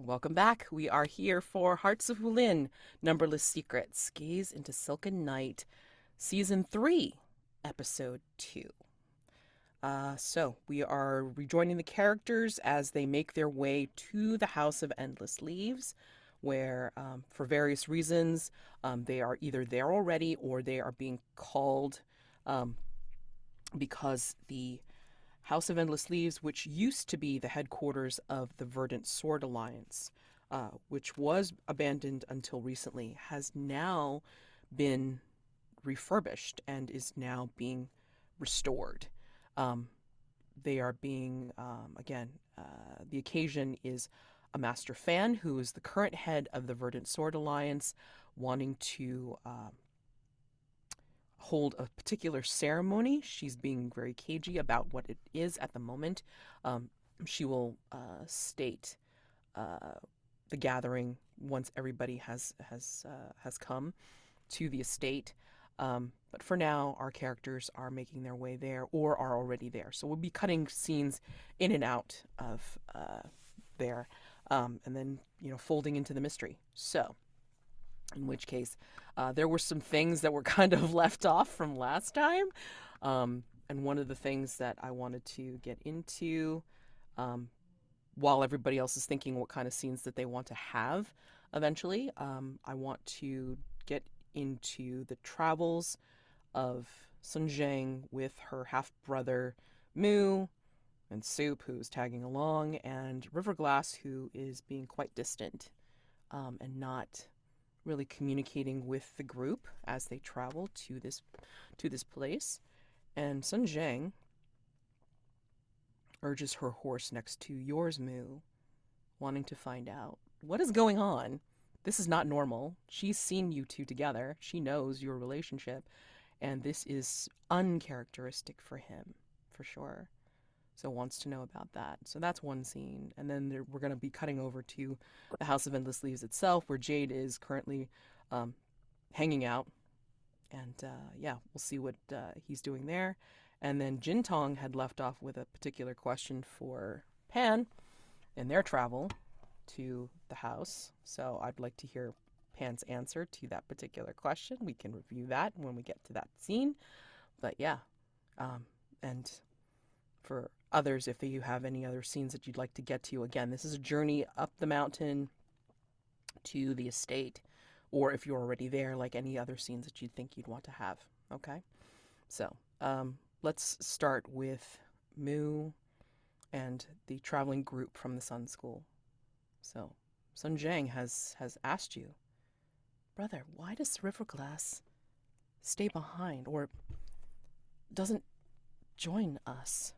Welcome back. We are here for Hearts of Wulin, Numberless Secrets, Gaze into Silken Night, Season 3, Episode 2. So we are rejoining the characters as they make their way to the House of Endless Leaves, where, for various reasons, they are either there already or they are being called um, because the House of Endless Leaves, which used to be the headquarters of the Verdant Sword Alliance, which was abandoned until recently, has now been refurbished and is now being restored. Um, they are being, again, the occasion is a Master Fan, who is the current head of the Verdant Sword Alliance, wanting to hold a particular ceremony. She's being very cagey about what it is at the moment. She will state the gathering once everybody has come to the estate. But for now, our characters are making their way there or are already there. So we'll be cutting scenes in and out of there, and then folding into the mystery. So in which case there were some things that were kind of left off from last time. And one of the things that I wanted to get into, um, while everybody else is thinking what kind of scenes that they want to have eventually, I want to get into the travels of Zheng with her half-brother Mu, and Soup, who's tagging along, and Riverglass, who is being quite distant, and not really communicating with the group as they travel to this place. And Sun Zheng urges her horse next to yours, Mu, wanting to find out what is going on. This is not normal. She's seen you two together. She knows your relationship, and this is uncharacteristic for him, for sure. So wants to know about that. So that's one scene. And then we're going to be cutting over to the House of Endless Leaves itself, where Jade is currently hanging out. And yeah, we'll see what he's doing there. And then Jintong had left off with a particular question for Pan in their travel to the house. So I'd like to hear Pan's answer to that particular question. We can review that when we get to that scene. But yeah, and for others, if you have any other scenes that you'd like to get to, again, this is a journey up the mountain to the estate, or if you're already there, like any other scenes that you'd think you'd want to have. Okay, so let's start with Mu and the traveling group from the Sun School. So Sun Zheng has asked you, brother, why does Riverglass stay behind or doesn't join us?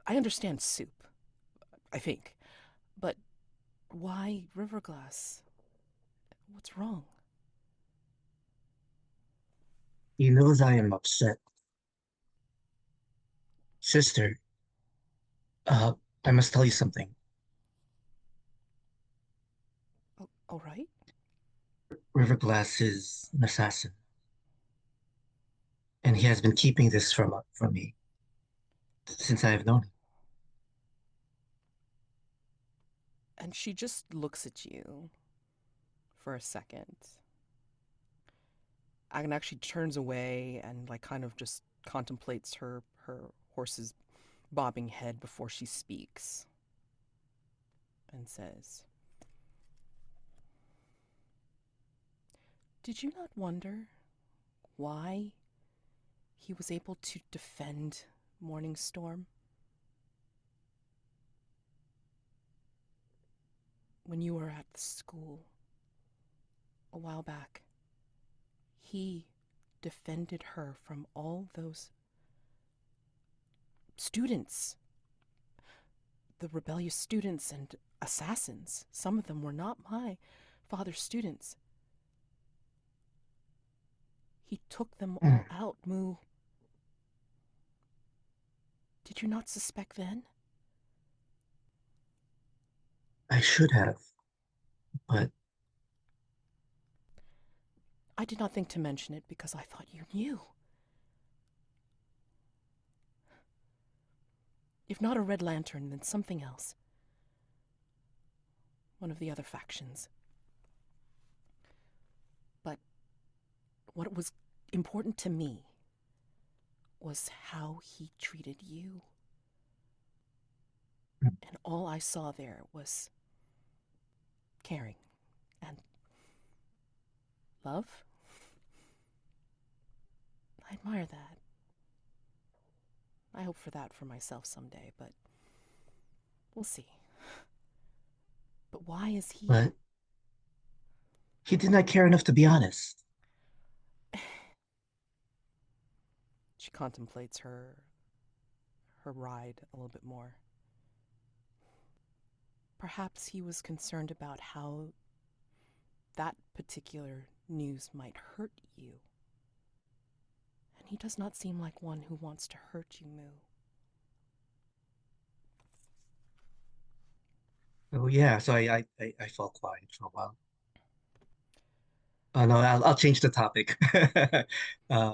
I understand Soup, I think, but why Riverglass? What's wrong? He knows I am upset. Sister, uh, I must tell you something. Oh, all right. Riverglass is an assassin, and he has been keeping this from me since I have known him. And she just looks at you for a second. Agan actually turns away and like kind of just contemplates her horse's bobbing head before she speaks and says, "Did you not wonder why he was able to defend Morning Storm when you were at the school a while back? He defended her from all those students, the rebellious students and assassins. Some of them were not my father's students. He took them all Mm, out, Mu. Did you not suspect then?" I should have, but "I did not think to mention it because I thought you knew. If not a red lantern, then something else. one of the other factions. But what was important to me was how he treated you. And all I saw there was caring and love. I admire that. I hope for that for myself someday, but we'll see. But why is he... But he did not care enough to be honest. She contemplates her ride a little bit more. Perhaps he was concerned about how that particular news might hurt you. And he does not seem like one who wants to hurt you, Mu. Oh yeah, so I felt quiet for a while. Oh no, I'll change the topic. uh,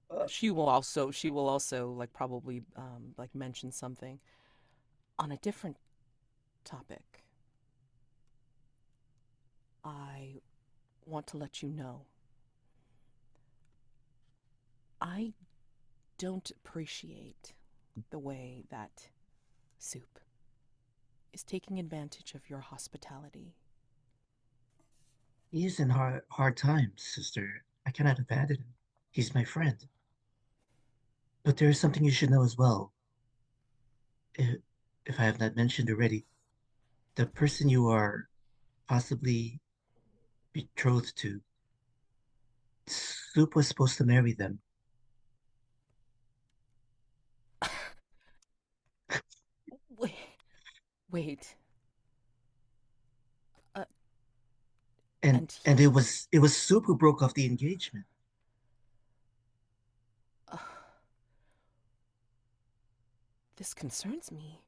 uh, She will also like probably like mention something on a different topic. I want to let you know I don't appreciate the way that Soup is taking advantage of your hospitality. he is in hard times, sister. I cannot abandon him. He's my friend. But there is something you should know as well. If, if I have not mentioned already, the person you are possibly betrothed to, Soup was supposed to marry them. Wait, wait. Uh, And and and he, it was Soup who broke off the engagement. uh, this concerns me.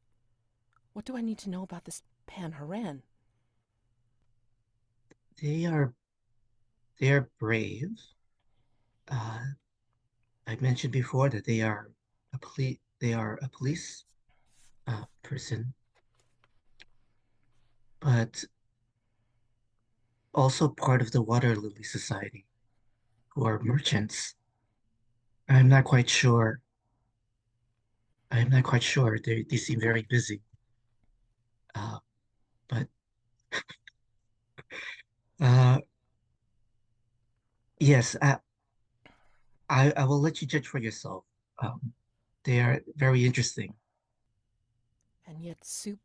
What do I need to know about this Pan Haoran? They are they are brave. Uh, I mentioned before that they are a police person, but also part of the Water Lily Society, who are merchants. I'm not quite sure. I'm not quite sure. They seem very busy. Uh, but uh, yes, I will let you judge for yourself. Um, they are very interesting. And yet Soup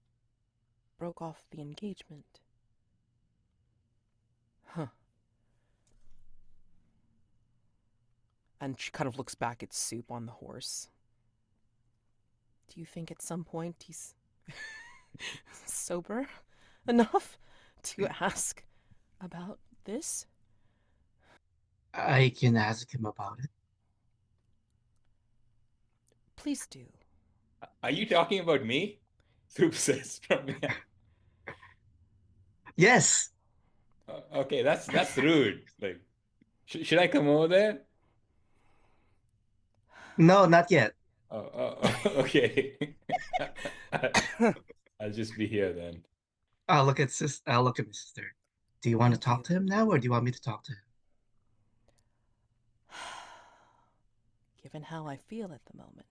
broke off the engagement. Huh. And she kind of looks back at Soup on the horse. Do you think at some point he's sober enough to ask about this? I can ask him about it. Please do. Are you talking about me? Soup says from behind. Yes. Okay, that's rude. Like, should I come over there? No, not yet. Okay. I'll just be here then. I'll look at my sister. Do you want to Thank talk you. to him now, or do you want me to talk to him? Given how I feel at the moment,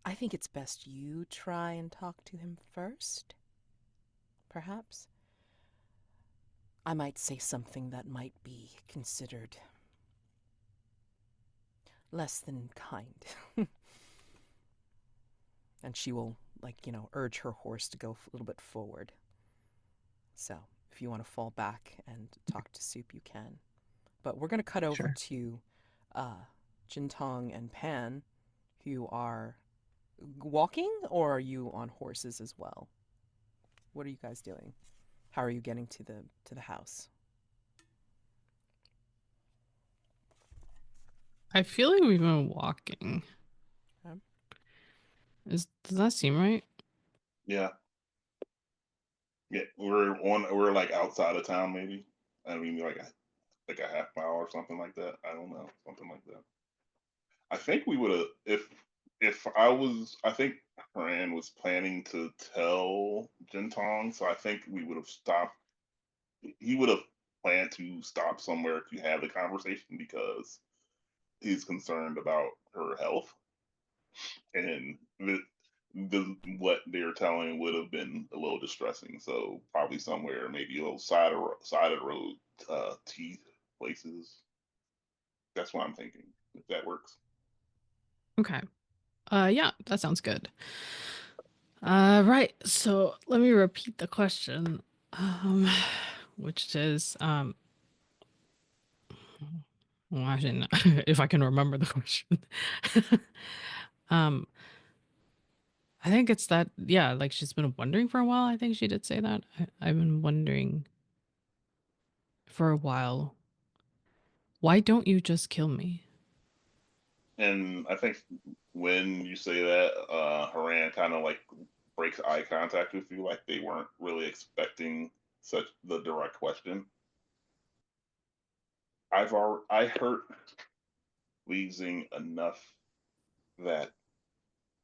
I think it's best you try and talk to him first. Perhaps. I might say something that might be considered less than kind. And she will, urge her horse to go a little bit forward. So, if you want to fall back and talk to Soup, you can. But we're going to cut over Sure. to Jintong and Pan, who are walking, or are you on horses as well? What are you guys doing? How are you getting to the house? I feel like we've been walking. Okay. Does that seem right? Yeah. Yeah. We're like outside of town maybe. I mean like a half mile or something like that. I don't know. Something like that. I think we would have if I was I think Haran was planning to tell Jintong, so I think we would have stopped. He would have planned to stop somewhere to have the conversation because he's concerned about her health, and the what they're telling would have been a little distressing. So probably somewhere, maybe a little side of the road, tea places. That's what I'm thinking. If that works. Okay. Yeah, that sounds good. Right. So let me repeat the question. Which is well, actually, no, if I can remember the question. um I think it's that, yeah, like she's been wondering for a while. I think she did say that. I've been wondering for a while, why don't you just kill me? And I think when you say that, Haran kind of like breaks eye contact with you, like they weren't really expecting such the direct question. I hurt Leasing enough that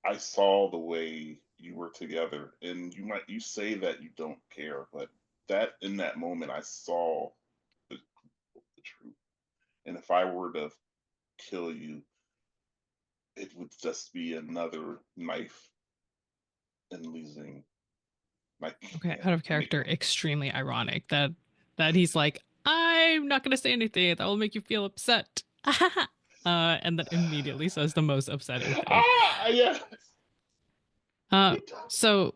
I saw the way you were together, and you say that you don't care, but that in that moment I saw the, the truth. And if I were to kill you, it would just be another knife in Leasing. I Okay, can't out of make character, extremely ironic that he's like, I'm not gonna say anything that will make you feel upset. And then immediately says the most upsetting thing. ah yeah. Uh, so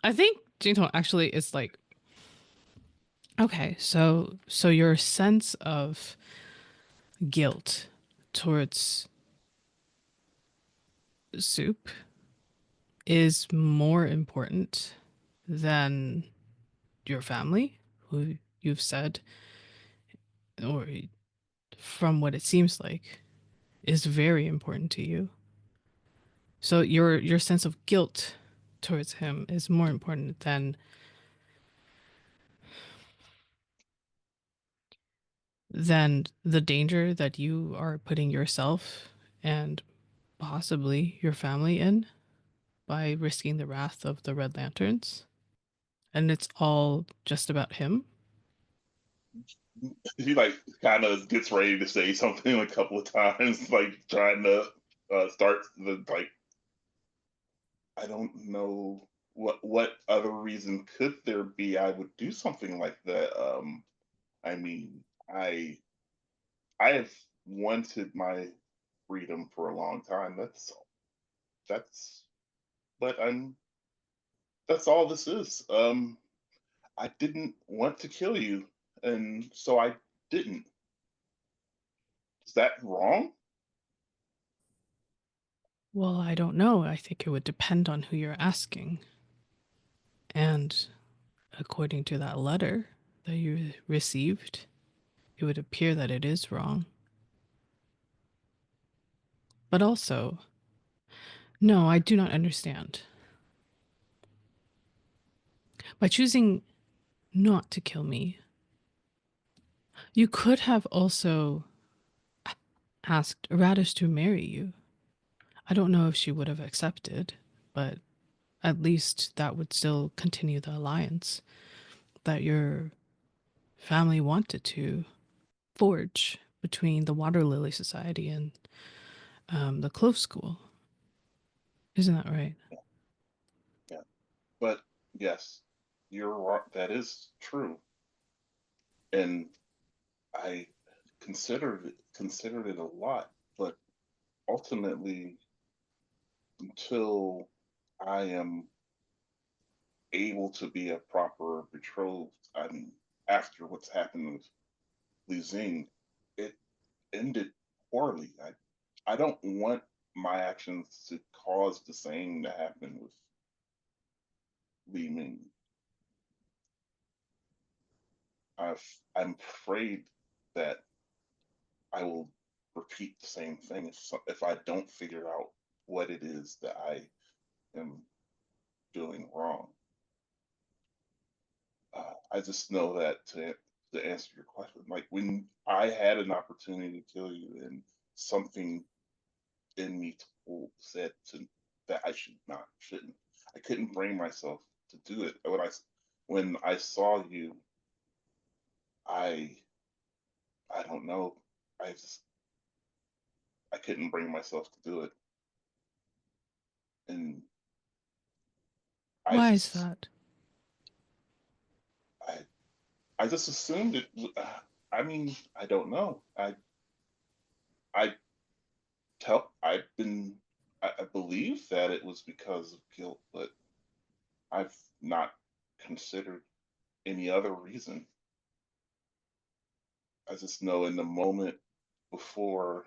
I think Jintong actually is like, okay, so your sense of guilt towards soup is more important than your family, who you've said, or from what it seems like, is very important to you. So your sense of guilt towards him is more important than the danger that you are putting yourself and possibly your family in by risking the wrath of the Red Lanterns. And it's all just about him. He like kind of gets ready to say something a couple of times, like trying to start the like. I don't know what other reason could there be I would do something like that. I mean, I have wanted my freedom for a long time. That's but I'm that's all this is. I didn't want to kill you, and so I didn't. Is that wrong? Well, I don't know. I think it would depend on who you're asking. And according to that letter that you received, it would appear that it is wrong. But also, no, I do not understand. By choosing not to kill me, you could have also asked Radish to marry you. I don't know if she would have accepted, but at least that would still continue the alliance that your family wanted to forge between the Water Lily Society and the Clove School. Isn't that right? Yeah, but yes, you're right. That is true, and I considered it a lot, but ultimately, until I am able to be a proper betrothed, I mean, after what's happened with Li Xing, it ended poorly. I don't want my actions to cause the same to happen with Li Ming. I'm afraid that I will repeat the same thing if I don't figure out what it is that I am doing wrong. I just know that to answer your question, like when I had an opportunity to kill you and something in me said that I shouldn't. I couldn't bring myself to do it. When I saw you, I don't know. I I couldn't bring myself to do it, and Why is that? I just assumed it. I mean, I don't know. I I believe that it was because of guilt, but I've not considered any other reason. I just know in the moment before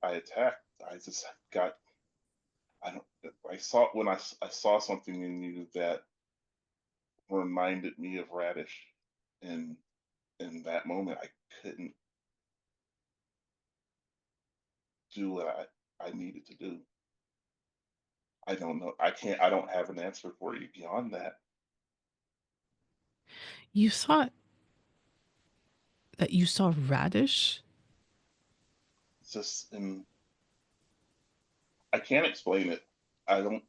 I attacked, I just got, I don't, I saw, when I saw something in you that reminded me of Radish. And in that moment, I couldn't do what I needed to do. I don't know. I don't have an answer for you beyond that. You thought that you saw Radish? It's just, and I can't explain it. I don't,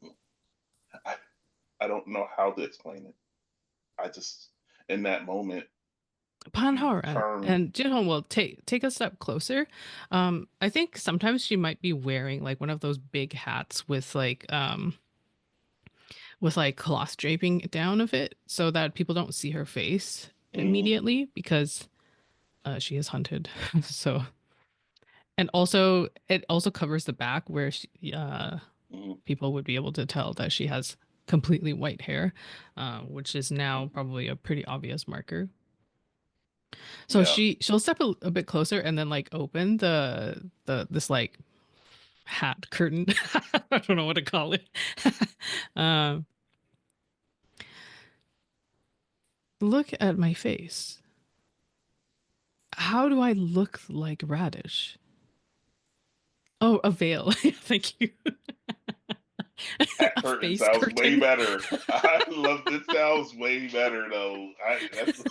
I don't know how to explain it. I just, in that moment, Pan you Haoran turned. and Jintong will take a step closer. I think sometimes she might be wearing like one of those big hats with like cloth draping down of it so that people don't see her face immediately because she is hunted. So, and also it also covers the back where people would be able to tell that she has completely white hair, which is now probably a pretty obvious marker. So Yeah. she'll step a bit closer and then like open this like hat curtain. I don't know what to call it. um, Look at my face. How do I look like Radish? Oh, a veil. Thank you. That A curtain face sounds way curtain. better. I love it. Sounds way better though. That's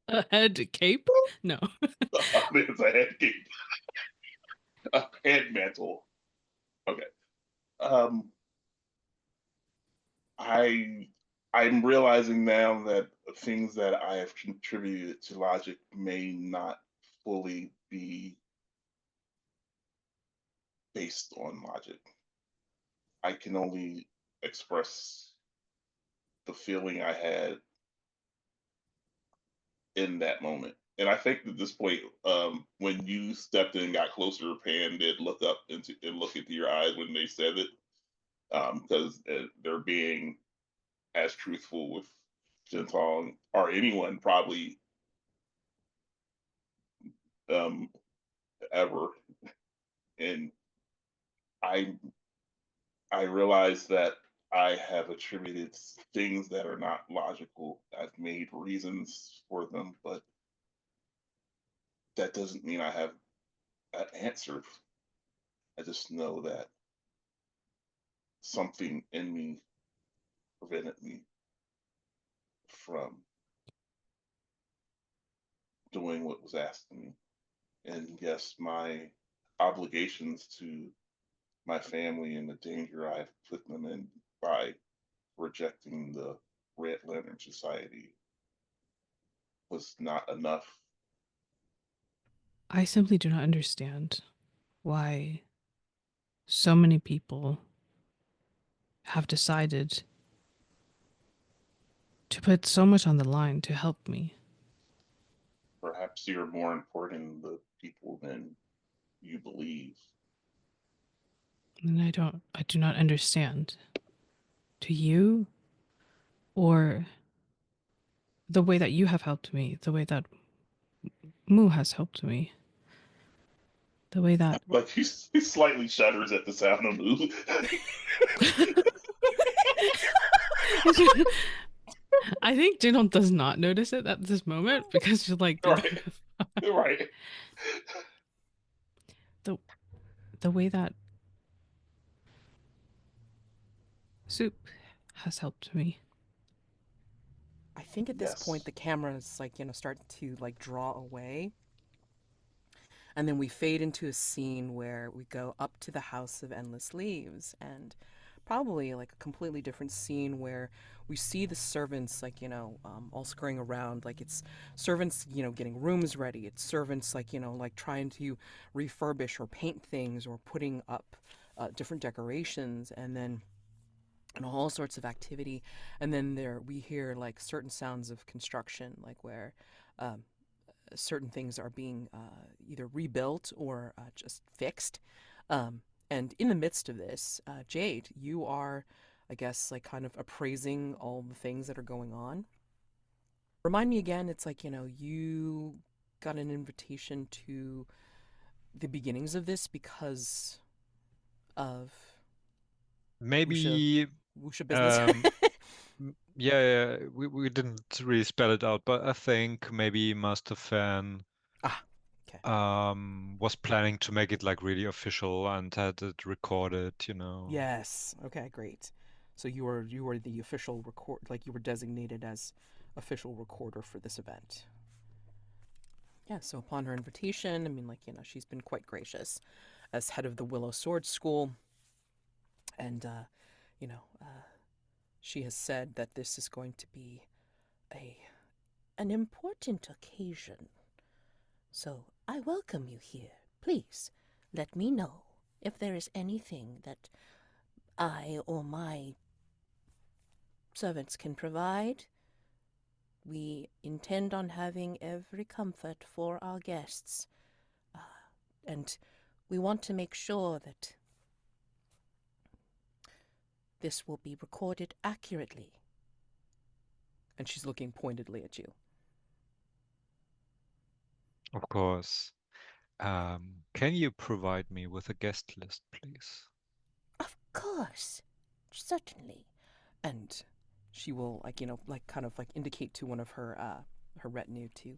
A head cape? No. it's a head cape, a head mantle. Okay. Um, I'm realizing now that things that I have contributed to logic may not fully be based on logic. I can only express the feeling I had in that moment. And I think at this point, when you stepped in and got closer, Pan did look up and look into your eyes when they said it, because they're being as truthful with Jintong or anyone probably um, ever. And I I realize that I have attributed things that are not logical. I've made reasons for them, but that doesn't mean I have an answer. I just know that something in me prevented me from doing what was asked of me. And yes, my obligations to my family and the danger I've put them in by rejecting the Red Lantern Society was not enough. I simply do not understand why so many people have decided to put so much on the line to help me. Perhaps you're more important to the people than you believe. And I do not understand. To you, or the way that you have helped me, the way that Mu has helped me, the way that Like he slightly shudders at the sound of Moo. I think Jinol does not notice it at this moment because she's like Right, right. the way that Soup has helped me. I think at this point Yes. the camera is like, starting to like draw away. And then we fade into a scene where we go up to the House of Endless Leaves, and probably like a completely different scene where we see the servants, like, all scurrying around. Like, it's servants, getting rooms ready. It's servants, like, like trying to refurbish or paint things or putting up different decorations, and all sorts of activity. And then there we hear like certain sounds of construction, like where um, certain things are being either rebuilt or just fixed. And in the midst of this, Jade, you are, I guess, like kind of appraising all the things that are going on. Remind me again, it's like, you got an invitation to the beginnings of this because of Maybe wuxia business. yeah, we didn't really spell it out, but I think maybe Master Fan Okay. was planning to make it like really official and had it recorded, Yes. Okay, great. So you were the official like you were designated as official recorder for this event. Yeah, so upon her invitation, I mean, like, she's been quite gracious as head of the Willow Sword School. And, you know, she has said that this is going to be an important occasion. So I welcome you here. Please, let me know if there is anything that I or my servants can provide. We intend on having every comfort for our guests, and we want to make sure that this will be recorded accurately. And she's looking pointedly at you. Of course. Can you provide me with a guest list, please? Of course, certainly. And she will, like, kind of like indicate to one of her retinue to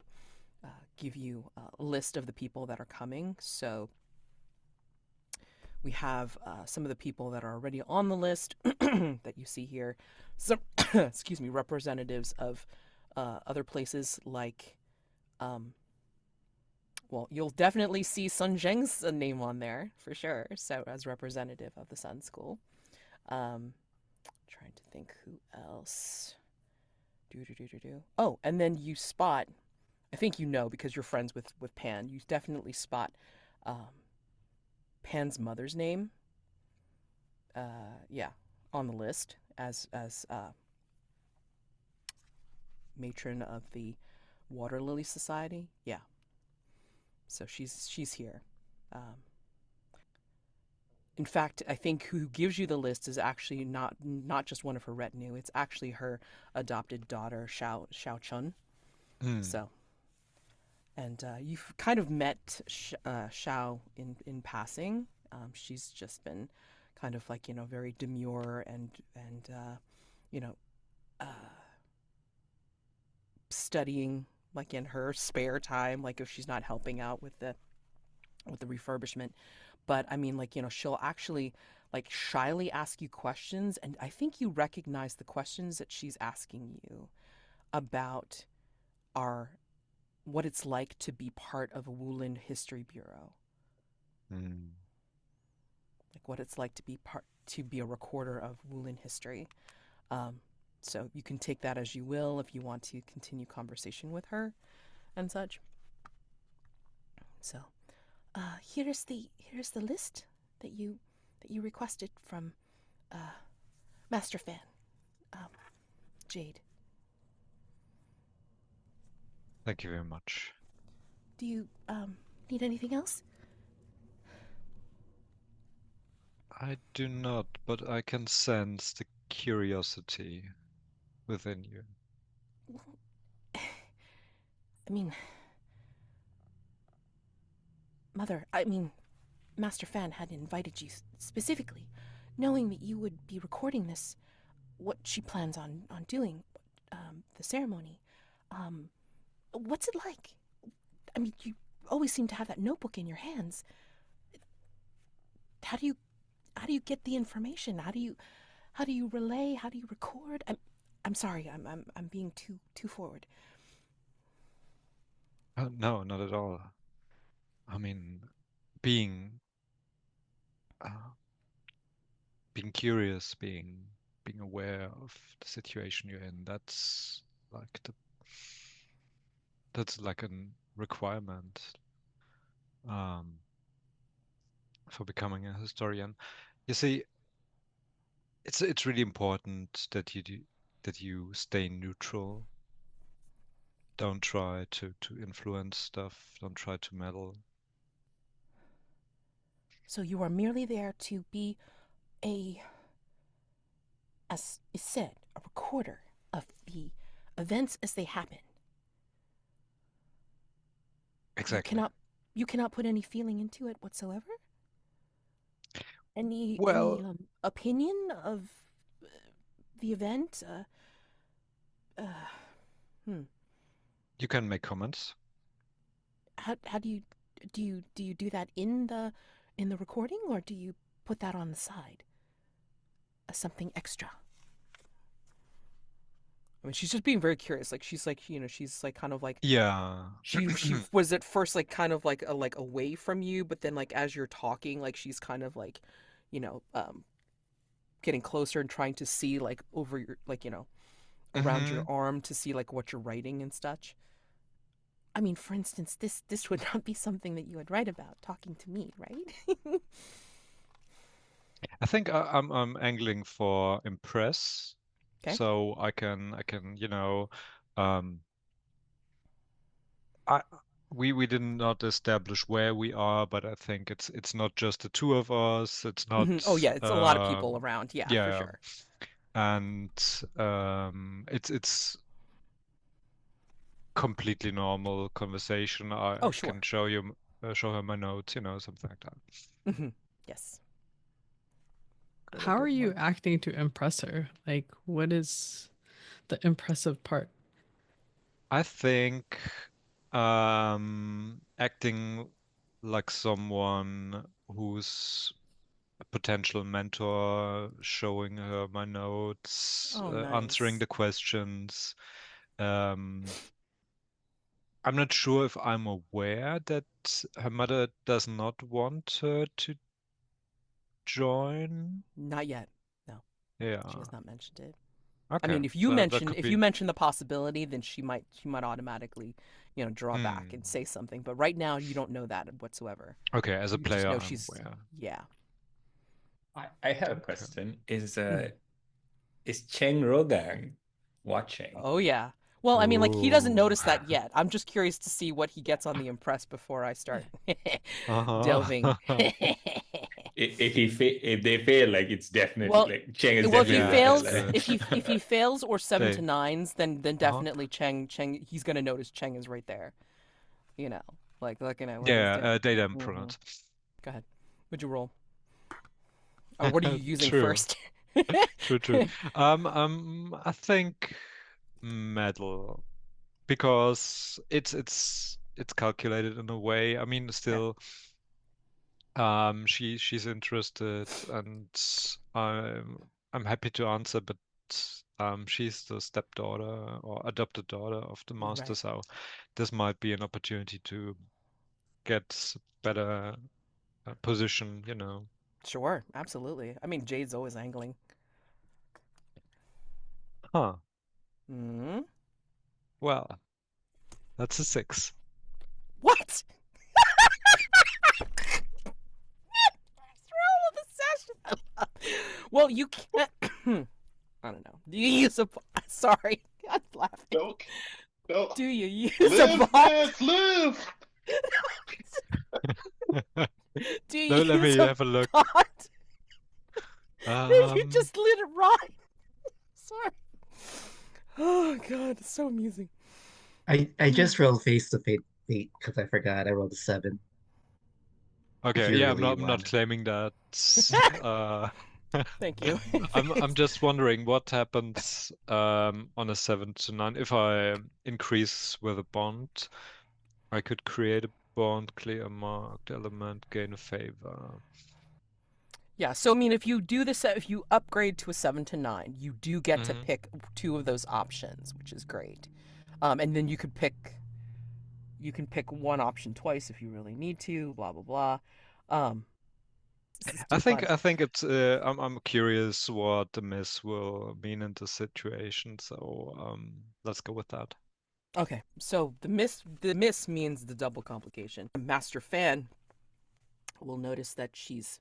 give you a list of the people that are coming. So we have some of the people that are already on the list that you see here. Some, excuse me, representatives of other places like, well, you'll definitely see Sun Zheng's name on there for sure. So as representative of the Sun School. Trying to think who else. Oh, and then you spot, I think because you're friends with Pan, you definitely spot Pan's mother's name. Yeah, on the list as matron of the Water Lily Society. Yeah. So she's here. In fact, I think who gives you the list is actually not just one of her retinue. It's actually her adopted daughter, Xiao Chun. So, and you've kind of met Xiao in passing. She's just been kind of like, very demure and studying like in her spare time, like if she's not helping out with the refurbishment. But I mean, like, she'll actually like shyly ask you questions, and I think you recognize the questions that she's asking you about what it's like to be part of a Wulin History Bureau. Like what it's like to be a recorder of Wulin history. So you can take that as you will if you want to continue conversation with her and such. So here's the list that you requested from Master Fan, Jade. Thank you very much. Do you need anything else? I do not, but I can sense the curiosity within you. I mean, Master Fan had invited you specifically, knowing that you would be recording this, what she plans on doing, the ceremony. What's it like? I mean, you always seem to have that notebook in your hands. How do you get the information? How do you relay? How do you record? I'm sorry. I'm being too forward. No, not at all. I mean, being uh, being curious, being aware of the situation you're in, that's like a requirement um, for becoming a historian. You see, it's really important that you stay neutral. Don't try to influence stuff. Don't try to meddle. So you are merely there to be a, as is said, a recorder of the events as they happen. Exactly. You cannot put any feeling into it whatsoever? Any Well, opinion of the event? you can make comments. How do you do that in the recording, or do you put that on the side as something extra? I mean, she's just being very curious. Like she's like, she's like kind of like, Yeah. she was at first like kind of like away from you, but then like as you're talking, like she's kind of like, getting closer and trying to see like over your, like, around your arm to see like what you're writing and such. I mean, for instance, this would not be something that you would write about talking to me, right? I think I'm angling for impress, Okay. so I can um, I we did not establish where we are, but I think it's not just the two of us. It's not Oh yeah, it's a lot of people around. Yeah, for yeah, sure. and it's completely normal conversation. Oh I sure. can show her my notes, something like that. Yes. How are you acting to impress her? Like, what is the impressive part? I think acting like someone who's a potential mentor, showing her my notes, Oh, answering nice. the questions. Um, I'm not sure if I'm aware that her mother does not want her to join. Not yet. No, she Yeah. has not mentioned it. I Okay. mean, if you That mention could be. the possibility, then she might automatically, draw back and say something. But right now, you don't know that whatsoever. Okay, as a You just player, know I'm she's, aware. yeah. I have a Okay. question. Is Cheng Rogang watching? Oh yeah. Well, I mean, like he doesn't Ooh. notice that yet. I'm just curious to see what he gets on the impress before I start delving. Uh-huh. If they fail, like it's definitely Well, like Cheng is well, if he definitely Yeah, gonna it's fails, good. like if he fails or 7 to They, 9s, then uh-huh. definitely Cheng he's gonna notice Cheng is right there. You know, like looking at what he's doing. Yeah, data hmm pronouns. Go ahead. Would you roll? Or what are you using True, first? true. I think metal because it's calculated in a way. I mean, Okay. still, she's interested, and I'm happy to answer, but she's the stepdaughter or adopted daughter of the master, Right. so this might be an opportunity to get better position. Sure. Absolutely. I mean, Jade's always angling. Huh. Hmm. Well, that's a 6. What? Roll of the session. Well, you can't. I don't know. Do you use a? Sorry, I'm laughing. No. Do you use Live, a bot? Vance, live! Do you No, let use me a have a look. bot? You Um, just let it ride. Sorry. Oh god, it's so amusing. I just rolled face to fate because I forgot I rolled a 7. If okay, you yeah, really I'm not want. claiming that. Uh, Thank you. I'm just wondering what happens on a 7 to 9 if I increase with a bond. I could create a bond, clear a marked element, gain a favor. Yeah, so I mean, if you do this, if you upgrade to a 7 to 9, you do get to Mm-hmm. pick 2 of those options, which is great. And then you could pick You can pick one option twice if you really need to, blah, blah, blah. This is too fun. I think it's I'm curious what the miss will mean in this situation, so let's go with that. Okay, so the miss means the double complication. Master Fan will notice that she's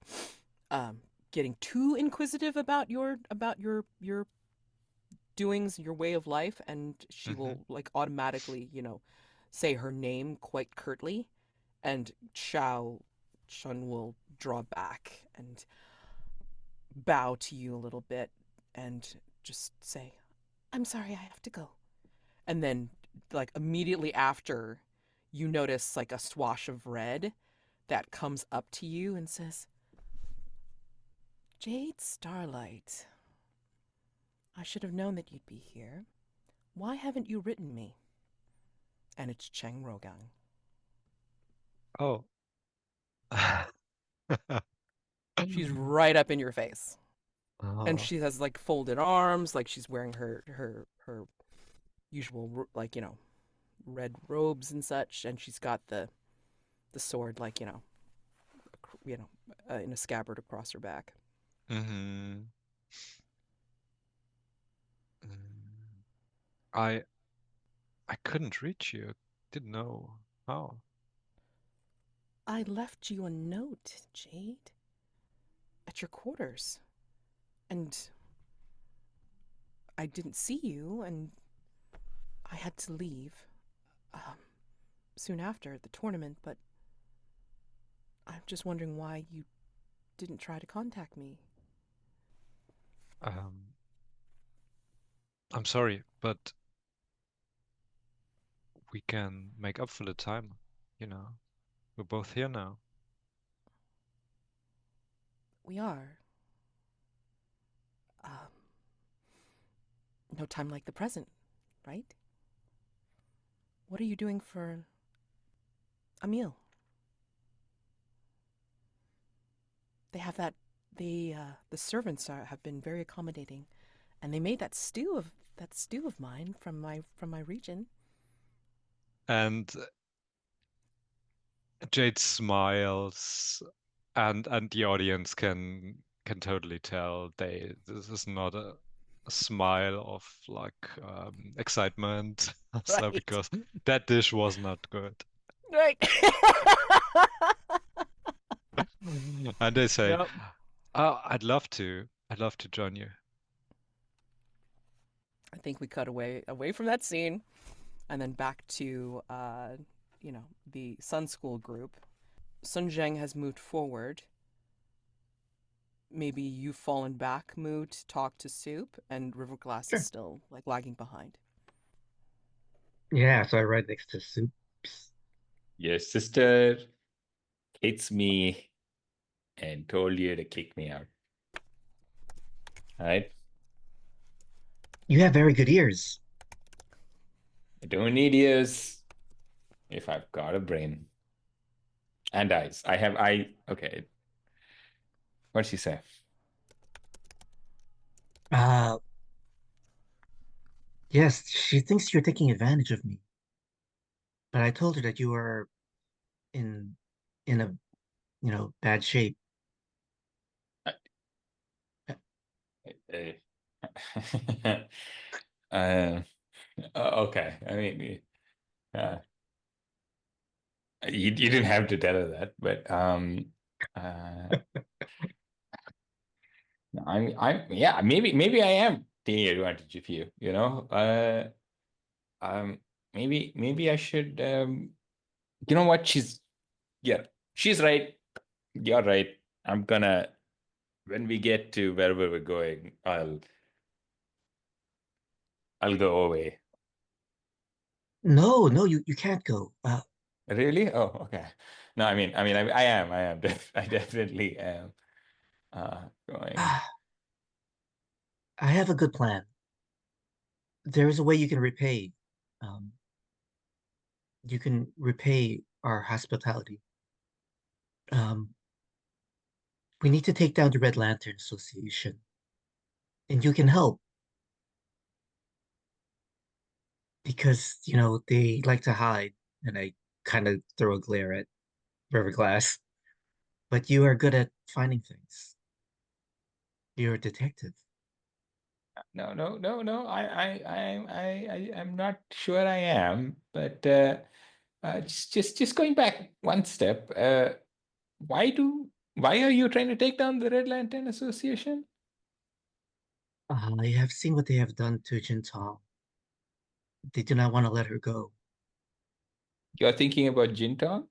getting too inquisitive about your doings, your way of life, and she will like automatically, say her name quite curtly, and Shun will draw back and bow to you a little bit and just say, "I'm sorry, I have to go." And then like immediately after, you notice like a swash of red that comes up to you and says, "Jade, Starlight, I should have known that you'd be here. Why haven't you written me?" And it's Cheng Rogang. Oh. She's right up in your face. And Oh. she has like folded arms, like she's wearing her usual like, red robes and such, and she's got the sword like, in a scabbard across her back. Mm-hmm. I couldn't reach you. Didn't know how. I left you a note, Jade, at your quarters. And I didn't see you, and I had to leave soon after the tournament, but I'm just wondering why you didn't try to contact me. I'm sorry, but we can make up for the time, We're both here now. We are. No time like the present, right? What are you doing for a meal? They have that. The servants have been very accommodating, and they made that stew of mine from my region. And Jade smiles, and the audience can totally tell this is not a smile of like excitement, so Right. because that dish was not good. Right. And they say, Yep. "Oh, I'd love to join you." I think we cut away from that scene, and then back to the Sun School group. Sun Zheng has moved forward. Maybe you've fallen back, Mu, to talk to Soup, and Riverglass is Sure. still like lagging behind. Yeah, so I ride next to Soups. Your sister hates me and told you to kick me out. All right? You have very good ears. I don't need ears if I've got a brain. And eyes. Okay. What'd she say? Yes, she thinks you're taking advantage of me. But I told her that you are in a bad shape. Uh, okay. I mean, you didn't have to tell her that, but yeah, maybe I am taking advantage of you. Maybe I should. You know what? She's right. You're right. When we get to wherever we're going, I'll go away. No, you can't go. Really? Oh, okay. No, I am. I definitely am going. I have a good plan. There is a way um, you can repay our hospitality. Um, we need to take down the Red Lantern Association, and you can help because they like to hide, and I kind of throw a glare at Riverglass. But you are good at finding things. You're a detective. No, no, no, no. I'm not sure I am, but just going back one step. Why are you trying to take down the Red Lantern Association? I have seen what they have done to Jintong. They do not want to let her go. You're thinking about Jintong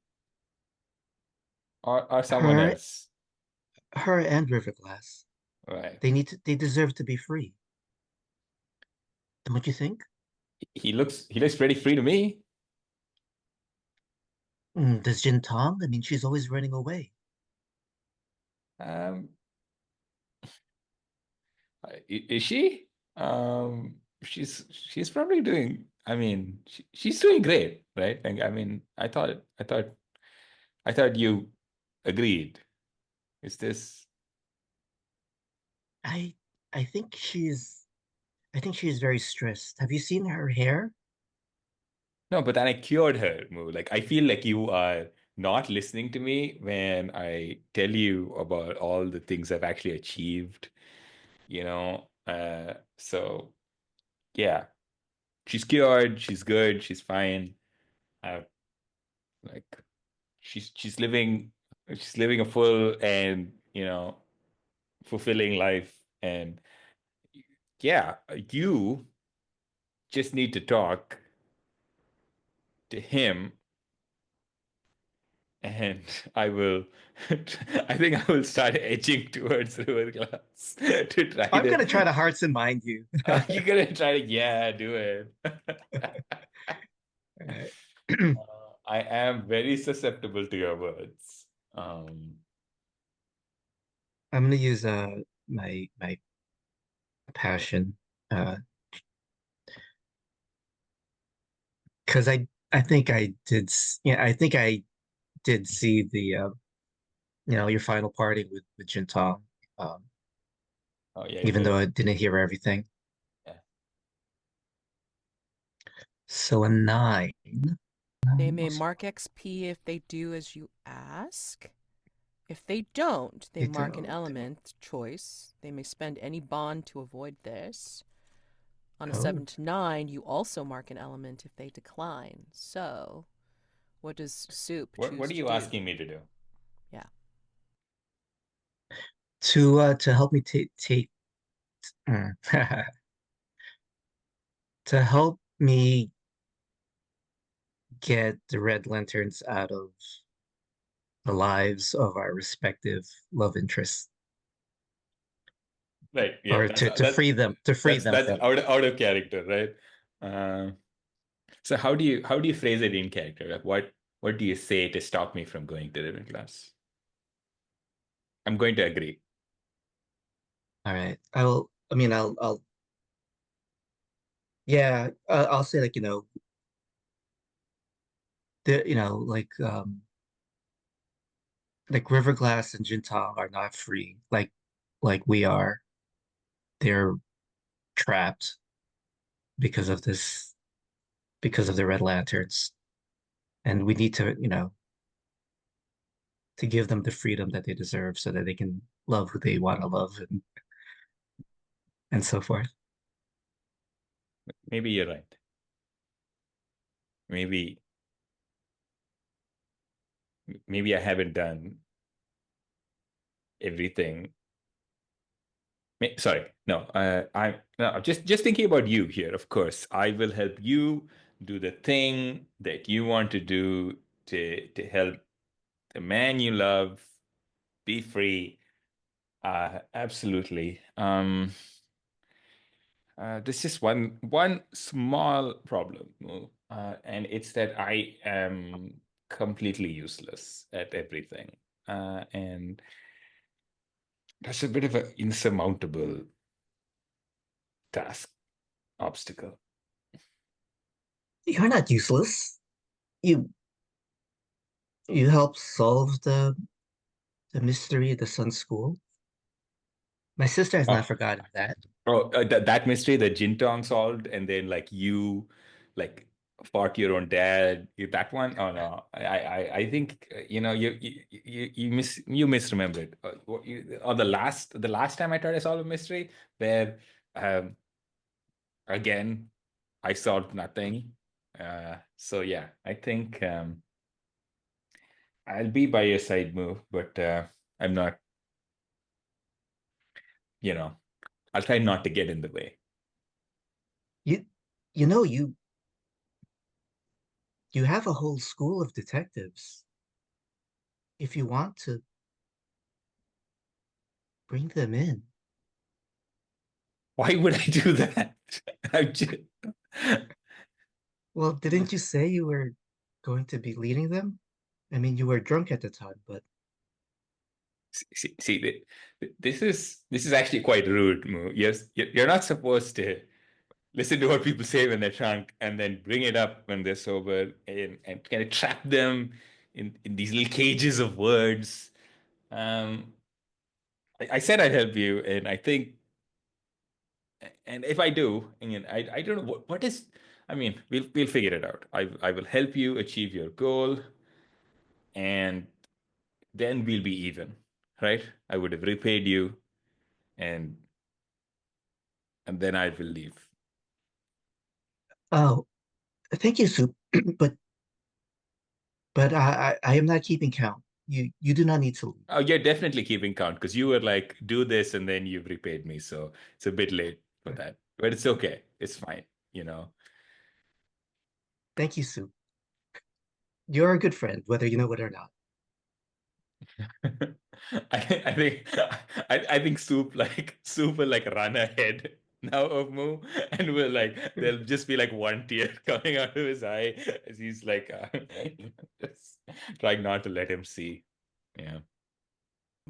or someone Her, else, her and Riverglass. right? They deserve to be free. Don't you think? He looks pretty free to me. Does Jintong? I mean, she's always running away. Um, is she? She's probably doing. I mean, she's doing great, right? Like, I mean, I thought you agreed. Is this? I I think she's very stressed. Have you seen her hair? No, but then I cured her, Moo. Like, I feel like you are not listening to me when I tell you about all the things I've actually achieved, you know? So yeah, she's cured, she's good, she's fine. Like she's living a full and, fulfilling life. And yeah, you just need to talk to him, and I will. I think I will start edging towards River Glass to try I'm to. gonna try to hearts and mind you. You're gonna try to, yeah, do it. Alright. I am very susceptible to your words. I'm gonna use my passion because I think I think I did see the your final party with Jintong, um, Oh yeah, you even though did. I didn't hear everything. Yeah. So a 9. They may mark XP if they do as you ask. If they don't, they They mark an don't. element choice. They may spend any bond to avoid this. On a Oh. 7 to 9, you also mark an element if they decline. So, what does Soup choose What are to you do? asking me to do? Yeah. To help me take to help me get the Red Lanterns out of the lives of our respective love interests, Right. Yeah. or to free them That's from. out of character, right? So how do you phrase it in character? Like, what do you say to stop me from going to Riven class? I'm going to agree. All right, I mean, yeah, I'll say, like, the like Riverglass and Jintong are not free, like we are. They're trapped because of this, because of the Red Lanterns, and we need to give them the freedom that they deserve so that they can love who they want to love, and so forth. Maybe you're right. Maybe I haven't done everything. Sorry, no. I'm just thinking about you here. Of course, I will help you do the thing that you want to do to help the man you love be free. Absolutely. There's just one small problem, and it's that I am completely useless at everything, and that's a bit of an insurmountable task, obstacle. You're not useless. You you help solve the mystery of the Sun School. My sister has not Oh, forgotten that. that mystery that Jintong solved, and then like you, like fought your own dad. That one? Oh no, I think you know you misremembered. Or the last time I tried to solve a mystery where um again I solved nothing. So yeah, I think I'll be by your side, move, but I'm not. You know, I'll try not to get in the way. You know, you have a whole school of detectives. If you want to bring them in. Why would I do that? I'm just... Well, didn't you say you were going to be leading them? I mean, you were drunk at the time, but See, this is actually quite rude, Moo. Yes, you're not supposed to listen to what people say when they're drunk and then bring it up when they're sober and kind of trap them in these little cages of words. I said I'd help you, and I think, and if I do, and I don't know what is. I mean, we'll figure it out. I will help you achieve your goal, and then we'll be even, right? I would have repaid you, and then I will leave. oh, thank you, Soup. but I am not keeping count. You do not need to leave. Oh, you're definitely keeping count because you were like, do this, and then you've repaid me. So it's a bit late for Right. that, but it's okay. It's fine, you know. Thank you, Soup. You're a good friend, whether you know it or not. I think Soup will like run ahead now of Moo, and will like there'll just be like one tear coming out of his eye as he's like just trying not to let him see. Yeah.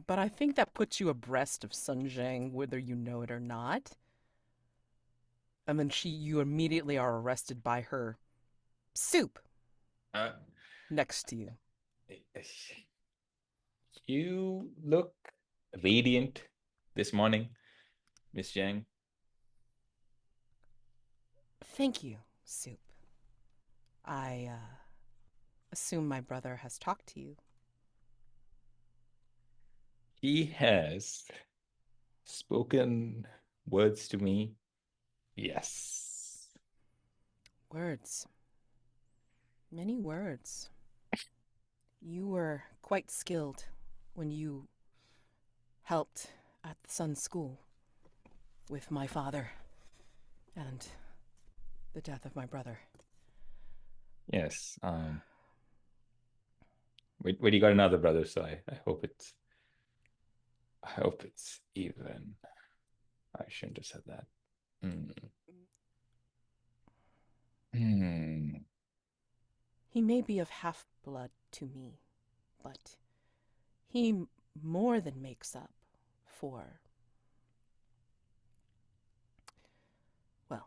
But I think that puts you abreast of Sun Zheng, whether you know it or not. And then you immediately are arrested by her soup Uh, next to you. you look radiant this morning, Miss Zhang. Thank you, soup. I assume my brother has talked to you. He has spoken words to me. Yes. Words. Many words. You were quite skilled when you helped at the Sun School with my father and the death of my brother. Yes. Wait, you got another brother, so I hope it's even. I shouldn't have said that. He may be of half-blood to me, but he more than makes up for... Well,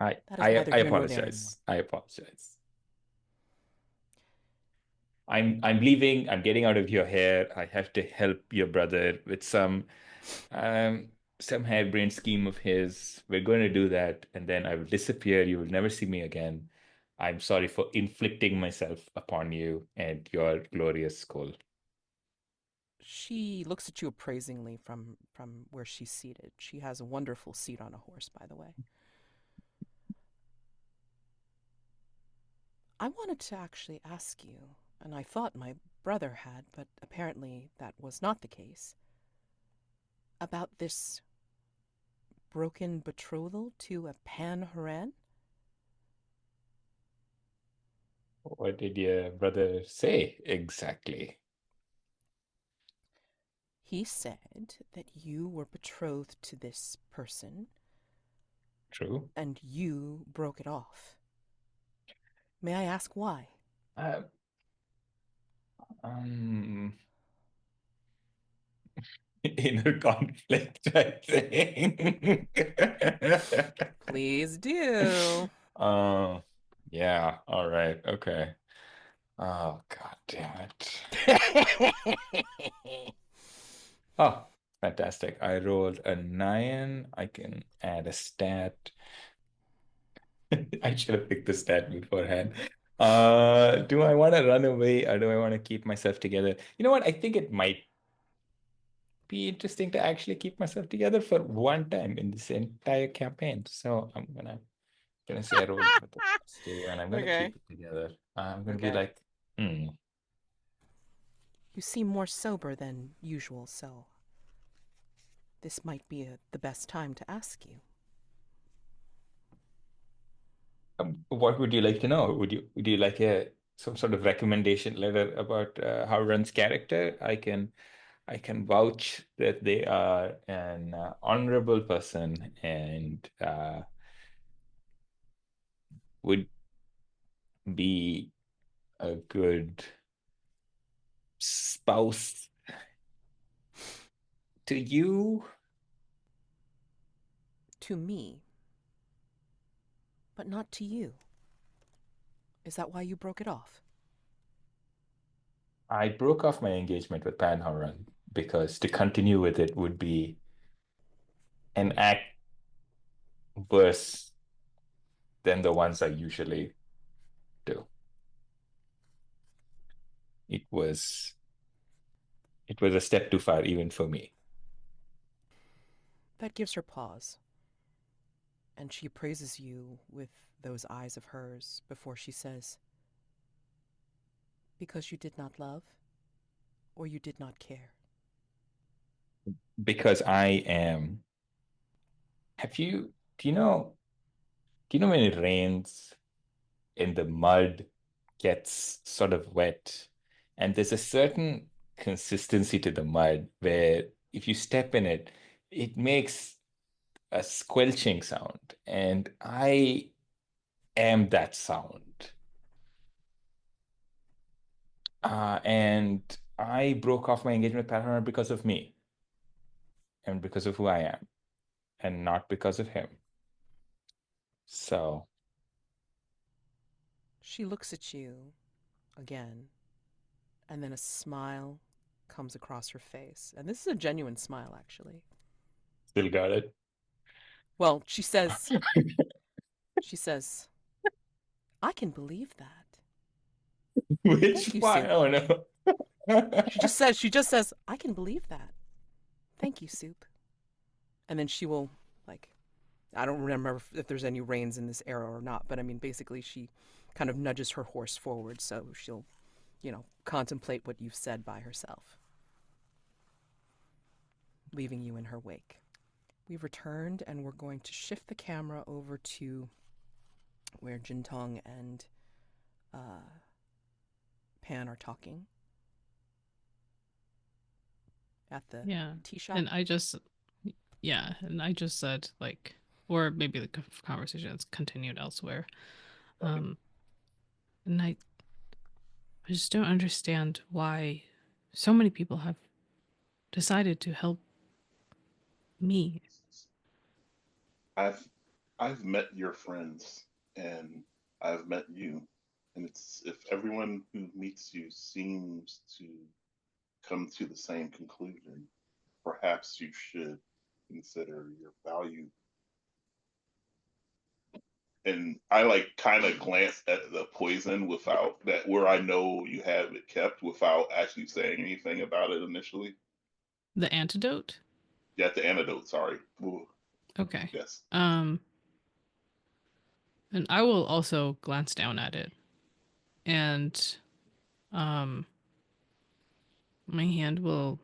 I that is neither here nor there apologize. I apologize. I'm leaving. I'm getting out of your hair. I have to help your brother with some harebrained scheme of his. We're going to do that, and then I will disappear. You will never see me again. I'm sorry for inflicting myself upon you and your glorious skull. She looks at you appraisingly from where she's seated. She has a wonderful seat on a horse, by the way. I wanted to actually ask you, and I thought my brother had, but apparently that was not the case, about this broken betrothal to a Pan Haoran? What did your brother say exactly? He said that you were betrothed to this person. True. And you broke it off. May I ask why? Inner conflict, I think. Please do. Yeah, all right, okay. Oh, God damn it. Oh, fantastic. I rolled a 9. I can add a stat. I should have picked the stat beforehand. Do I want to run away or do I want to keep myself together? You know what? I think it might be interesting to actually keep myself together for one time in this entire campaign. So I'm gonna say I roll with the +2 and I'm gonna Okay. keep it together. I'm gonna be Okay. like, You seem more sober than usual, so this might be the best time to ask you. what would you like to know? Would you like some sort of recommendation letter about Haoran's character? I can vouch that they are an honorable person and would be a good spouse to you. To me, but not to you. Is that why you broke it off? I broke off my engagement with Pan Haoran because to continue with it would be an act worse than the ones I usually do. It was a step too far even for me. That gives her pause. And she praises you with those eyes of hers before she says, because you did not love, or you did not care. Because I am. Do you know when it rains and the mud gets sort of wet and there's a certain consistency to the mud where if you step in it, it makes a squelching sound. And I am that sound. And I broke off my engagement with Pan Haoran because of me and because of who I am and not because of him. So She looks at you again, and then a smile comes across her face. And this is a genuine smile, actually. still got it. Well, she says, I can believe that. Which Thank you, one? Soup. Oh no. She just says, I can believe that. Thank you, Soup. And then she will, like, I don't remember if there's any reins in this era or not, but I mean, basically, she kind of nudges her horse forward so she'll, contemplate what you've said by herself, leaving you in her wake. We've returned and we're going to shift the camera over to where Jintong and Pan are talking at the Yeah. tea shop. And I just said, like, or maybe the conversation has continued elsewhere. And I just don't understand why so many people have decided to help me. I've met your friends and I've met you, and it's if everyone who meets you seems to come to the same conclusion, perhaps you should consider your value. And I like kind of glance at the poison without that where I know you have it kept without actually saying anything about it initially. The antidote? Yeah, the antidote, sorry. Ooh, Okay. yes. And I will also glance down at it. And my hand will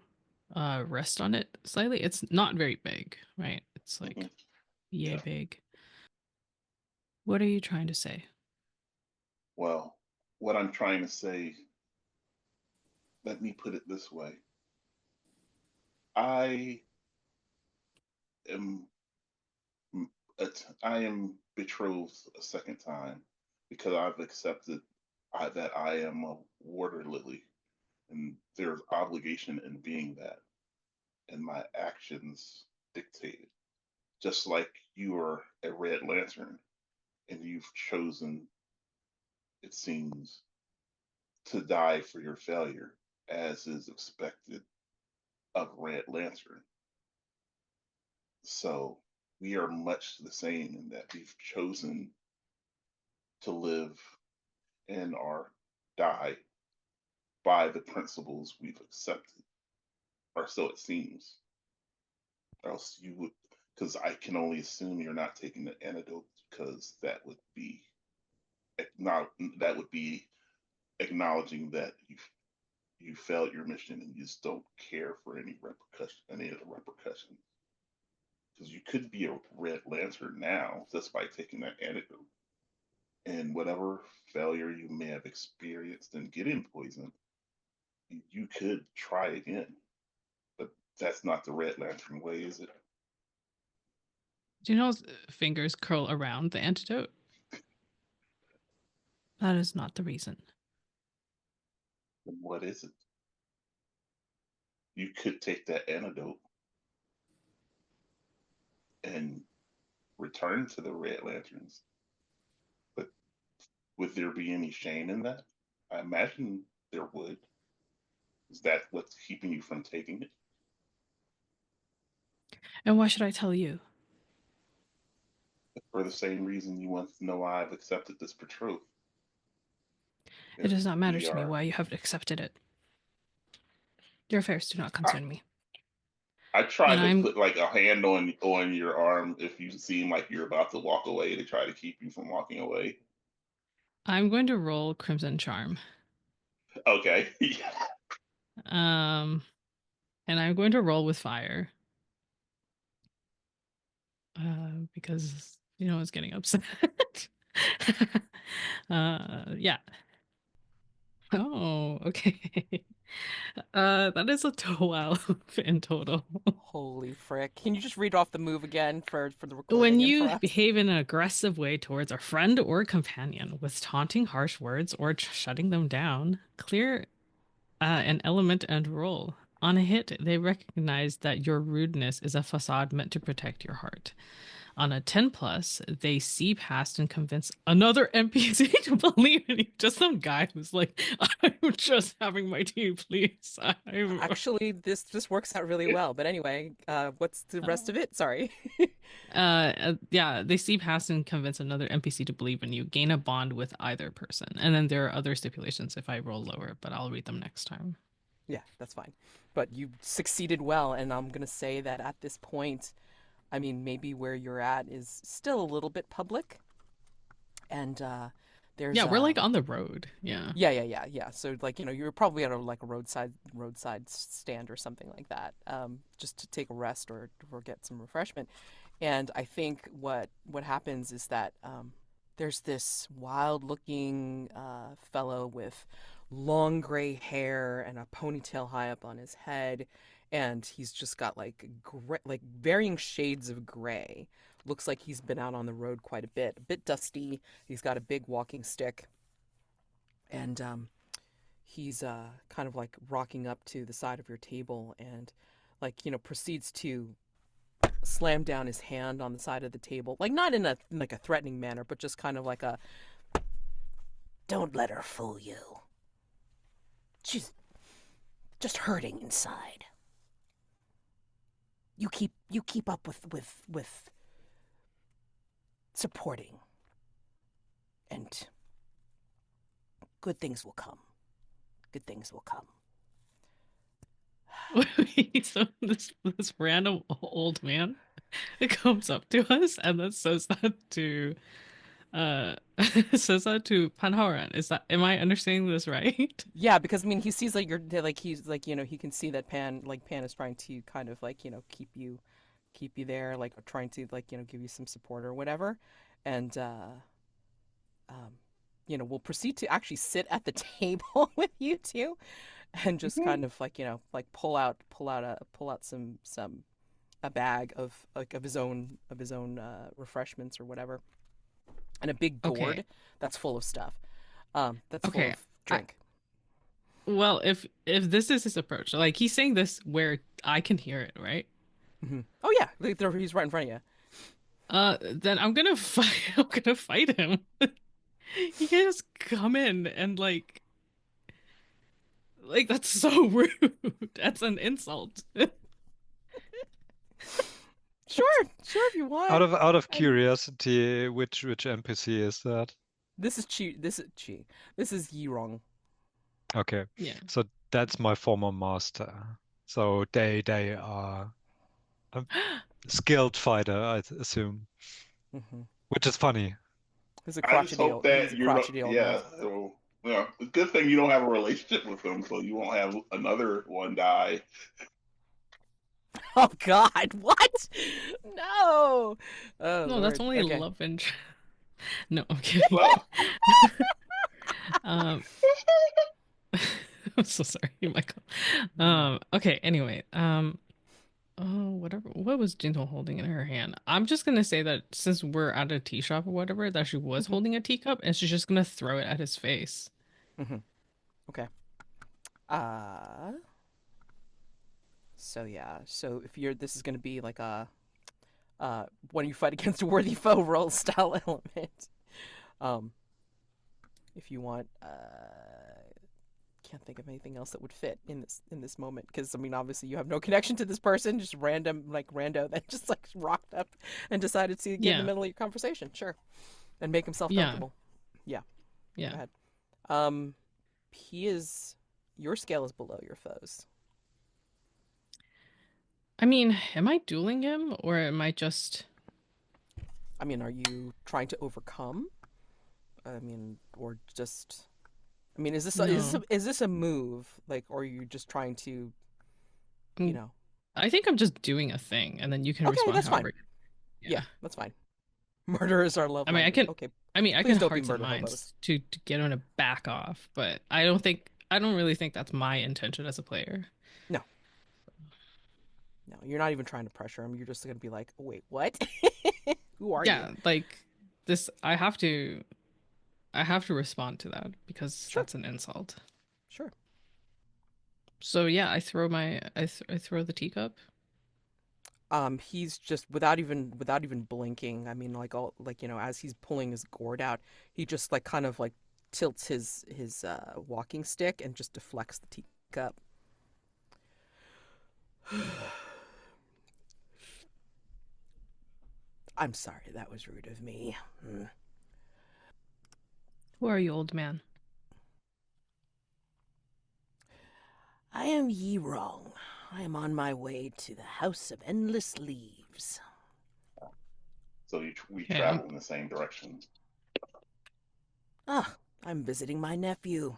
rest on it slightly. It's not very big, right? It's like Mhm. yay Yeah. big. What are you trying to say? Well, what I'm trying to say, let me put it this way. I am I am betrothed a second time because I've accepted that I am a water lily, and there's obligation in being that, and my actions dictate it. Just like you are a red lantern, and you've chosen, it seems, to die for your failure, as is expected of red lantern. So we are much the same in that we've chosen to live and or die by the principles we've accepted, or so it seems. Or else you would, because I can only assume you're not taking the antidote, because that would be acknowledging that you failed your mission and you just don't care for any of the repercussions. Because you could be a Red Lantern now just by taking that antidote. And whatever failure you may have experienced in getting poisoned, you could try again. But that's not the Red Lantern way, is it? Juno's fingers curl around the antidote. That is not the reason. Then what is it? You could take that antidote and return to the Red Lanterns. But would there be any shame in that? I imagine there would. Is that what's keeping you from taking it? And why should I tell you? For the same reason you want to know why I've accepted this betroth. It does not matter we to me are- why you have accepted it. Your affairs do not concern me. I tried And to I'm- put like a hand on your arm if you seem like you're about to walk away, to try to keep you from walking away. I'm going to roll Crimson Charm. Okay. And I'm going to roll with fire. Because it's getting upset. Yeah. Oh, okay. That is a 12 in total. Holy frick. Can you just read off the move again for the recording? When and you for us? behave in an aggressive way towards a friend or companion with taunting, harsh words, or shutting them down, clear an element and roll. On a hit, they recognize that your rudeness is a facade meant to protect your heart. On a 10+, they see past and convince another NPC to believe in you. Just some guy who's like, I'm just having my tea, please. Actually, this works out really well. But anyway, what's the rest of it? Sorry. Yeah, they see past and convince another NPC to believe in you. Gain a bond with either person. And then there are other stipulations if I roll lower, but I'll read them next time. Yeah, that's fine. But you succeeded well, and I'm going to say that at this point, I mean, maybe where you're at is still a little bit public. And there's Yeah, we're like on the road. Yeah. Yeah. So like, you're probably at a roadside stand or something like that, just to take a rest or get some refreshment. And I think what happens is that there's this wild-looking fellow with long gray hair and a ponytail high up on his head, and he's just got like varying shades of gray. Looks like he's been out on the road quite a bit dusty. He's got a big walking stick, and he's kind of like rocking up to the side of your table and proceeds to slam down his hand on the side of the table, like not in a threatening manner, but just kind of like a, don't let her fool you. She's just hurting inside. You keep up with supporting, and good things will come. Good things will come. So this random old man comes up to us and then says that to Pan Haoran. Am I understanding this right? Yeah, because I mean he sees like he's like he can see that Pan is trying to kind of keep you there, like trying to give you some support or whatever, and we'll proceed to actually sit at the table with you two, and just kind of pull out some a bag of his own refreshments or whatever, and a big gourd that's full of stuff. That's full of drink. Well, if this is his approach, like he's saying this where I can hear it, right? Mm-hmm. Oh yeah, he's right in front of you. Then I'm gonna fight. I'm gonna fight him. He can just come in and like that's so rude. That's an insult. Sure, if you want. Out of curiosity, which NPC is that? This is Chi. This is Chi. This is Yirong. Okay. Yeah. So that's my former master. So they are a skilled fighter, I assume, Mm-hmm. which is funny. He's a I just hope crotchety. He's that a you're not. crotchety old Yeah. elf. Well, good thing you don't have a relationship with him, so you won't have another one die. Oh God! What? No. Oh No, that's Lord. only Okay. love interest. No, I'm kidding. Well, um, I'm so sorry, Michael. Okay, anyway, oh, whatever. What was Jintong holding in her hand? I'm just gonna say that since we're at a tea shop or whatever, that she was Mhm. holding a teacup and she's just gonna throw it at his face. Mm-hmm. Okay. So yeah. So if you're, this is gonna be like a, when you fight against a worthy foe roll style element. If you want, can't think of anything else that would fit in this moment, because I mean obviously you have no connection to this person, just random like rando that just like rocked up and decided to get in the middle of your conversation, sure, and make himself comfortable. Yeah. Yeah. Go ahead. Your scale is below your foes. I mean, am I dueling him or am I just? I mean, are you trying to overcome? I mean, or just. I mean, is this a move, like, or are you just trying to, you know? I think I'm just doing a thing, and then you can Okay, respond that's however. fine. Yeah, that's fine. Murderers are love I mean, language. Okay, I please can don't be hearts and murder minds hobos. to get him to back off, but I don't really think that's my intention as a player. No, you're not even trying to pressure him. You're just gonna be like, wait, what? Who are you? Yeah, like this. I have to respond to that because that's an insult. Sure. So yeah, I throw the teacup. He's just without even blinking. I mean, like as he's pulling his gourd out, he just like kind of like tilts his walking stick and just deflects the teacup. I'm sorry, that was rude of me. Who are you, old man? I am Yirong. I am on my way to the House of Endless Leaves. so we travel in the same direction. I'm visiting my nephew.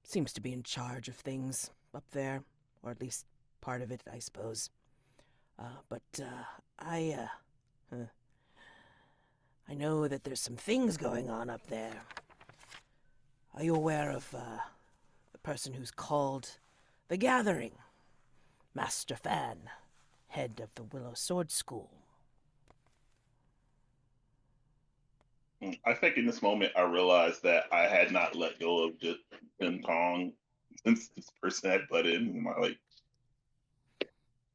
Seems to be in charge of things up there, or at least part of it, I suppose. I know that there's some things going on up there. Are you aware of the person who's called the Gathering? Master Fan, head of the Willow Sword School. I think in this moment I realized that I had not let go of just Jintong since this person had butted in.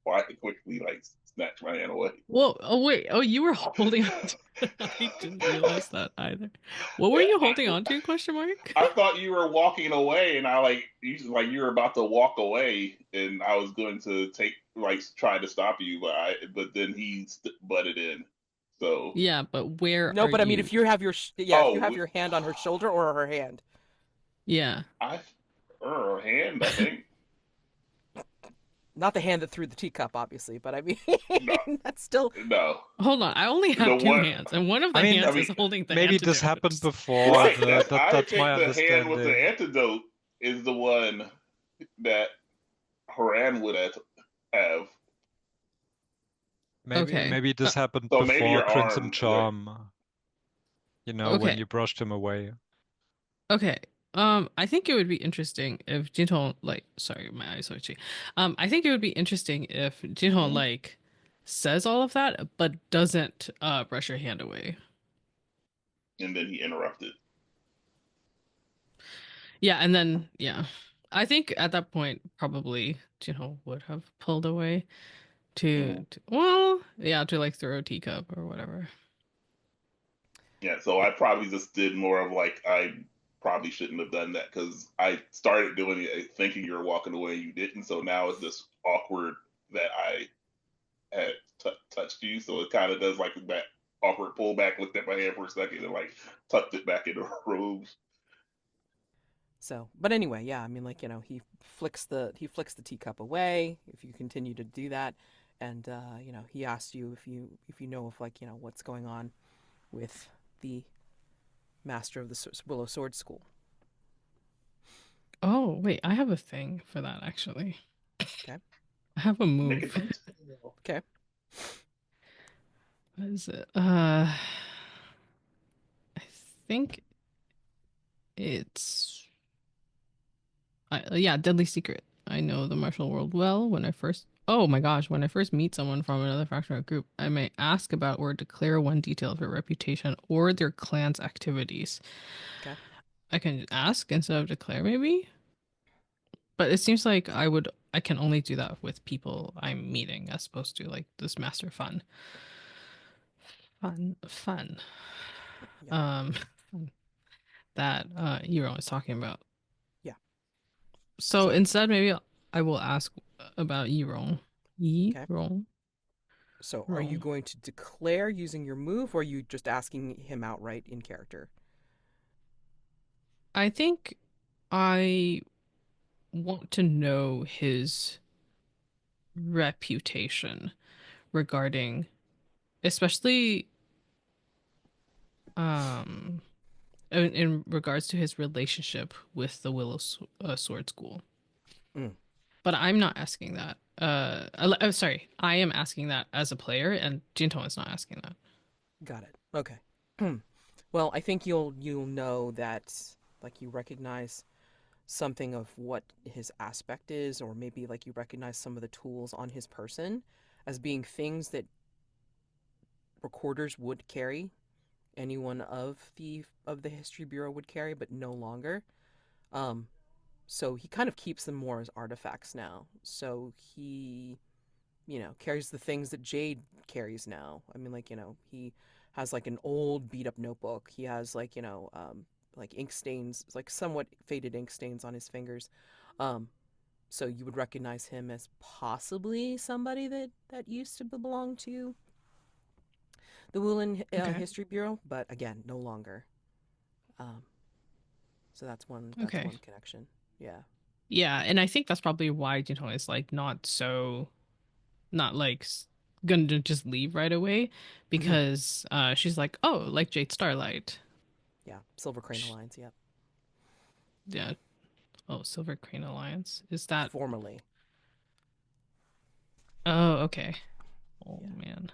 I could quickly snatch my hand away. Whoa! Oh wait! Oh, you were holding on to. I didn't realize that either. What were you holding on to? Question mark. I thought you were walking away, and you were about to walk away, and I was going to try to stop you, but then he butted in. So Yeah, but where? No, but I mean, you? if you have your if you have your hand on her shoulder or her hand. Yeah. Her hand, I think. Not the hand that threw the teacup, obviously, but I mean, No. that's still. No. Hold on, I only have two hands, and one of the hands is holding the maybe antidote. this happened before. Right. That's my the hand with the understanding. antidote is the one that Haran would have. Maybe this happened so maybe before your Crimson arm, Charm. You know, when Okay. you brushed him away. Okay. I think it would be interesting if Jintong sorry, my eyes are itchy. I think it would be interesting if Jintong says all of that, but doesn't brush her hand away. And then he interrupted. Yeah, and then I think at that point probably Jintong would have pulled away to throw a teacup or whatever. Yeah, so I probably just did more of I probably shouldn't have done that because I started doing it thinking you were walking away and you didn't. So now it's just awkward that I had touched you. So it kind of does that awkward pullback, looked at my hand for a second, and like tucked it back into her robes. So, but anyway, yeah, I mean, like, he flicks the teacup away if you continue to do that, and he asks you if you know of, like, what's going on with the master of the Willow Sword School. Oh, wait, I have a thing for that actually. Okay. I have a move. Make it detail. Okay. What is it? I think it's yeah, Deadly Secret. I know the martial world well. When I first meet someone from another faction or group, I may ask about or declare one detail of their reputation or their clan's activities. Okay. I can ask instead of declare, maybe. But it seems like I can only do that with people I'm meeting, as opposed to like this master fun. Fun. Yeah. That Euron was talking about. Yeah. So So- instead, maybe I will ask about Euron. Okay. Euron. So, are you going to declare using your move, or are you just asking him outright in character? I think I want to know his reputation regarding, especially in regards to his relationship with the Willow Sword School. Mm. But I'm not asking that. I'm sorry, I am asking that as a player, and Jintong is not asking that. Got it. Okay. Well, I think you'll know that, like, you recognize something of what his aspect is, or maybe like you recognize some of the tools on his person as being things that recorders would carry, anyone of the History Bureau would carry, but no longer. So he kind of keeps them more as artifacts now. So he, carries the things that Jade carries now. I mean, like, he has like an old beat up notebook. He has like, like ink stains, like somewhat faded ink stains on his fingers. So you would recognize him as possibly somebody that used to belong to the Wulin Okay. History Bureau, but again, no longer. So that's one Okay. one connection. Yeah. Yeah, and I think that's probably why Jintong is like not like gonna just leave right away, because she's like, oh, like Jade Starlight. Yeah. Silver Crane Alliance. Yep. Yeah. Oh, Silver Crane Alliance. Is that Formerly. Oh, okay. Oh Yeah. man.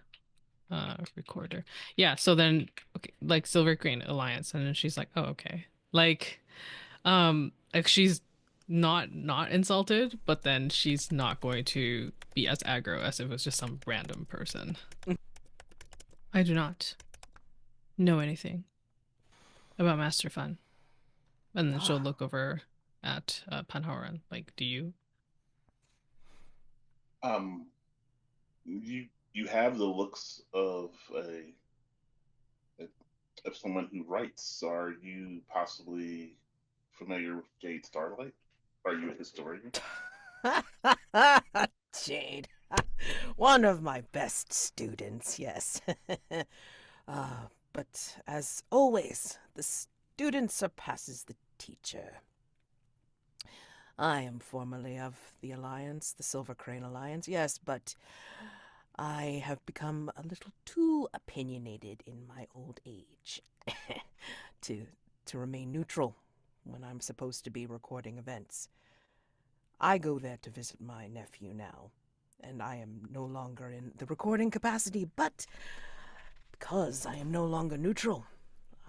Recorder. Yeah, so then okay, like Silver Crane Alliance, and then she's like, oh, okay. Like she's not insulted, but then she's not going to be as aggro as if it was just some random person. I do not know anything about Master Fun. And then she'll look over at Pan Haoran. Like, do you? You have the looks of someone who writes. Are you possibly familiar with Jade Starlight? Are you a historian? Jade. One of my best students, yes. But as always, the student surpasses the teacher. I am formerly of the Alliance, the Silver Crane Alliance, yes, but I have become a little too opinionated in my old age to remain neutral when I'm supposed to be recording events. I go there to visit my nephew now, and I am no longer in the recording capacity, but because I am no longer neutral,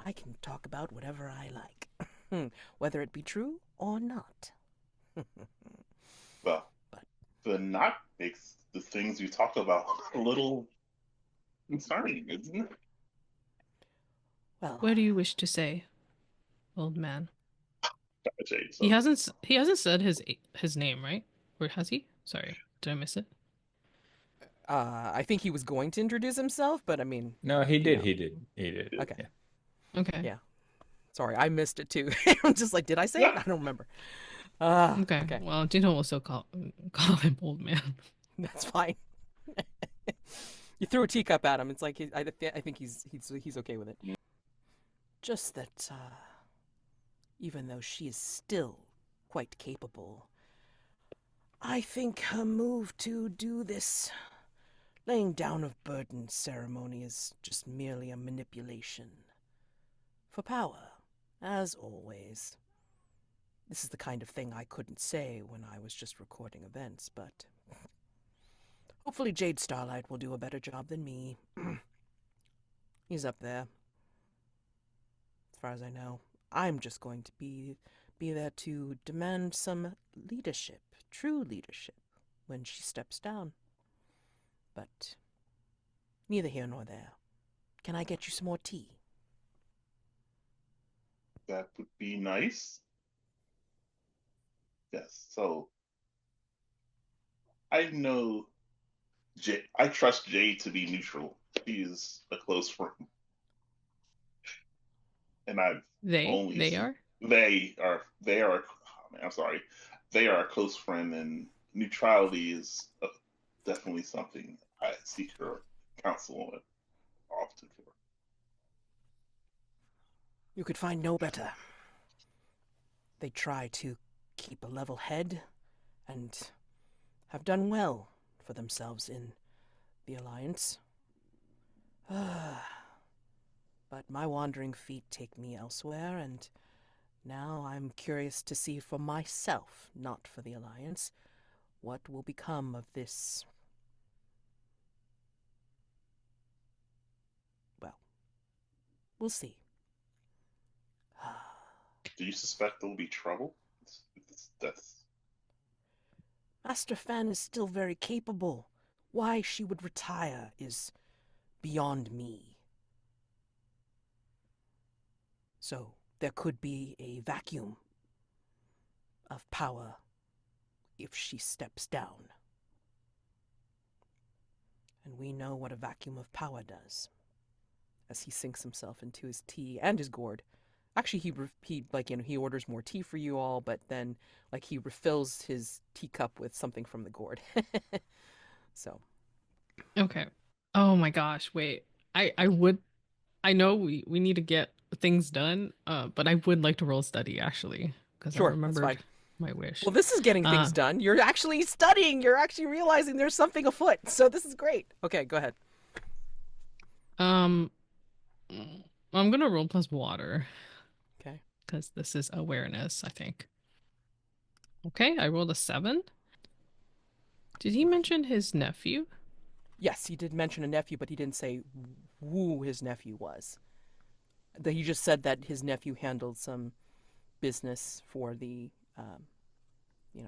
I can talk about whatever I like, whether it be true or not. Well, the not makes the things you talk about a little concerning, isn't it? Well, What do you wish to say, old man? Jade, He hasn't said his name, right? Or has he? Sorry, did I miss it? I think he was going to introduce himself, but I mean, No, he did. know. He did. He did. Okay. Yeah. Okay. Yeah. Sorry, I missed it too. I'm just like, did I say it? I don't remember. Okay. Well, Jintong will still call him old man. That's fine. You threw a teacup at him. It's like I think he's okay with it. Just that, even though she is still quite capable, I think her move to do this laying down of burden ceremony is just merely a manipulation. For power, as always. This is the kind of thing I couldn't say when I was just recording events, but hopefully Jade Starlight will do a better job than me. He's up there. As far as I know, I'm just going to be there to demand some leadership, true leadership, when she steps down. But neither here nor there. Can I get you some more tea? That would be nice. Yes, so I know I trust Jade to be neutral. She is a close friend. And I've only They are? they are oh man, I'm sorry. They are a close friend, and neutrality is definitely something I seek her counsel on often for. You could find no better. They try to keep a level head and have done well for themselves in the Alliance. But my wandering feet take me elsewhere, and now I'm curious to see for myself, not for the Alliance, what will become of this. Well, we'll see. Do you suspect there will be trouble? That's Master Fan is still very capable. Why she would retire is beyond me. So there could be a vacuum of power if she steps down. And we know what a vacuum of power does. As he sinks himself into his tea and his gourd. Actually, he orders more tea for you all, but then he refills his teacup with something from the gourd. So. Okay. Oh my gosh, wait. I know we need to get things done, but I would like to roll study actually, because Sure, I remembered my wish. Well, this is getting things done. You're actually studying. You're actually realizing there's something afoot. So this is great. Okay, go ahead. I'm gonna roll plus water. Okay. Because this is awareness, I think. Okay, I rolled a 7. Did he mention his nephew? Yes, he did mention a nephew, but he didn't say who his nephew was. He just said that his nephew handled some business for the,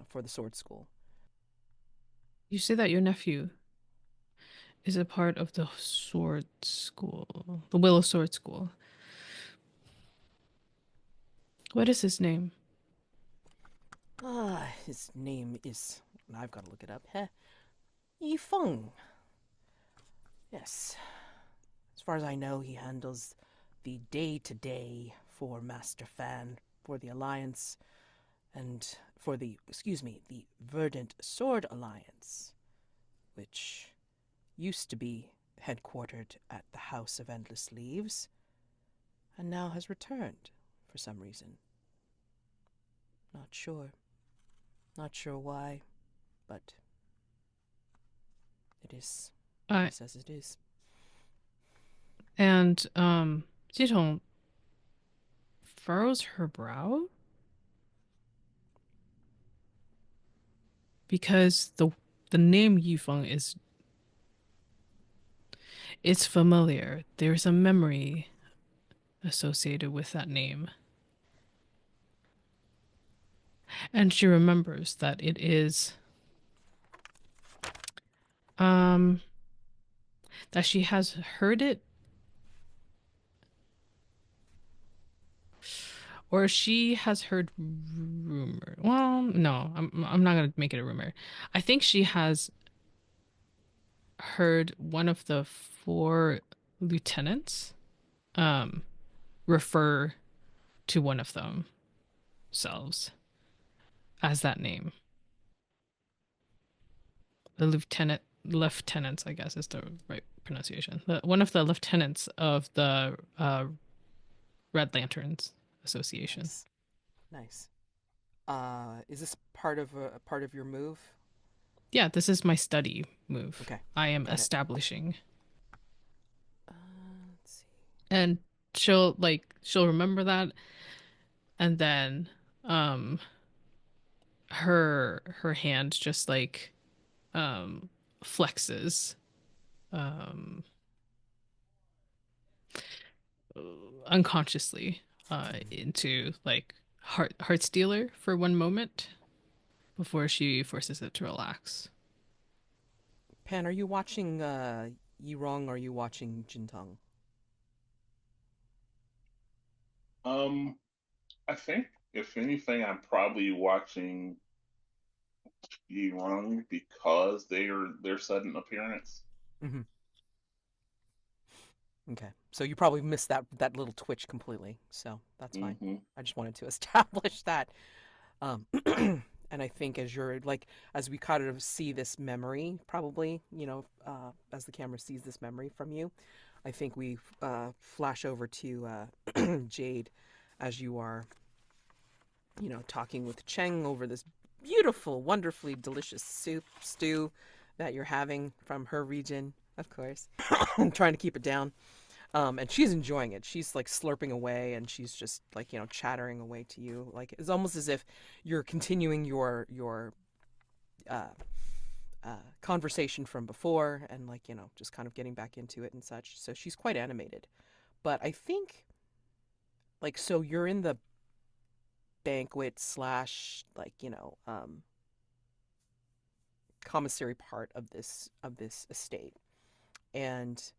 for the sword school. You say that your nephew is a part of the sword school, the Willow Sword School. What is his name? His name is... I've got to look it up. Yifeng. Yes. As far as I know, he handles the day-to-day for Master Fan, for the Alliance, and for the Verdant Sword Alliance, which used to be headquartered at the House of Endless Leaves, and now has returned for some reason. Not sure. Not sure why, but it is as it is. And Jintong furrows her brow because the name Yifeng is, it's familiar. There's a memory associated with that name. And she remembers that it is that she has heard it, or she has heard rumor. Well, no, I'm not gonna make it a rumor. I think she has heard one of the 4 lieutenants refer to one of themselves as that name. The lieutenants, I guess, is the right pronunciation. One of the lieutenants of the Red Lanterns Association. Nice. Is this part of your move? Yeah, this is my study move. Okay, I am got it. establishing. Let's see. And she'll remember that, and then her hand just like flexes unconsciously into like heart stealer for one moment before she forces it to relax. Pan, are you watching Yirong or are you watching Jintong? I think if anything, I'm probably watching Young because their sudden appearance. Mm-hmm. Okay, so you probably missed that little twitch completely, so that's fine. Mm-hmm. I just wanted to establish that. And I think as we kind of see this memory, probably, as the camera sees this memory from you, I think we flash over to Jade as you are, talking with Zheng over this beautiful, wonderfully delicious stew that you're having from her region, of course. I'm trying to keep it down. And she's enjoying it. She's like slurping away, and she's just like chattering away to you. Like it's almost as if you're continuing your conversation from before, and like just kind of getting back into it and such. So she's quite animated. But I think so you're in the banquet slash commissary part of this estate, and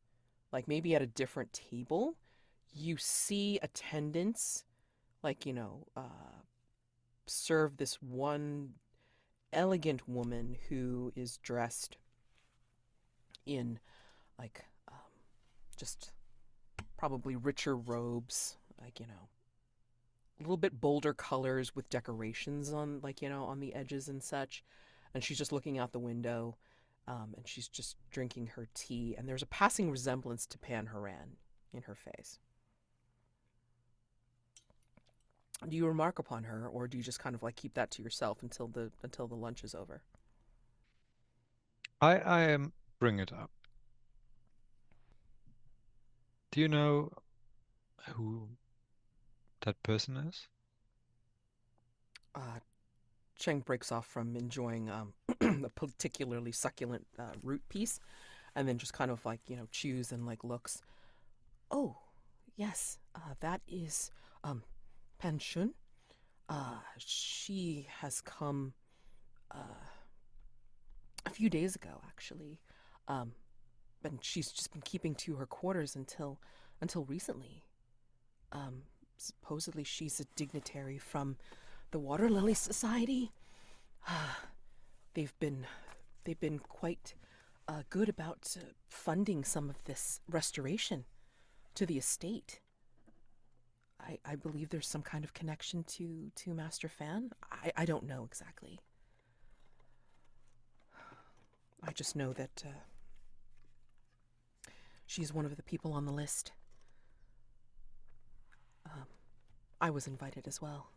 like maybe at a different table, you see attendants serve this one elegant woman who is dressed in like just probably richer robes, a little bit bolder colors with decorations on on the edges and such. And she's just looking out the window, and she's just drinking her tea, and there's a passing resemblance to Pan Haoran in her face. Do you remark upon her, or do you just kind of like keep that to yourself until the lunch is over? I bring it up. Do you know who that person is? Zheng breaks off from enjoying a particularly succulent root piece, and then just kind of like chews and like looks. Oh, yes, that is Pan Shun. She has come a few days ago, actually. And she's just been keeping to her quarters until recently. Supposedly she's a dignitary from the Water Lily Society. They've been quite good about funding some of this restoration to the estate. I believe there's some kind of connection to Master Fan. I don't know exactly. I just know that she's one of the people on the list. I was invited as well.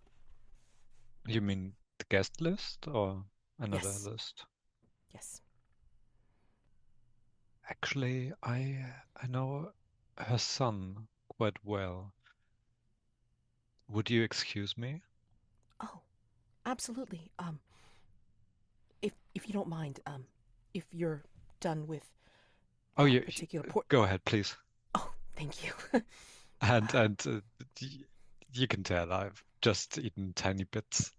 You mean the guest list or another Yes. list? Yes. Actually, I know her son quite well. Would you excuse me? Oh, absolutely. If you don't mind, if you're done with Oh, that you particular go ahead, please. Oh, thank you. And you can tell I've just eaten tiny bits.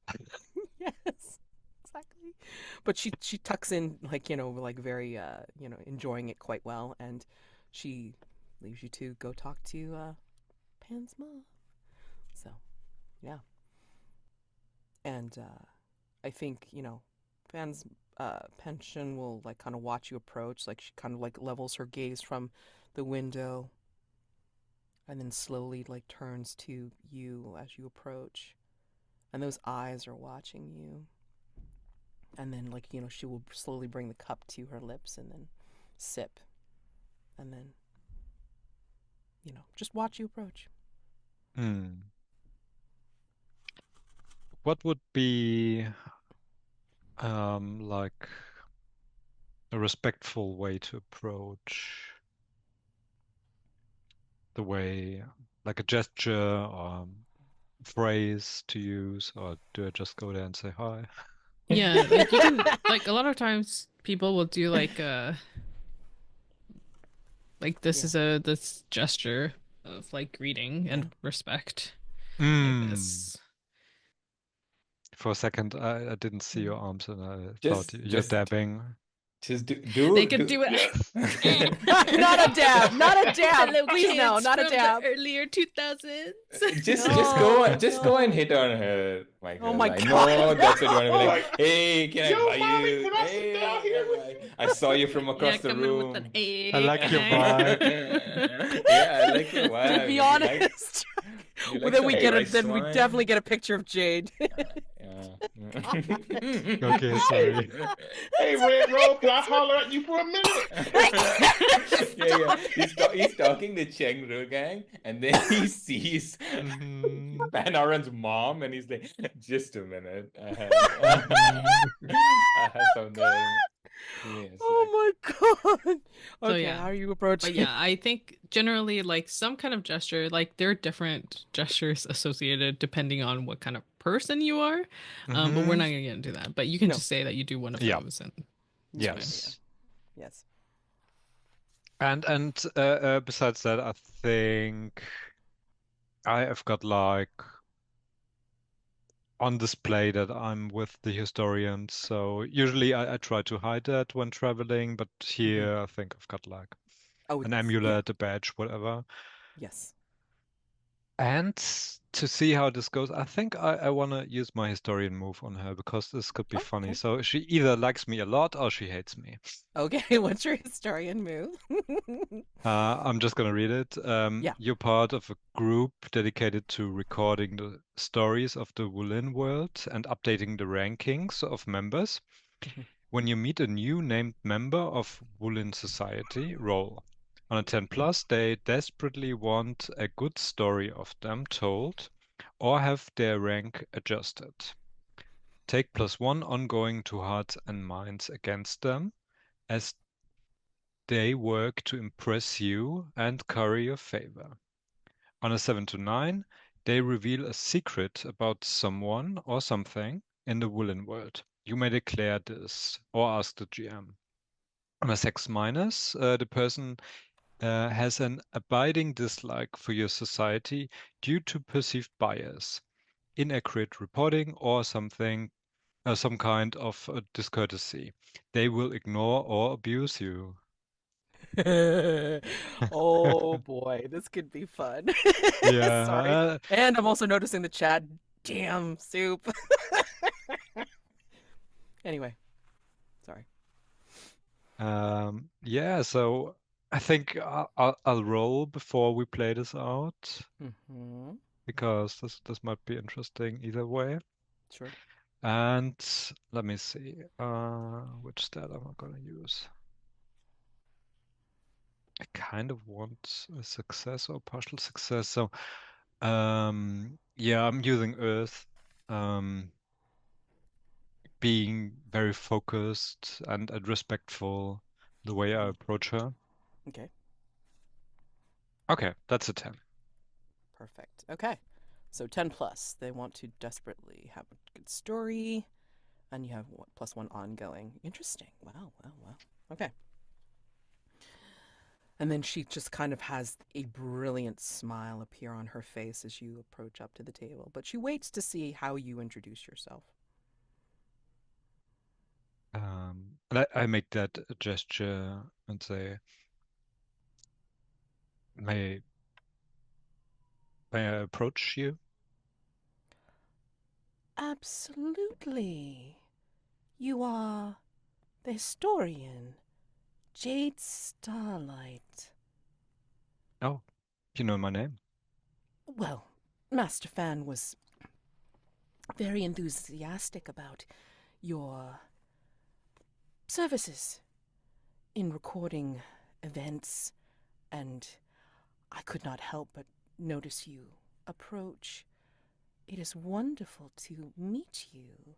Yes, exactly. But she tucks in like like very enjoying it quite well, and she leaves you to go talk to Pan's mom. So, yeah. And I think Pan's pension will like kind of watch you approach. Like she kind of like levels her gaze from the window, and then slowly like turns to you as you approach, and those eyes are watching you. And then like she will slowly bring the cup to her lips and then sip. and then, just watch you approach. What would be like a respectful way to approach the way, like a gesture or phrase to use, or do I just go there and say hi? Yeah, like you can like a lot of times people will do like this is this gesture of like greeting and respect. Like this. For a second, I didn't see your arms and I thought you're just dabbing. Just do. They could do it. Yes. Not a dab, not a dab. Hello, Please kids no, not a from the dab. earlier 2000s. Just No, go and hit on her, Michael. Oh my I God. know that's what you want to be like. Like, Hey, can I yo, buy mommy, you? can I sit Hey, down here with you? I saw you from across the coming room. with an A. I like your vibe. Yeah, I like your vibe. To be You honest, like well, then we some get rice then we wine? definitely get a picture of Jade. Okay, sorry. Hey, Red Robe, can I holler at you for a minute? Yeah. He's talking to Cheng Ru gang, and then he sees Pan Haoran's mom, and he's like, "Just a minute, I have something." Yes, Oh my God. So, Okay, yeah. how are you approaching? But yeah, I think generally like some kind of gesture, like there are different gestures associated depending on what kind of person you are. But we're not gonna get into that. But you can just say that you do one of those and Yes. Yes. And besides that, I think I have got like on display that I'm with the historians. So usually I try to hide that when traveling, but here I think I've got like an amulet, a badge, whatever. Yes. And to see how this goes, I think I want to use my historian move on her because this could be funny. Okay. So she either likes me a lot or she hates me. Okay, what's your historian move? I'm just going to read it. Yeah. You're part of a group dedicated to recording the stories of the Wulin world and updating the rankings of members. When you meet a new named member of Wulin society, roll. On a 10 plus, they desperately want a good story of them told or have their rank adjusted. Take +1 ongoing to hearts and minds against them as they work to impress you and curry your favor. On a 7 to 9, they reveal a secret about someone or something in the Wulin world. You may declare this or ask the GM. On a 6 minus, the person has an abiding dislike for your society due to perceived bias, inaccurate reporting, or some kind of discourtesy. They will ignore or abuse you. Oh boy, this could be fun. Yeah. Sorry. And I'm also noticing the chat. Damn soup. Anyway, sorry. Yeah, so I think I'll roll before we play this out because this might be interesting either way. Sure. And let me see, which stat am I gonna use? I kind of want a success or partial success. So, yeah, I'm using Earth, being very focused and respectful the way I approach her. Okay. Okay, that's a 10. Perfect. Okay. So 10 plus. They want to desperately have a good story. And you have +1 ongoing. Interesting. Wow. Okay. And then she just kind of has a brilliant smile appear on her face as you approach up to the table. But she waits to see how you introduce yourself. And I make that gesture and say, may I approach you? Absolutely. You are the historian, Jade Starlight. Oh, you know my name. Well, Master Fan was very enthusiastic about your services in recording events and I could not help but notice you approach. It is wonderful to meet you.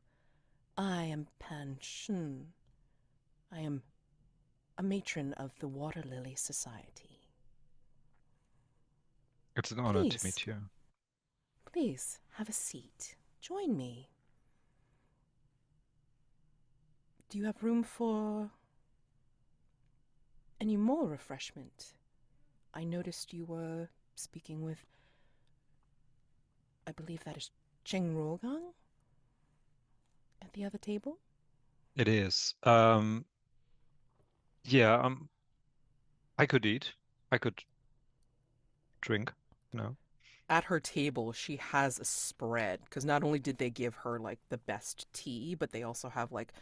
I am Pan Haoran. I am a matron of the Water Lily Society. It's an honor to meet you. Please, have a seat. Join me. Do you have room for any more refreshment? I noticed you were speaking with, I believe that is Zheng at the other table? It is. Yeah, I could eat. I could drink, no. At her table, she has a spread, because not only did they give her, like, the best tea, but they also have, like,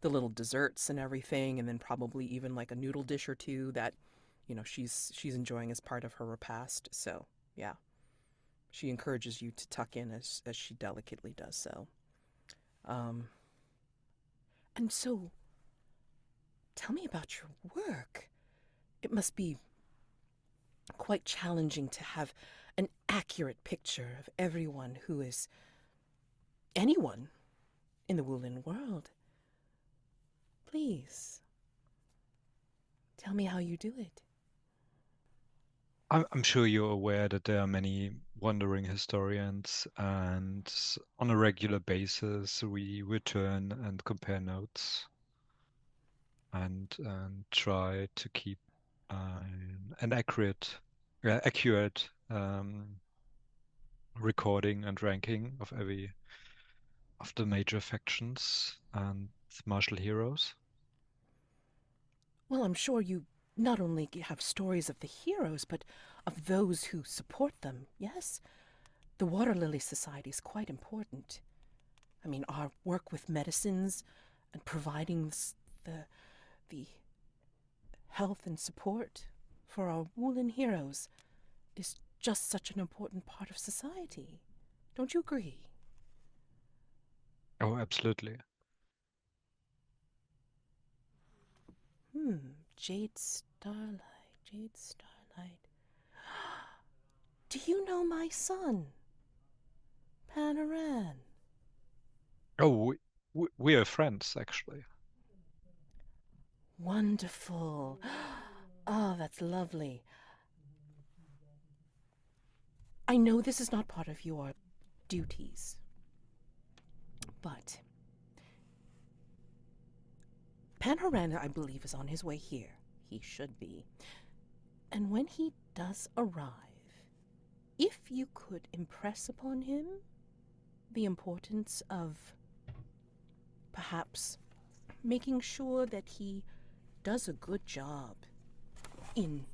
the little desserts and everything, and then probably even, like, a noodle dish or two that, you know, she's enjoying as part of her repast. So, yeah. She encourages you to tuck in as she delicately does so. And so, tell me about your work. It must be quite challenging to have an accurate picture of everyone who is anyone in the Wulin world. Please, tell me how you do it. I'm sure you're aware that there are many wandering historians, and on a regular basis we return and compare notes and try to keep an accurate recording and ranking of the major factions and martial heroes. Well, I'm sure you not only have stories of the heroes, but of those who support them, yes? The Water Lily Society is quite important. I mean, our work with medicines and providing the health and support for our Wulin heroes is just such an important part of society. Don't you agree? Oh, absolutely. Jade Starlight. Jade Starlight. Do you know my son, Pan Haoran? Oh, we are friends, actually. Wonderful. Oh, that's lovely. I know this is not part of your duties, but Pan Haoran, I believe, is on his way here. He should be. And when he does arrive, if you could impress upon him the importance of perhaps making sure that he does a good job in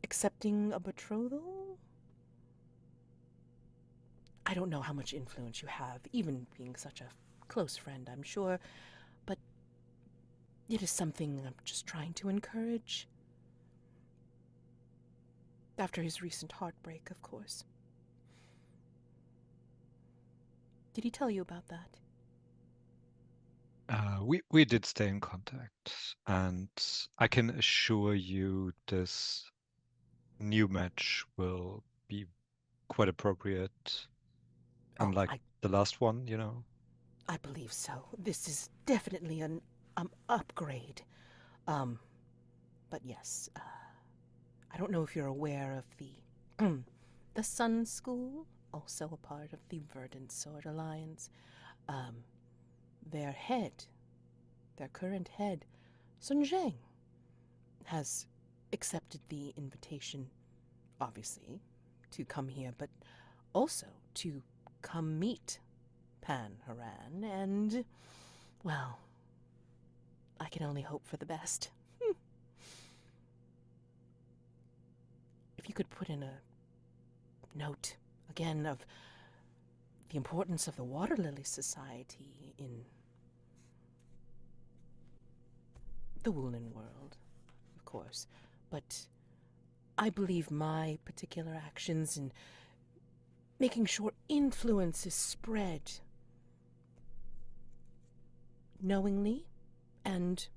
accepting a betrothal? I don't know how much influence you have, even being such a close friend, I'm sure, but it is something I'm just trying to encourage. After his recent heartbreak, of course. Did he tell you about that? We did stay in contact, and I can assure you this new match will be quite appropriate, unlike the last one, you know. I believe so. This is definitely an upgrade. But yes, I don't know if you're aware of the Sun School, also a part of the Verdant Sword Alliance. Their current head, Zheng, has accepted the invitation, obviously, to come here, but also to come meet Pan Haoran, and, well, I can only hope for the best. If you could put in a note, again, of the importance of the Water Lily Society in the Wulin world, of course, but I believe my particular actions in making sure influence is spread knowingly and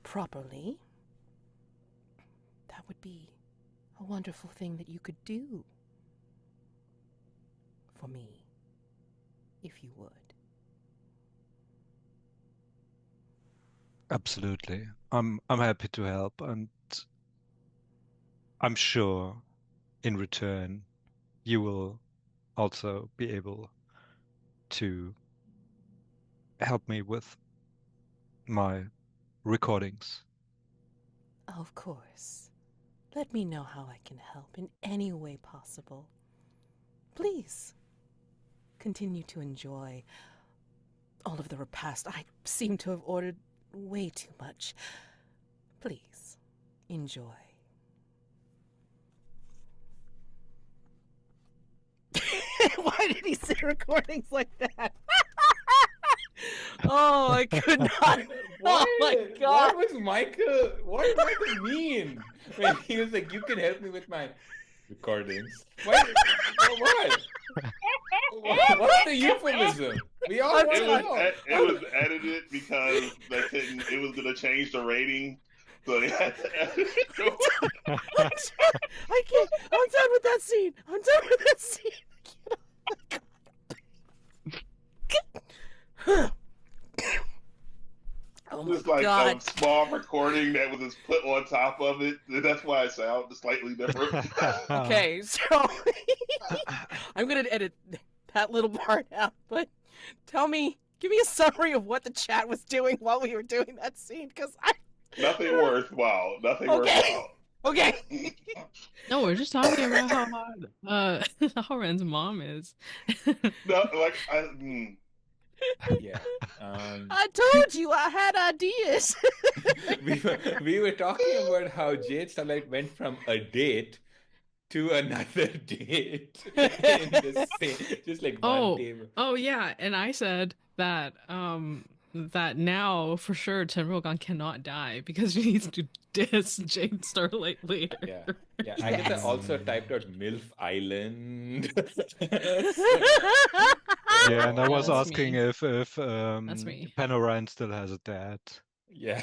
properly, that would be a wonderful thing that you could do for me, if you would. Absolutely. I'm happy to help, and I'm sure in return you will also be able to help me with my recordings. Of course. Let me know how I can help in any way possible. Please, continue to enjoy all of the repast. I seem to have ordered way too much. Please, enjoy. Why did he say recordings like that? Oh, I could not. Oh my god. What did Michael mean when he was like, you can help me with my recordings? What? What's the euphemism? We all want to know. It was edited because they couldn't. It was going to change the rating, so they had to edit it. I can't. I'm done with that scene. I'm done with that scene. Oh my It's like god. a small recording that was just put on top of it. That's why it sounds slightly different. Okay, so I'm gonna edit that little part out, but give me a summary of what the chat was doing while we were doing that scene, because Nothing worthwhile. Nothing worthwhile. Okay. No, we're just talking about how hard Haoran's mom is. No, like Yeah. I told you I had ideas. we were talking about how Jade Starlight went from a date to another date in the same, just like one table. Oh yeah, and I said that that now for sure Tenrogan cannot die because she needs to diss Jade Starlight later. Yeah. Agatha also typed out MILF Island. Yeah, and I was That's asking me. if That's me. Pan Haoran still has a dad. Yeah.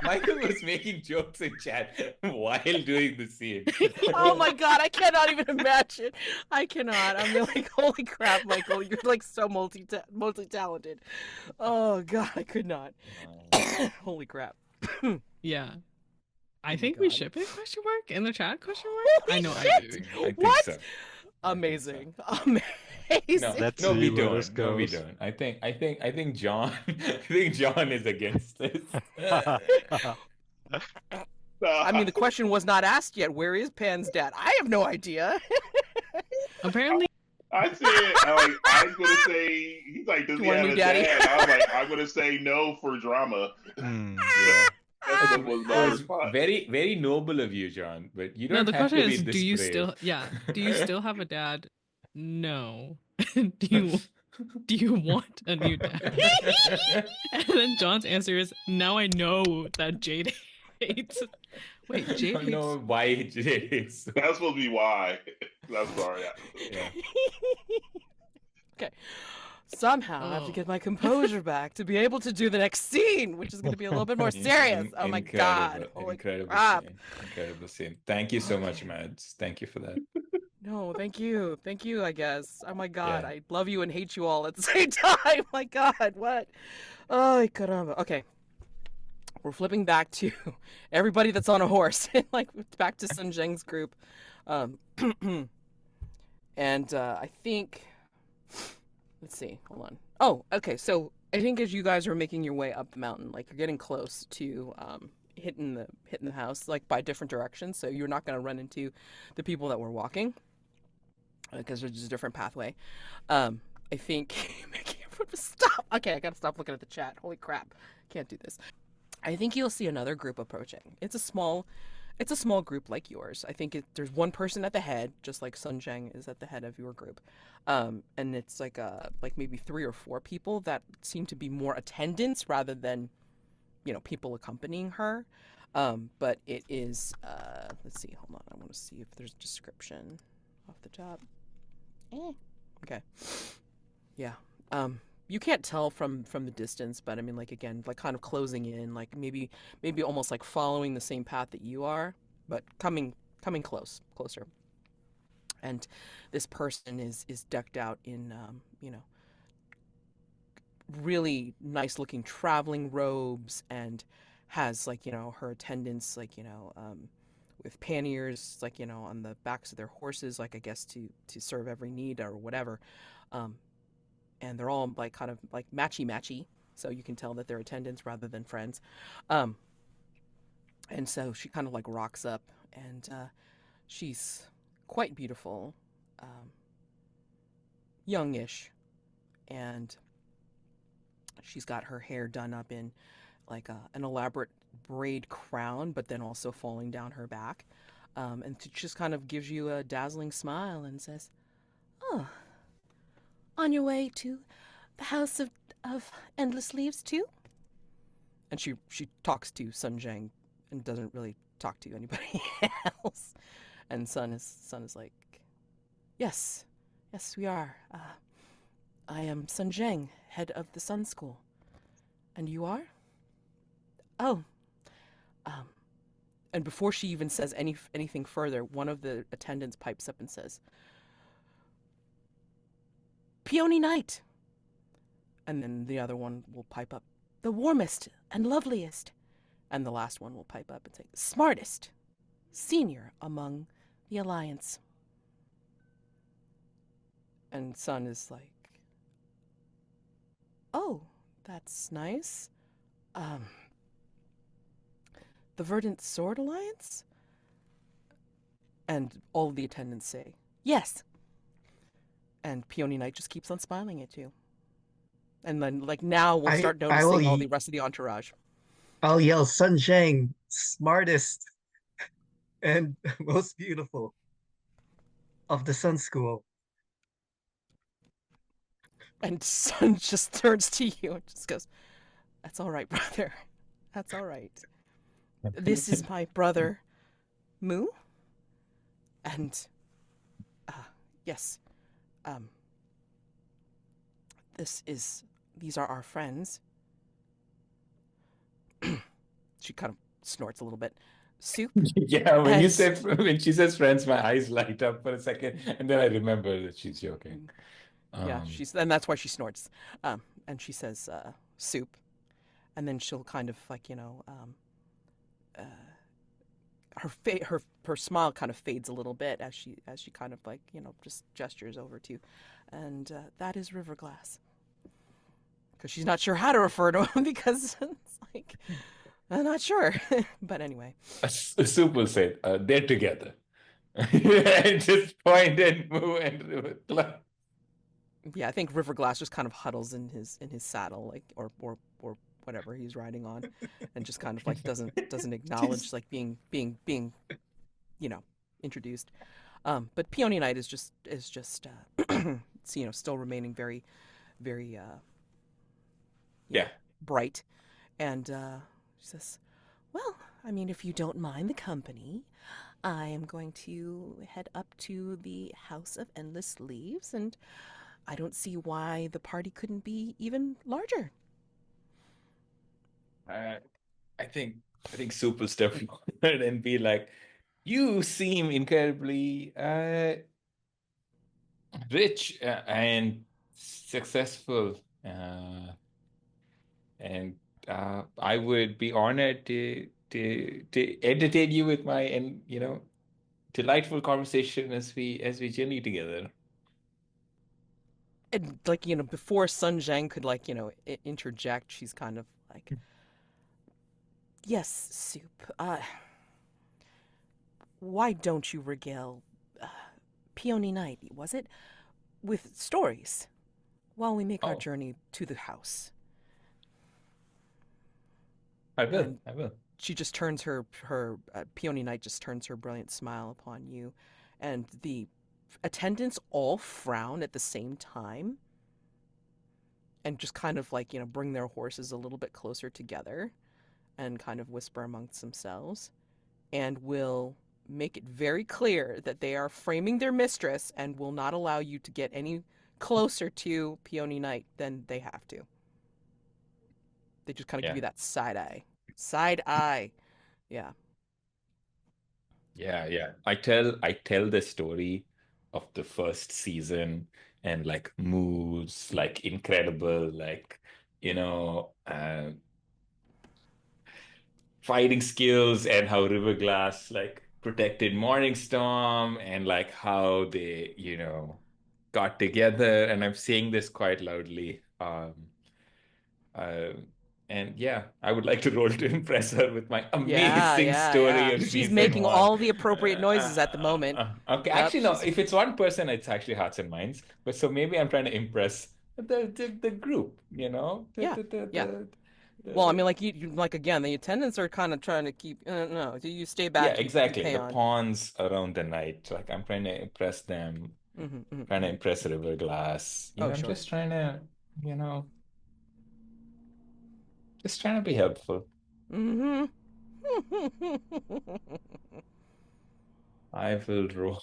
Michael was making jokes in chat while doing the scene. Oh my god, I cannot even imagine. I cannot. I'm like, holy crap, Michael, you're like so multi-talented. Oh god, I could not. Holy crap. Yeah. I my think we God. ship it ? In the chat ? Holy I know shit! I do. I think What? so. Amazing. No, Amazing. Let's no, we see where this don't. No, we goes. don't. I think Jonn. I think Jonn is against this. I mean, the question was not asked yet. Where is Pan's dad? I have no idea. Apparently I said, I'm gonna say he's like, does You he want a have new a daddy? dad? I was like, I'm gonna say no for drama. Yeah. That was my It was response. very, very noble of you, Jonn. But you No, don't the have question to be is, this do you brave. still have a dad? No. do you want a new dad? And then John's answer is, now I know that Jade hates. Wait, Jade I don't know hates. why Jade hates. That's supposed to be why. I'm sorry. Yeah. Okay. Somehow I have to get my composure back to be able to do the next scene, which is going to be a little bit more serious. Oh my god. Holy Incredible crap. scene. Incredible scene. Thank you so much, Mads. Thank you for that. No, thank you. Thank you, I guess. Oh my god, Yeah. I love you and hate you all at the same time. My god, what? Oh, caramba. Okay. We're flipping back to everybody that's on a horse. Like, back to Sun Zheng's group. And I think... Let's see. Hold on. Oh, okay. So I think as you guys are making your way up the mountain, like you're getting close to hitting the house, like by different directions. So you're not going to run into the people that were walking because there's just a different pathway. I think making everyone stop. Okay, I got to stop looking at the chat. Holy crap, can't do this. I think you'll see another group approaching. It's a small group like yours. I think there's one person at the head, just like Sun Zheng is at the head of your group. And it's like maybe 3 or 4 people that seem to be more attendants rather than, people accompanying her. But it is, let's see, hold on. I want to see if there's a description off the top. Okay. Yeah. You can't tell from the distance, but I mean, like, again, like kind of closing in, like maybe almost like following the same path that you are, but coming closer. And this person is decked out in really nice looking traveling robes, and has, like, her attendants, like, with panniers, like, on the backs of their horses, like, I guess to serve every need or whatever. Um, and they're all like kind of like matchy, so you can tell that they're attendants rather than friends. Um, and so she kind of like rocks up, and she's quite beautiful, um, youngish, and she's got her hair done up in like an elaborate braid crown, but then also falling down her back. And just kind of gives you a dazzling smile and says, "Oh, on your way to the House of Endless Leaves too?" And she talks to Zheng and doesn't really talk to anybody else. And Sun is like, "Yes, yes, we are. I am Zheng, head of the Sun School. And you are?" "Oh, um." And before she even says anything further, one of the attendants pipes up and says, "Peony Knight." And then the other one will pipe up, "The warmest and loveliest." And the last one will pipe up and say, "Smartest, senior among the Alliance." And Sun is like, "Oh, that's nice. Um, the Verdant Sword Alliance?" And all of the attendants say, "Yes." And Peony Knight just keeps on smiling at you. And then, like, now we'll start I will noticing all the rest of the entourage. I'll yell, Sun Zheng, smartest and most beautiful of the Sun School. And Sun just turns to you and just goes, "That's all right, brother. That's all right. This is my brother, Mu. And, yes, um, these are our friends." She kind of snorts a little bit. "Soup." Yeah, And when she says friends, my eyes light up for a second, and then I remember that she's joking. yeah, and that's why she snorts. And she says, "Soup." And then she'll kind of like, her smile kind of fades a little bit as she kind of like, just gestures over to, and that is Riverglass, because she's not sure how to refer to him because it's like, I'm not sure. But anyway, Soup will say, they're together. And just point and move and yeah, I think Riverglass just kind of huddles in his saddle, like, or whatever he's riding on, and just kind of like doesn't acknowledge like being introduced. But Peony Knight is just still remaining very, very yeah. bright, and she says, "Well, I mean, if you don't mind the company, I am going to head up to the House of Endless Leaves, and I don't see why the party couldn't be even larger." I think Soup will step forward and be like, "You seem incredibly rich and successful, and I would be honored to entertain you with my delightful conversation as we journey together." And like, before Sun Zhang could like, interject, she's kind of like, "Yes, Soup. Why don't you regale Peony Knight, was it, with stories while we make our Oh, journey to the house?" I will. And I will. she just turns her Peony Knight just turns her brilliant smile upon you, and the attendants all frown at the same time, and just kind of like, bring their horses a little bit closer together, and kind of whisper amongst themselves, and will make it very clear that they are framing their mistress and will not allow you to get any closer to Peony Knight than they have to. They just kind of Yeah. give you that side eye. Side eye. Yeah. Yeah. I tell the story of the first season and like moves, like incredible, like fighting skills and how Riverglass like protected Morningstorm and like how they, got together. And I'm saying this quite loudly. Uh, and yeah, I would like to roll to impress her with my amazing story of She's season making one. all the appropriate noises at the moment. Okay, Yep, actually, no. she's- If it's one person, it's actually Hearts and Minds. But so maybe I'm trying to impress the group. Yeah. Well, I mean, like you like again, the attendants are kind of trying to keep. No, you stay back. Yeah, exactly. You pay The on. pawns around the night. Like I'm trying to impress them, trying to impress Riverglass. Oh, I'm sure. just trying to, just trying to be helpful. Mm-hmm. I will roll.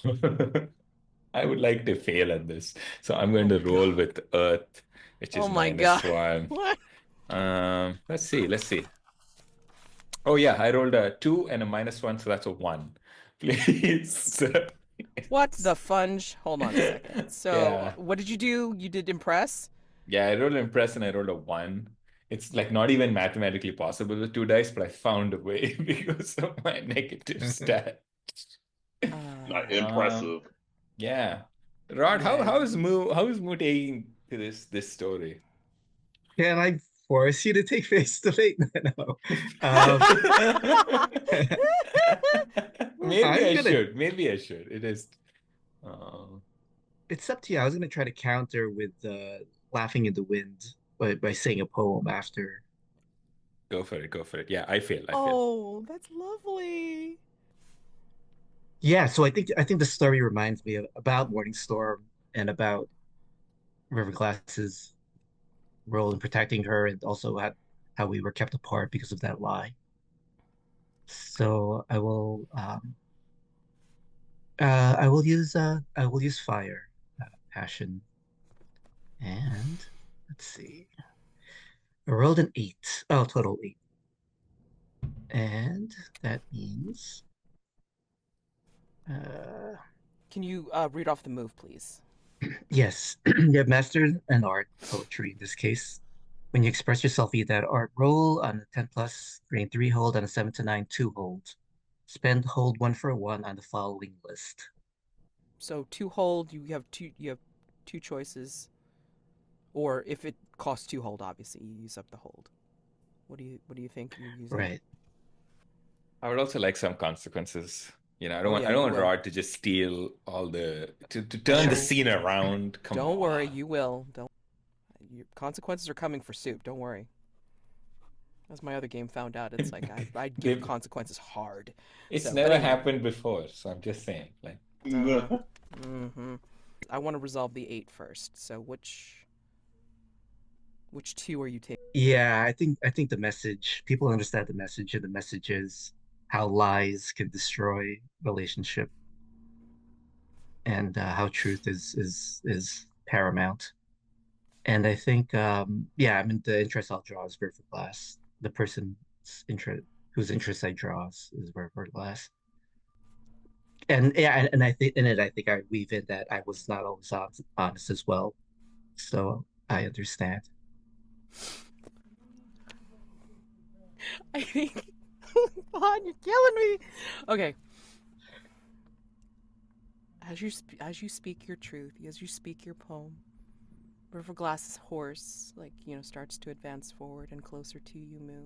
I would like to fail at this, so I'm going to roll God. with Earth, which is Oh my God. -1. What? Let's see. Oh yeah, I rolled a 2 and a -1, so that's a 1. Please. What the funge? Hold on a second. So, Yeah. what did you do? You did impress? Yeah, I rolled impress and I rolled a 1. It's like not even mathematically possible with 2 dice, but I found a way because of my negative stat. Not impressive. Yeah. Rod, Yeah. how is Mu taking to this story? Can I force you to take face to face? No. Maybe I should. It is. It's up to you. I was gonna try to counter with laughing in the wind by saying a poem after. Go for it. Yeah, I feel. Oh, that's lovely. Yeah, so I think the story reminds me about Morningstorm and about Riverglass's role in protecting her, and also how we were kept apart because of that lie. So I will use fire, passion, and let's see. I rolled an 8. Oh, total 8. And that means Can you read off the move, please? yes, you have mastered an art, poetry in this case. When you express yourself via that art, roll on a 10 plus, gain 3 hold, on a 7 to 9, 2 hold. Spend hold 1 for 1 on the following list. So 2 hold, you have two choices. Or if it costs 2 hold, obviously you use up the hold. What do you think you're using? Right. I would also like some consequences. I don't Oh, want yeah, I don't you want will. Rod to just steal all to turn the scene around. Come Don't worry, on. you will. Don't. Your consequences are coming for soup. Don't worry. As my other game found out, it's like I'd give consequences hard. It's So, but never anyway. happened before, so I'm just saying. Like, I want to resolve the 8 first. So which 2 are you taking? Yeah, I think the message, people understand the message, and the message is how lies can destroy relationship, and how truth is paramount. And I think yeah, I mean the interest I'll draw is River Glass. The person's interest whose interest I draw is River Glass. And yeah, and I think in it I think I weave in that I was not always honest as well. So I understand. I think. God, you're killing me. Okay. As you speak your truth, as you speak your poem, Riverglass's horse, starts to advance forward and closer to you, Mu.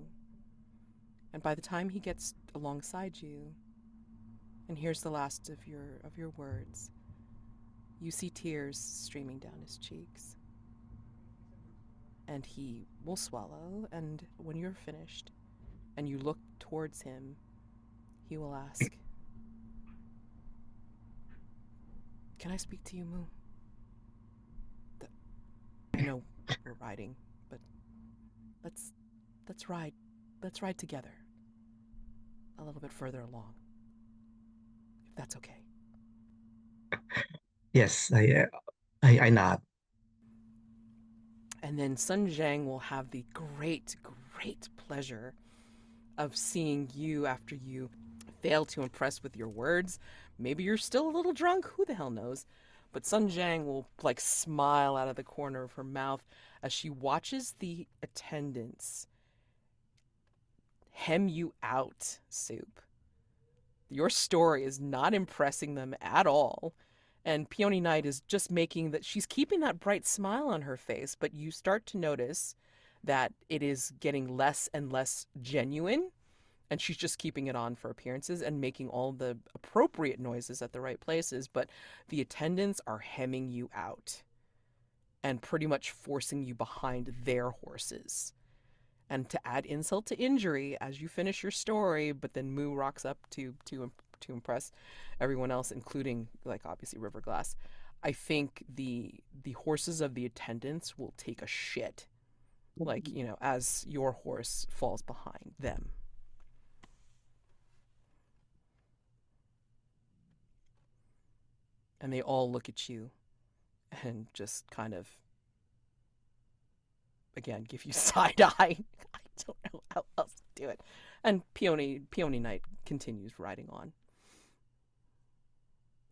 And by the time he gets alongside you and hears the last of your words, you see tears streaming down his cheeks. And he will swallow, and when you're finished and you look towards him, he will ask, "Can I speak to you, Mu? I know we're riding, but let's ride together a little bit further along, if that's okay." Yes, I nod. And then Sun Zheng will have the great, great pleasure of seeing you after you fail to impress with your words. Maybe you're still a little drunk, who the hell knows? But Sun Zhang will like smile out of the corner of her mouth as she watches the attendants hem you out, Soup. Your story is not impressing them at all. And Peony Knight is just making that, she's keeping that bright smile on her face, but you start to notice that it is getting less and less genuine, and she's just keeping it on for appearances and making all the appropriate noises at the right places, but the attendants are hemming you out and pretty much forcing you behind their horses. And to add insult to injury, as you finish your story, but then Mu rocks up to impress everyone else, including, like, obviously Riverglass, I think the horses of the attendants will take a shit, like, you know, as your horse falls behind them. And they all look at you and just kind of, again, give you side eye. I don't know how else to do it. And Peony Knight continues riding on.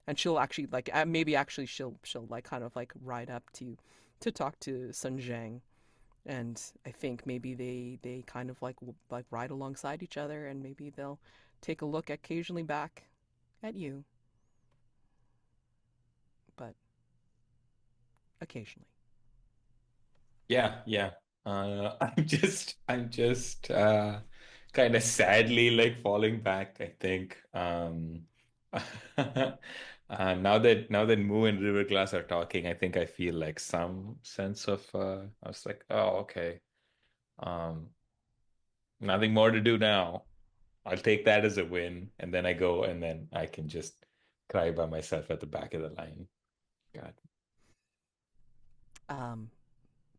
And she'll actually, like, maybe actually she'll like kind of like ride up to talk to Sun Zhang. And I think maybe they kind of like ride alongside each other, and maybe they'll take a look occasionally back at you. But occasionally. Yeah. I'm just kind of sadly like falling back, I think. Now that Moo and Riverglass are talking, I think I feel like some sense of I was like, oh, okay. Nothing more to do now. I'll take that as a win, and then I go, and then I can just cry by myself at the back of the line. God.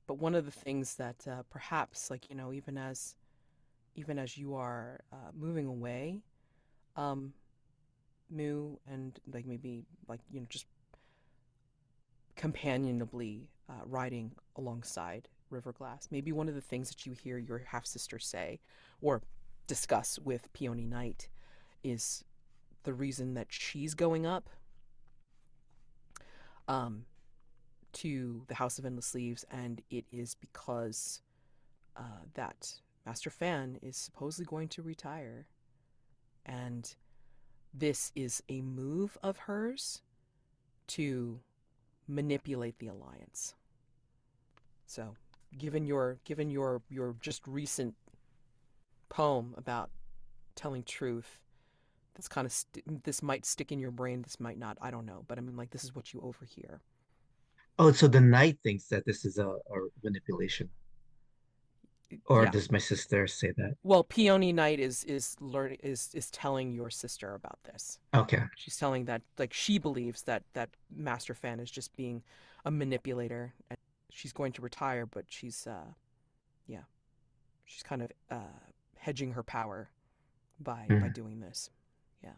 But one of the things that perhaps, like, you know, even as you are moving away, Moo, and like maybe like, you know, just companionably riding alongside Riverglass, maybe one of the things that you hear your half sister say or discuss with Peony Knight is the reason that she's going up to the House of Endless Leaves, and it is because that Master Fan is supposedly going to retire, and this is a move of hers to manipulate the Alliance. So, given your just recent poem about telling truth, that's kind of this might stick in your brain, this might not, I don't know, but I mean, like, this is what you overhear. Oh, so the knight thinks that this is a manipulation. Or Yeah. does my sister say that? Well, Peony Knight is telling your sister about this. Okay. She's telling that, like, she believes that Master Fan is just being a manipulator, and she's going to retire, but she's she's kind of hedging her power by doing this. Yeah.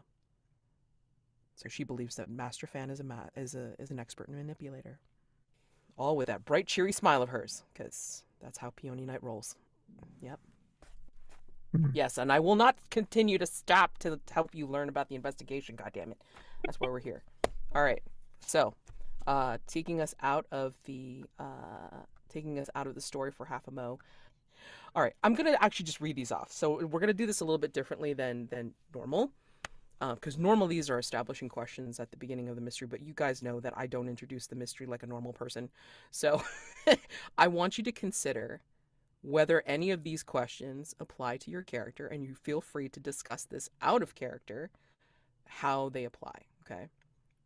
So she believes that Master Fan is an expert manipulator. All with that bright, cheery smile of hers, because that's how Peony Knight rolls. Yep. Yes, and I will not continue to stop to help you learn about the investigation. God damn it, that's why we're here. All right, so taking us out of the story for half a mo. All right, I'm gonna actually just read these off. So we're gonna do this a little bit differently than normal, because normal these are establishing questions at the beginning of the mystery. But you guys know that I don't introduce the mystery like a normal person, so I want you to consider whether any of these questions apply to your character, and you feel free to discuss this out of character, how they apply, okay?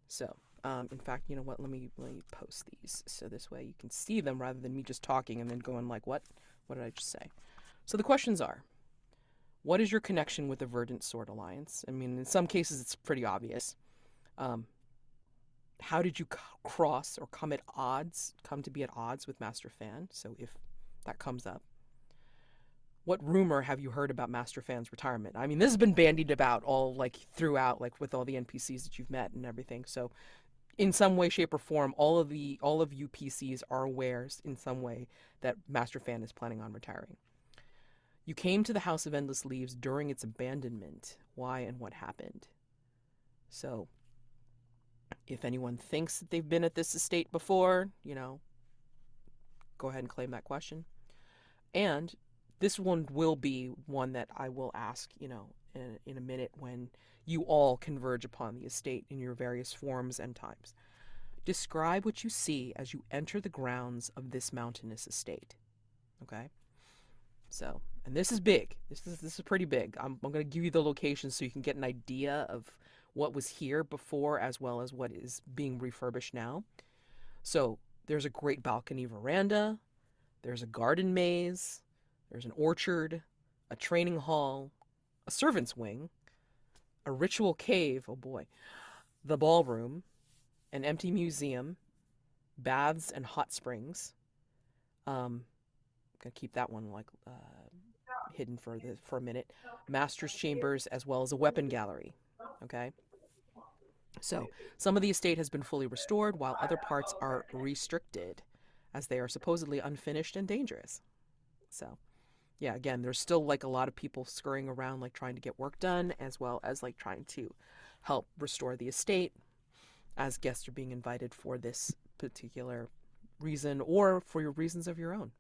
So, in fact, you know what, let me post these, so this way you can see them rather than me just talking and then going like, what did I just say? So the questions are, what is your connection with the Verdant Sword Alliance? I mean, in some cases it's pretty obvious. How did you cross or come to be at odds with Master Fan? So if that comes up. What rumor have you heard about Master Fan's retirement? I mean, this has been bandied about all, like, throughout, like, with all the NPCs that you've met and everything. So in some way, shape, or form, all of you PCs are aware in some way that Master Fan is planning on retiring. You came to the House of Endless Leaves during its abandonment. Why and what happened? So, if anyone thinks that they've been at this estate before, go ahead and claim that question. And this one will be one that I will ask, in a minute when you all converge upon the estate in your various forms and times. Describe what you see as you enter the grounds of this mountainous estate. Okay? So, and this is big. This is pretty big. I'm going to give you the location so you can get an idea of what was here before as well as what is being refurbished now. So, there's a great balcony veranda. There's a garden maze. There's an orchard, a training hall, a servant's wing, a ritual cave, oh boy, the ballroom, an empty museum, baths and hot springs. Gonna keep that one hidden for a minute. Master's chambers as well as a weapon gallery. Okay. So some of the estate has been fully restored, while other parts are restricted, as they are supposedly unfinished and dangerous. So, yeah, again, there's still a lot of people scurrying around trying to get work done, as well as trying to help restore the estate, as guests are being invited for this particular reason or for your reasons of your own,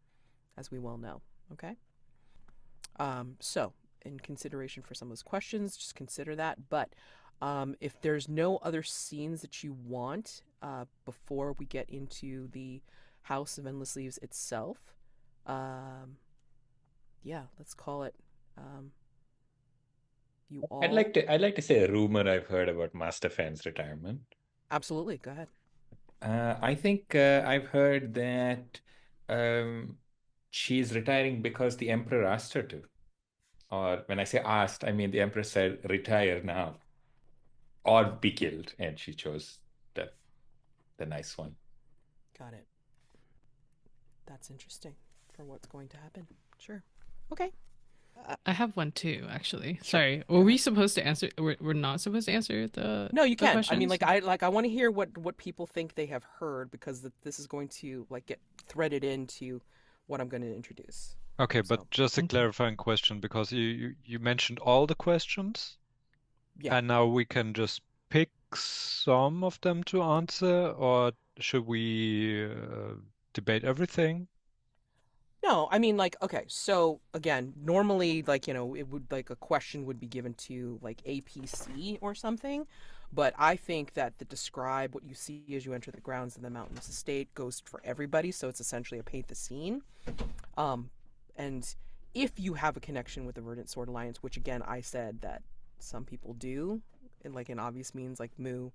as we well know. Okay. So in consideration for some of those questions, just consider that. But if there's no other scenes that you want before we get into the House of Endless Leaves itself, yeah, let's call it. You all. I'd like to say a rumor I've heard about Master Fan's retirement. Absolutely, go ahead. I think I've heard that she's retiring because the Emperor asked her to. Or when I say asked, I mean the Emperor said, retire now. Or be killed. And she chose the nice one. Got it. That's interesting for what's going to happen. Sure. Okay. I have one too, actually. Sure. Sorry, were we supposed to answer? We're not supposed to answer the. No, you the can. questions? I mean, I want to hear what people think they have heard, because this is going to get threaded into what I'm going to introduce. Okay, So, but just a Okay. clarifying question, because you mentioned all the questions, yeah. and now we can just pick some of them to answer, or should we debate everything? No, I mean, okay, so again, normally, it would, a question would be given to, APC or something, but I think that the describe what you see as you enter the grounds of the mountainous estate goes for everybody, so it's essentially a paint the scene. And if you have a connection with the Verdant Sword Alliance, which, again, I said that some people do, in obvious means, like Mu,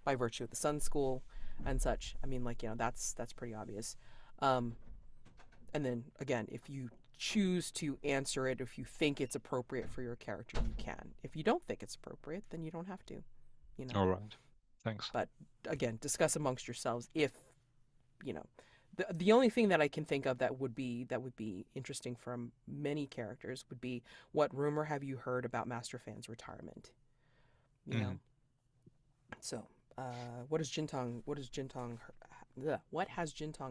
by virtue of the Sun School and such, I mean, that's pretty obvious. And then, again, if you choose to answer it, if you think it's appropriate for your character, you can. If you don't think it's appropriate, then you don't have to, All right. Thanks. But, again, discuss amongst yourselves if, the only thing that I can think of that would be interesting from many characters would be, what rumor have you heard about Master Fan's retirement? So, what has Jintong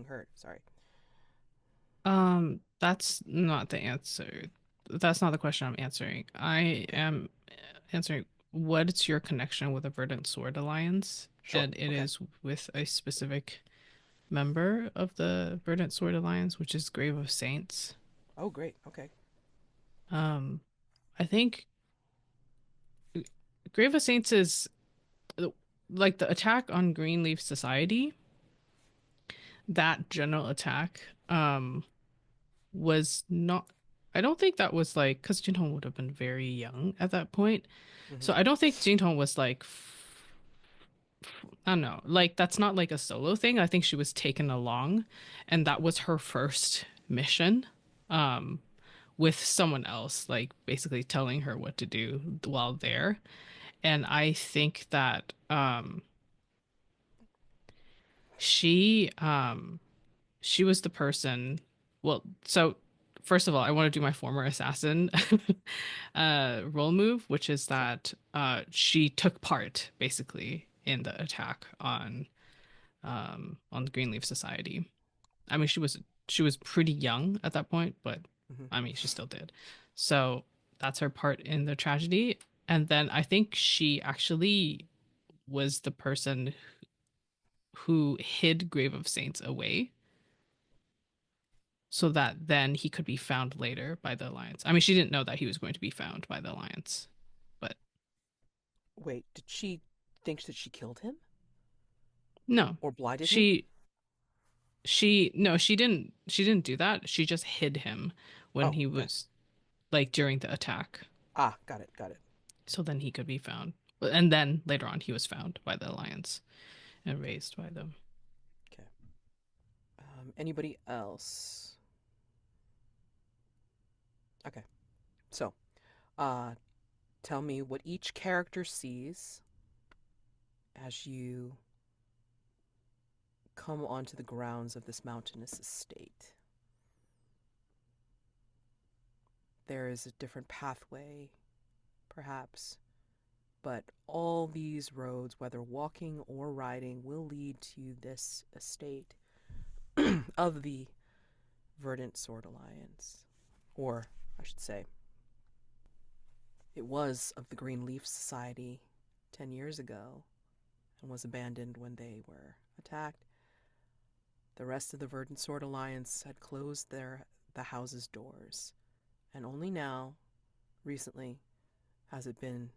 heard? Sorry. That's not the answer. That's not the question I'm answering. I am answering what's your connection with the Verdant Sword Alliance? Sure. And it Okay. is with a specific member of the Verdant Sword Alliance, which is Grave of Saints. Oh, great. Okay. I think Grave of Saints is like the attack on Greenleaf Society. That general attack was not, I don't think that was because Jintong would have been very young at that point. So I don't think Jintong was I don't know, that's not a solo thing. I think she was taken along, and that was her first mission with someone else, basically telling her what to do while there. And I think that she was the person. Well, so first of all, I want to do my former assassin role move, which is that she took part basically in the attack on on the Greenleaf Society. I mean, she was pretty young at that point, but I mean, she still did. So that's her part in the tragedy. And then I think she actually was the person who hid Grave of Saints away so that then he could be found later by the Alliance. I mean, she didn't know that he was going to be found by the Alliance, but Wait, did she think that she killed him no, or blinded him? she didn't do that. She just hid him when Oh, he okay. was like during the attack. Ah, got it. So then he could be found. And then later on he was found by the Alliance and raised by them. Okay. Anybody else? Okay. So, tell me what each character sees as you come onto the grounds of this mountainous estate. There is a different pathway, perhaps, but all these roads, whether walking or riding, will lead to this estate of the Verdant Sword Alliance. Or, I should say, it was of the Green Leaf Society 10 years ago and was abandoned when they were attacked. The rest of the Verdant Sword Alliance had closed the house's doors, and only now, recently, has it been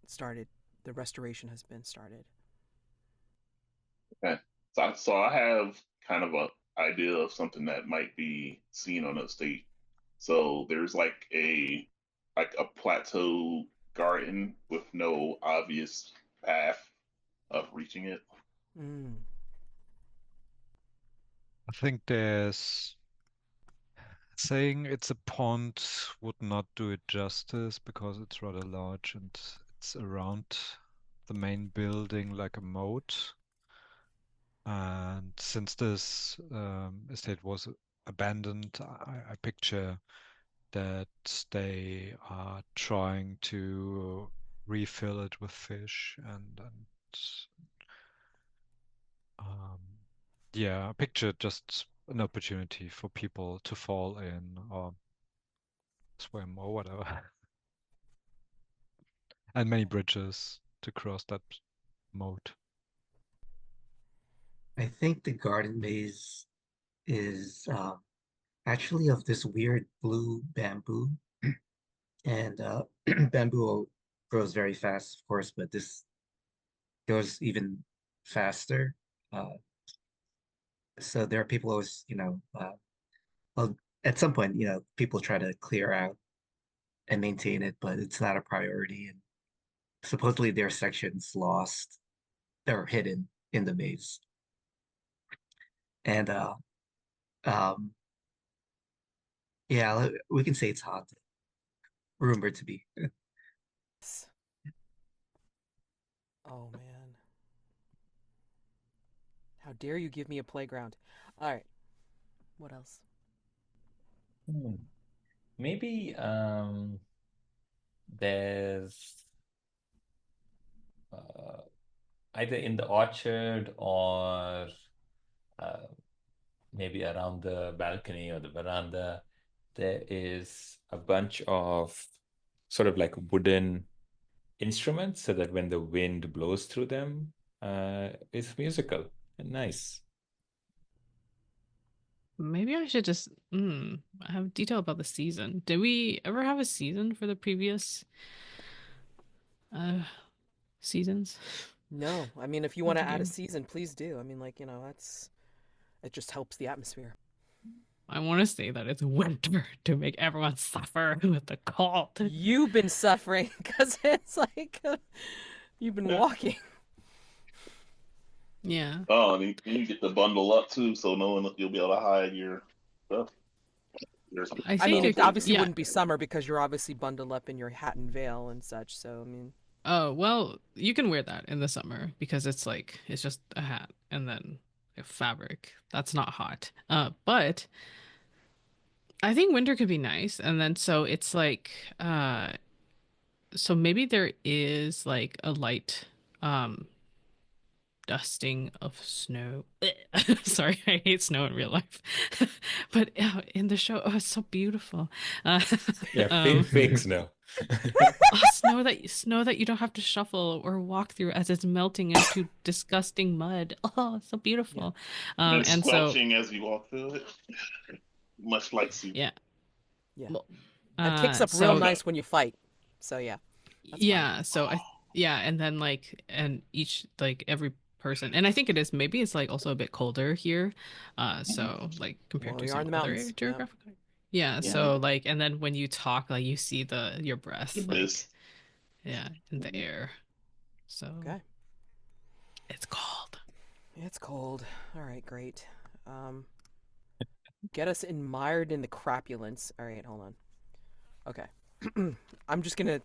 started. The restoration has been started. Okay. So I have kind of a idea of something that might be seen on the estate. So there's like a plateau garden with no obvious path of reaching it. I think there's saying it's a pond would not do it justice because it's rather large and it's around the main building like a moat. And since this estate was abandoned, I picture that they are trying to refill it with fish and yeah, I picture just an opportunity for people to fall in or swim or whatever. And many bridges to cross that moat. I think the garden maze is actually of this weird blue bamboo, and bamboo grows very fast, of course, but this goes even faster. Uh, so there are people always, well, at some point, people try to clear out and maintain it, but it's not a priority. And supposedly there are sections lost or hidden in the maze. And um, yeah, we can say it's haunted, rumored to be. Oh, man. How dare you give me a playground? All right. What else? Maybe there's either in the orchard or uh, maybe around the balcony or the veranda, there is a bunch of sort of like wooden instruments so that when the wind blows through them, it's musical and nice. Maybe I should just have detail about the season. Did we ever have a season for the previous seasons? No. I mean, if you want to add a season, please do. I mean, it just helps the atmosphere. I want to say that it's winter to make everyone suffer with the cold. You've been suffering because it's like you've been walking. Yeah. Oh, and you get the bundle up too, so you'll be able to hide your stuff. I mean, it obviously wouldn't be summer because you're obviously bundled up in your hat and veil and such. So, I mean. Oh, well, you can wear that in the summer because it's just a hat and then a fabric. That's not hot. But I think winter could be nice. And then so it's like, so maybe there is like a light dusting of snow. Sorry, I hate snow in real life. But in the show, oh, it's so beautiful. Yeah, fake snow. Oh, snow that you don't have to shuffle or walk through as it's melting into disgusting mud. Oh, so beautiful. And And so squelching as you walk through it, much like soup. yeah. Yeah. Well, It kicks up real nice when you fight. So yeah. That's yeah, fine. so and then like and each like every person, and I think maybe it's like also a bit colder here. So like compared Well, to we are some in the other mountains. geographical. Yeah, so like and then when you talk, like you see your breath The like mist. in the air. So Okay. it's cold. It's cold. All right, great. Get us mired in the crapulence. All right, hold on. Okay. I'm just gonna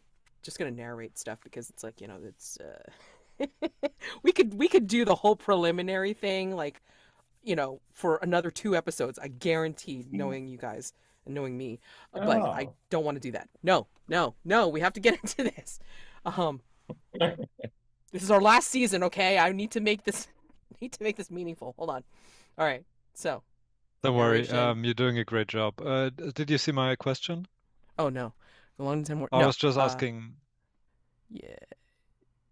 narrate stuff because it's like, it's we could do the whole preliminary thing like, for another 2 episodes. I guarantee, knowing you guys and knowing me. But I don't want to do that. No. We have to get into this. This is our last season, okay? I need to make this meaningful. Hold on. All right. So, Don't worry, narration. you're doing a great job. Did you see my question? Oh no. Long time more. I No. was just asking. Yeah.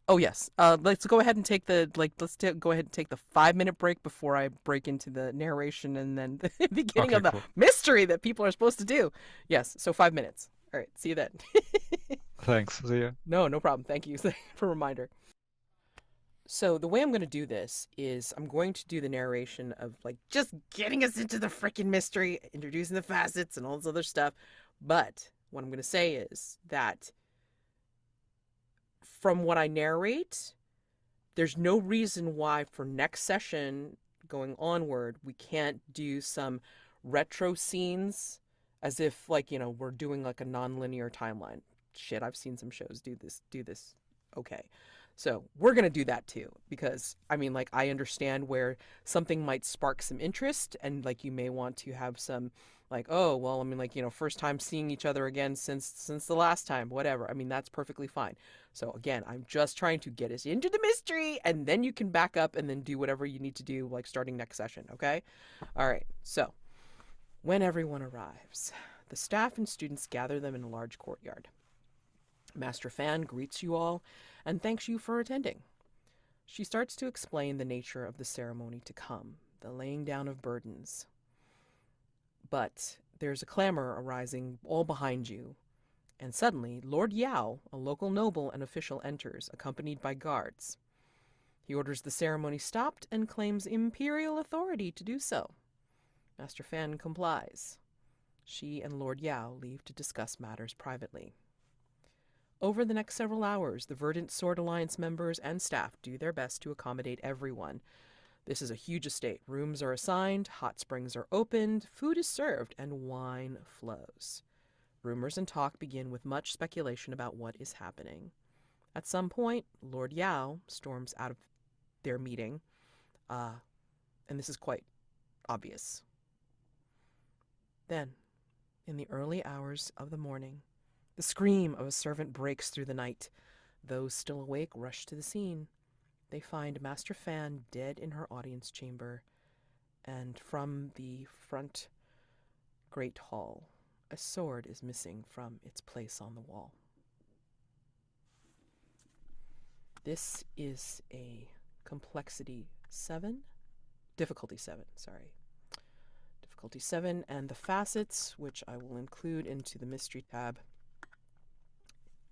Oh yes. Let's go ahead and take the go ahead and take the 5-minute break before I break into the narration and then the beginning Okay, of the cool. mystery that people are supposed to do. Yes. So 5 minutes. All right. See you then. Thanks. See ya. No problem. Thank you for a reminder. So the way I'm going to do this is I'm going to do the narration of like just getting us into the freaking mystery, introducing the facets and all this other stuff. But what I'm going to say is that from what I narrate, there's no reason why for next session going onward, we can't do some retro scenes as if like, we're doing like a non-linear timeline. Shit, I've seen some shows do this. Okay. So we're going to do that too, because I mean, like, I understand where something might spark some interest and like, you may want to have some like, oh, well, I mean, like, first time seeing each other again since the last time, whatever. I mean, that's perfectly fine. So again, I'm just trying to get us into the mystery and then you can back up and then do whatever you need to do, like starting next session. Okay. All right. So when everyone arrives, the staff and students gather them in a large courtyard. Master Fan greets you all and thanks you for attending. She starts to explain the nature of the ceremony to come, the laying down of burdens. But there's a clamor arising all behind you, and suddenly Lord Yao, a local noble and official, enters, accompanied by guards. He orders the ceremony stopped and claims imperial authority to do so. Master Fan complies. She and Lord Yao leave to discuss matters privately. Over the next several hours, the Verdant Sword Alliance members and staff do their best to accommodate everyone. This is a huge estate. Rooms are assigned, hot springs are opened, food is served, and wine flows. Rumors and talk begin with much speculation about what is happening. At some point, Lord Yao storms out of their meeting, and this is quite obvious. Then, in the early hours of the morning, the scream of a servant breaks through the night. Those still awake rush to the scene. They find Master Fan dead in her audience chamber, and from the front great hall, a sword is missing from its place on the wall. This is a difficulty 7, sorry. Difficulty 7, and the facets, which I will include into the mystery tab,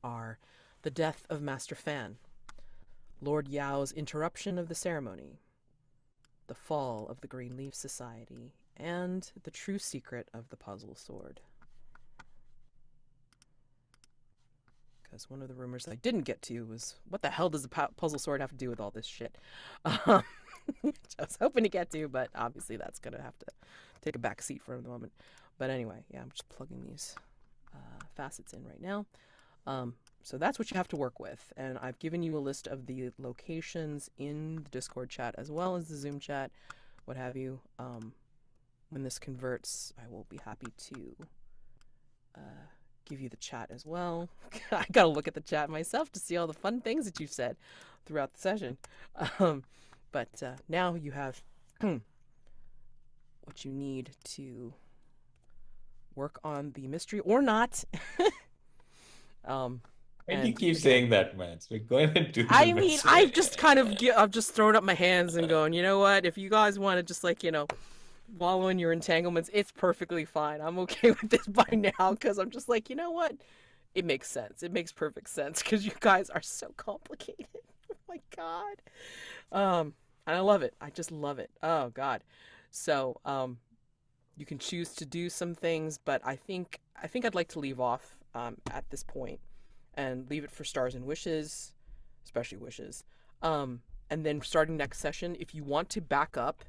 are the death of Master Fan, Lord Yao's interruption of the ceremony, the fall of the Green Leaf Society, and the true secret of the puzzle sword. Because one of the rumors I didn't get to was, what the hell does the puzzle sword have to do with all this shit? Which I was hoping to get to, but obviously that's going to have to take a back seat for the moment. But anyway, yeah, I'm just plugging these facets in right now. So that's what you have to work with. And I've given you a list of the locations in the Discord chat as well as the Zoom chat, what have you. When this converts, I will be happy to give you the chat as well. I gotta look at the chat myself to see all the fun things that you've said throughout the session. But now you have what you need to work on the mystery or not. And you And keep again, saying that, man. So we're going to do the I mean, mystery. I've just kind of I've just thrown up my hands and going, you know what? If you guys want to just like wallow in your entanglements, it's perfectly fine. I'm okay with this by now because I'm just like, you know what? It makes sense. It makes perfect sense because you guys are so complicated. Oh my god. And I love it. I just love it. Oh god. So, you can choose to do some things, but I think I'd like to leave off at this point and leave it for stars and wishes, especially wishes. And then starting next session, if you want to back up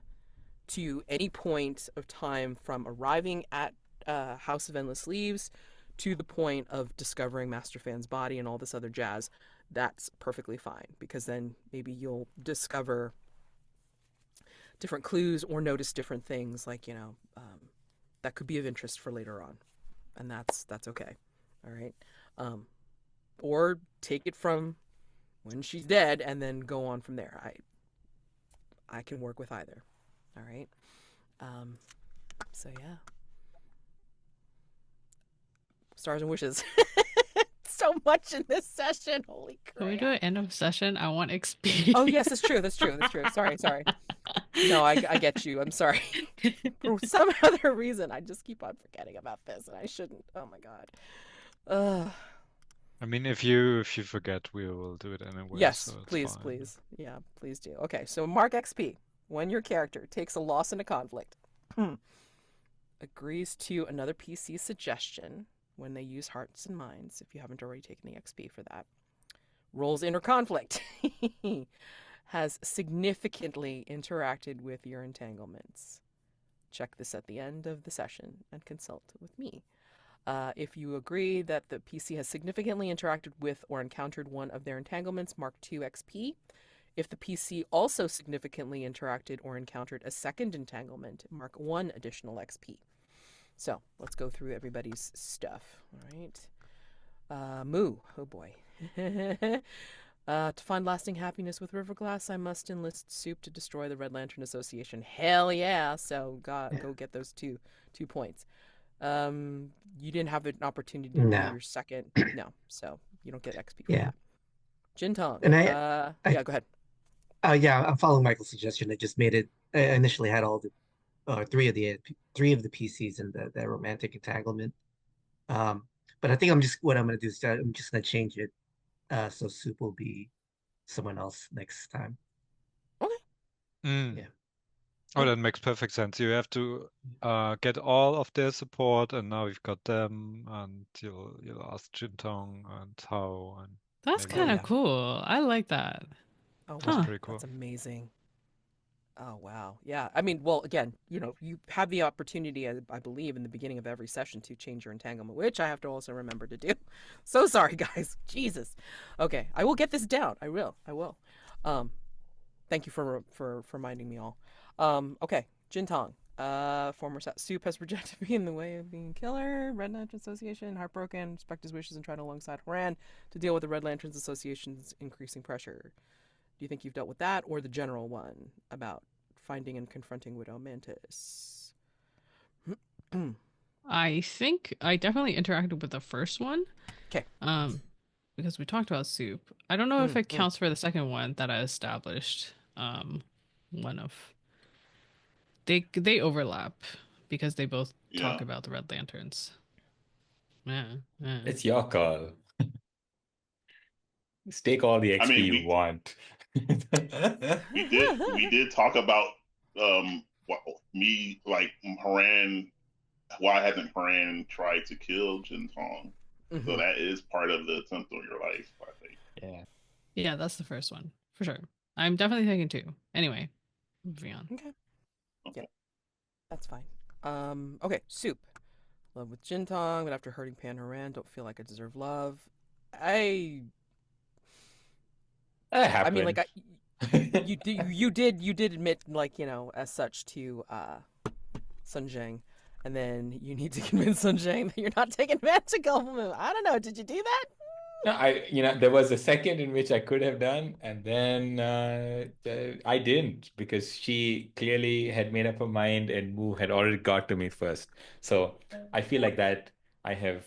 to any point of time from arriving at House of Endless Leaves to the point of discovering Master Fan's body and all this other jazz, that's perfectly fine, because then maybe you'll discover different clues or notice different things, like that could be of interest for later on, and that's okay. All right. Or take it from when she's dead and then go on from there. I can work with either. All right. So yeah. Stars and wishes. So much in this session. Holy crap. Can we do an end of session? I want XP. Oh yes, that's true. That's true. Sorry. No, I get you. I'm sorry. For some other reason, I just keep on forgetting about this, and I shouldn't. Oh my god. I mean, if you forget, we will do it anyway. Yes, so it's please, fine. please. Yeah, please do. Okay, so mark XP when your character takes a loss in a conflict. Agrees to another PC suggestion when they use hearts and minds, if you haven't already taken the XP for that. Rolls inner conflict. Has significantly interacted with your entanglements. Check this at the end of the session and consult with me. If you agree that the PC has significantly interacted with or encountered one of their entanglements, mark 2 XP. If the PC also significantly interacted or encountered a second entanglement, mark 1 additional XP. So let's go through everybody's stuff. All right. Mu. Oh boy. To find lasting happiness with Riverglass, I must enlist Soup to destroy the Red Lantern Association. Hell yeah! So go get those two points. You didn't have an opportunity to do your second. No, so you don't get XP for that. Jintong. And yeah, go ahead. Yeah, I'm following Michael's suggestion. I just made it. I initially had all the three of the PCs in the romantic entanglement. But I think what I'm gonna do is I'm just gonna change it. So Soup will be someone else next time. Okay. Yeah. Oh, that makes perfect sense. You have to get all of their support, and now you've got them, and you'll ask Jintong and how, and That's maybe- kind of cool. I like that. Oh, That's wow. pretty cool. That's amazing. Oh, wow. Yeah. I mean, well, again, you have the opportunity, I believe, in the beginning of every session to change your entanglement, which I have to also remember to do. So sorry, guys. Jesus. Okay. I will get this down. I will. Thank you for reminding me all. Okay. Jintong. Former Soup has rejected me in the way of being killer. Red Lantern Association, heartbroken, respect his wishes and trying alongside Haoran to deal with the Red Lanterns Association's increasing pressure. Do you think you've dealt with that, or the general one about finding and confronting Widow Mantis? I think I definitely interacted with the first one. Okay. Because we talked about Soup. I don't know if it counts for the second one that I established. One of they overlap because they both talk about the Red Lanterns. Yeah. It's your call. Just take all the XP you want. we did talk about me, like, Haoran. Why hasn't Haoran tried to kill Jintong? So that is part of the attempt on your life, I think. Yeah, that's the first one for sure. I'm definitely thinking 2. Anyway, moving on. Okay. Yeah, that's fine. Okay, Soup. Love with Jintong, but after hurting Pan Haoran, don't feel like I deserve love. That happened. I mean, like, you did admit, like, as such to Zheng, and then you need to convince Zheng that you're not taking advantage of Gullible Mu. I don't know. Did you do that? No, there was a second in which I could have done, and then I didn't because she clearly had made up her mind, and Moo had already got to me first. So I feel like that I have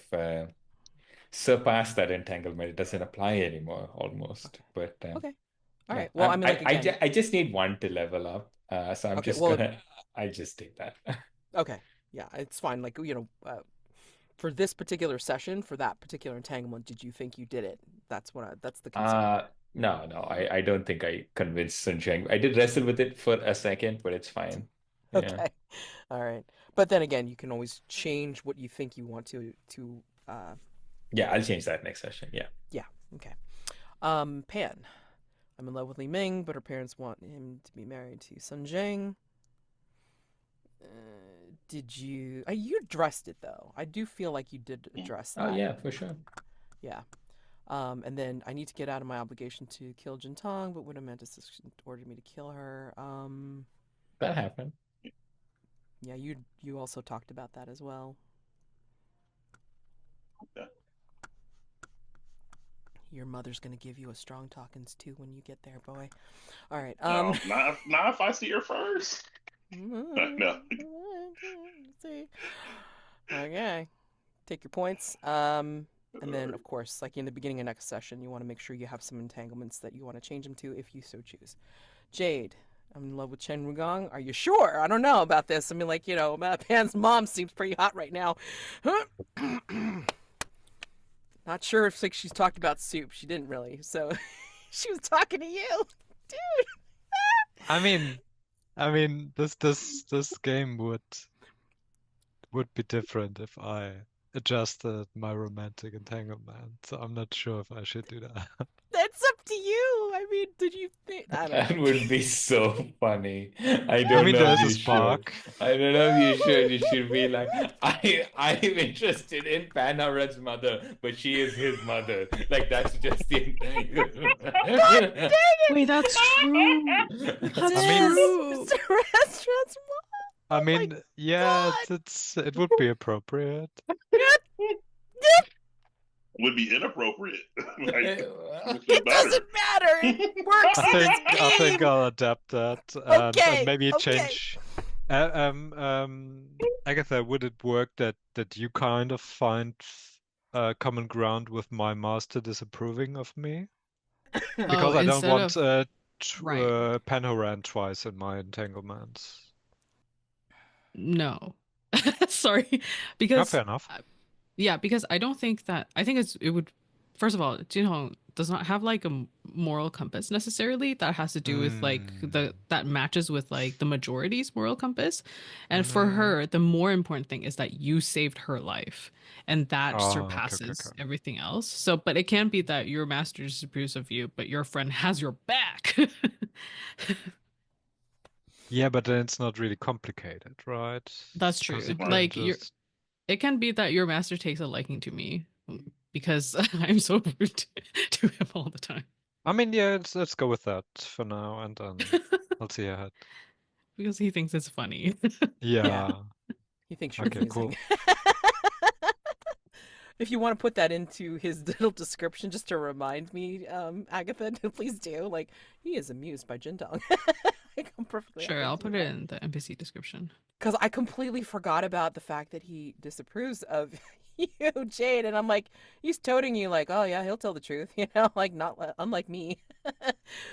surpassed that entanglement. It doesn't apply anymore, almost. But Okay. All yeah, right. Well, I mean, like again. I just need one to level up. So I'm Okay. just Well. gonna. I just take that. Okay. Yeah, it's fine. Like for this particular session, for that particular entanglement, did you think you did it? That's the concern. No, I don't think I convinced Zheng. I did wrestle with it for a second, but it's fine. Yeah. Okay. All right. But then again, you can always change what you think you want to Yeah, I'll change that next session. Yeah. yeah. Okay. Pan. I'm in love with Li Ming, but her parents want him to be married to Sun Zheng. Did you you addressed it though. I do feel like you did address that. Oh yeah, for sure. Yeah. And then I need to get out of my obligation to kill Jintong, but would Amantis ordered me to kill her. That happened. Yeah, you also talked about that as well. Yeah. Your mother's gonna give you a strong talkings too when you get there, boy. All right. No, not if I see her first. No. See. Okay. Take your points. And then, of course, like in the beginning of next session, you want to make sure you have some entanglements that you want to change them to if you so choose. Jade, I'm in love with Chen Rugong. Are you sure? I don't know about this. I mean, like, Pan's mom seems pretty hot right now. Not sure if she's talked about soup. She didn't really. So she was talking to you, dude. I mean, this game would be different if I adjusted my romantic entanglement. So I'm not sure if I should do that. That's up to you. I mean, did you think that would be so funny? I I don't mean, know there's if a you spark. should. I don't know if you should. You should be like, I'm interested in Pan Haoran's mother, but she is his mother. Like that's just the Wait, that's true. That's true. Mr. Restaurant's mom. I mean, yeah, God. it would be appropriate. Would be inappropriate. It doesn't matter. It works. I think I'll adapt that and maybe change. Agatha, would it work that you kind of find common ground with my master disapproving of me? Because I don't want Pan Haoran twice in my entanglements. No. Sorry. Because fair enough. Yeah, because I don't think that I think it would first of all, Jintong does not have like a moral compass necessarily that has to do with like that matches with like the majority's moral compass. And for her, the more important thing is that you saved her life. And that surpasses everything else. So, but it can be that your master disapproves of you, but your friend has your back. Yeah, but then it's not really complicated, right? That's true. Like it can be that your master takes a liking to me because I'm so rude to him all the time. I mean, yeah, let's go with that for now, and then I'll see ahead. Because he thinks it's funny. Yeah. He thinks you're amusing. Cool. If you want to put that into his little description just to remind me, Agatha, please do. Like, he is amused by Jintong. I'm perfectly sure, I'll put it in the NPC description. Because I completely forgot about the fact that he disapproves of you, Jade, and I'm like, he's toting you like, oh yeah, he'll tell the truth, like not unlike me.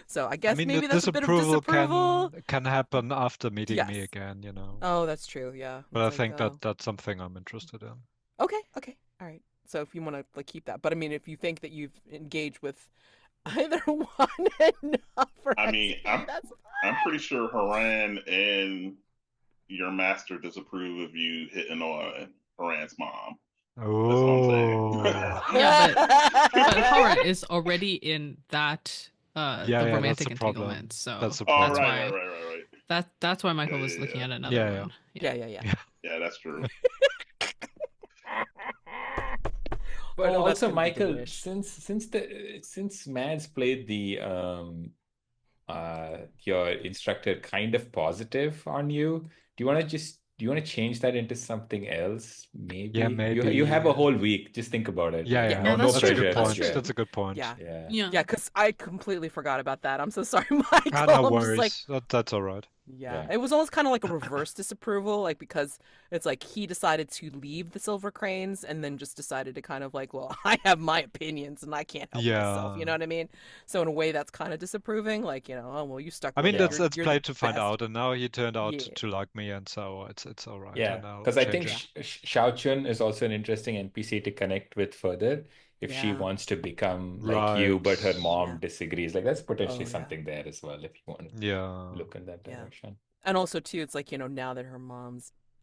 So I guess maybe that's a bit of disapproval. Can happen after meeting me again, Oh, that's true, yeah. But I think that's something I'm interested in. Okay, all right. So if you want to like keep that, but I mean, if you think that you've engaged with either one enough, I mean, I'm pretty sure Haoran and your master disapprove of you hitting on Haoran's mom. Oh, yeah, but Haoran is already in that the romantic entanglement, so that's why. Right. That's why Michael was looking at another one. Yeah, that's true. But also, Michael, since Mads played the your instructor kind of positive on you, do you want Do you want to change that into something else? Yeah, Maybe you have a maybe. whole week. Just think about it. Yeah, Like, yeah. Yeah, no that's That's a true. good pressure. That's point. true. Yeah, That's a good point. yeah, yeah. Yeah. yeah. Because I completely forgot about that. I'm so sorry, Ah, Michael. no I'm just like, worries. That's all right. yeah, Yeah. it was almost kind of like a reverse disapproval, like because it's like he decided to leave the Silver Cranes and then just decided to kind of like, well, I have my opinions and I can't help myself. You Yeah. know what I mean? So in a way, that's kind of disapproving. Like, oh well, you stuck I with mean, it. Yeah. let's You're the play to find best. out, and now he turned out Yeah, to like me, and so it's all right, Yeah, and I'll because I think change yeah, it. Xiao Chun is also an interesting NPC to connect with further if she yeah, wants to become like you, Right. but her mom yeah. disagrees. Like that's potentially Oh yeah, something there as well if you want to Yeah. look in that yeah. direction. And also too, it's like now that her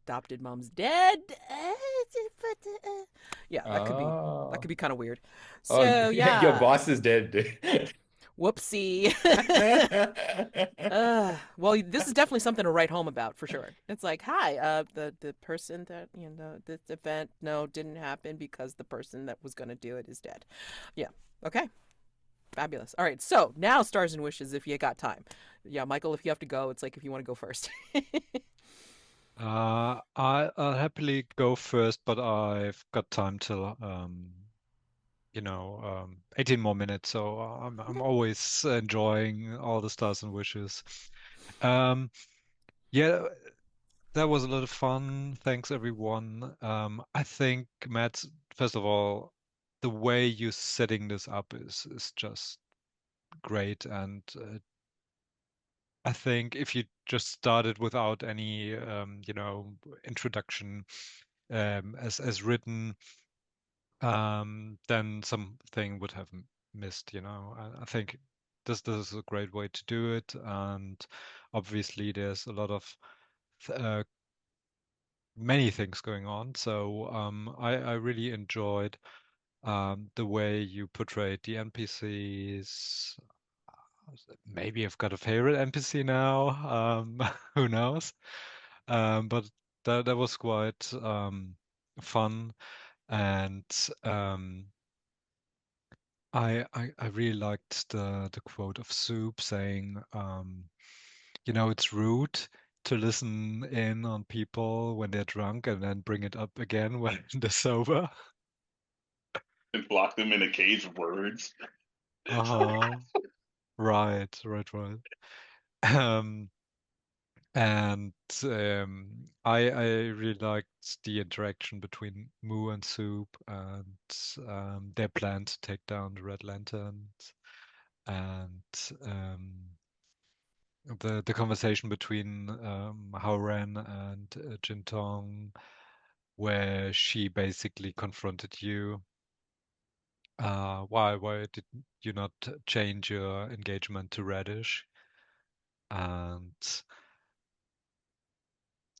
adopted mom's dead. Yeah, that Oh, could be kind of weird. oh, So your yeah, boss is dead. whoopsie. Well, this is definitely something to write home about for sure. It's like, hi, the person that this event didn't happen because the person that was going to do it is dead. Yeah. Okay. Fabulous. All right. So now stars and wishes if you got time. Yeah, Michael, if you have to go, it's like if you want to go first. I'll happily go first, but I've got time till 18 more minutes, so I'm always enjoying all the stars and wishes. Um, yeah, that was a lot of fun. Thanks, everyone. I think, Matt, first of all, the way you're setting this up is just great, and I think if you just started without any, introduction, as written, then something would have missed. I think this is a great way to do it, and obviously there's a lot of uh, many things going on. So I really enjoyed the way you portrayed the NPCs. Maybe I've got a favorite NPC now. Who knows? But that was quite fun, and I really liked the quote of Soup saying, it's rude to listen in on people when they're drunk and then bring it up again when they're sober. And lock them in a cage of words. Uh-huh. Right, right, right. Um, and I really liked the interaction between Moo and Soup and their plan to take down the Red Lanterns and the conversation between Haoran and Jintong, where she basically confronted you. Why did you not change your engagement to Radish? And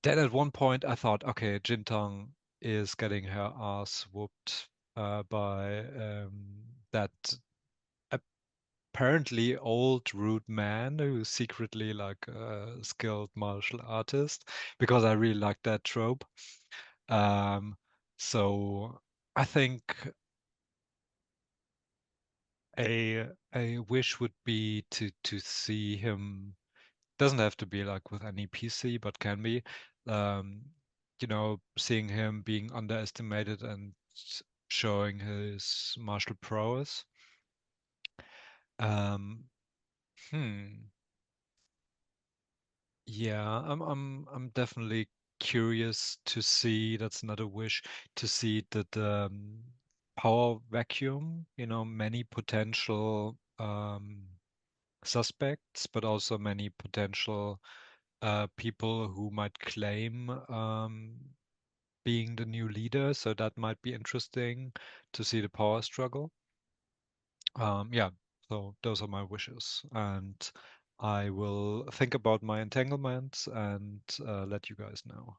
then at one point I thought, okay, Jintong is getting her ass whooped by that apparently old rude man who's secretly like a skilled martial artist, because I really like that trope. Um, so I think a wish would be to see him. Doesn't have to be like with any PC, but can be. Um, seeing him being underestimated and showing his martial prowess. Um, hmm. Yeah, I'm definitely curious to see, that's another wish, to see that power vacuum, many potential suspects, but also many potential people who might claim being the new leader. So that might be interesting to see the power struggle. Yeah, so those are my wishes, and I will think about my entanglements and let you guys know.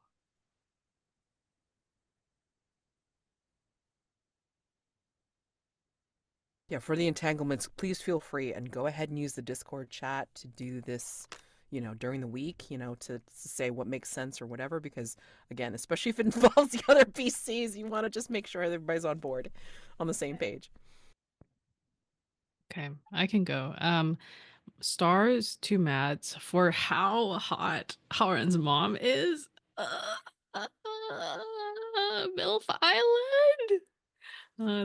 Yeah, for the entanglements, please feel free and go ahead and use the Discord chat to do this, during the week, to say what makes sense or whatever. Because, again, especially if it involves the other PCs, you want to just make sure everybody's on board, on the same page. Okay, I can go. Stars to Mads for how hot Haoran's mom is. MILF Island.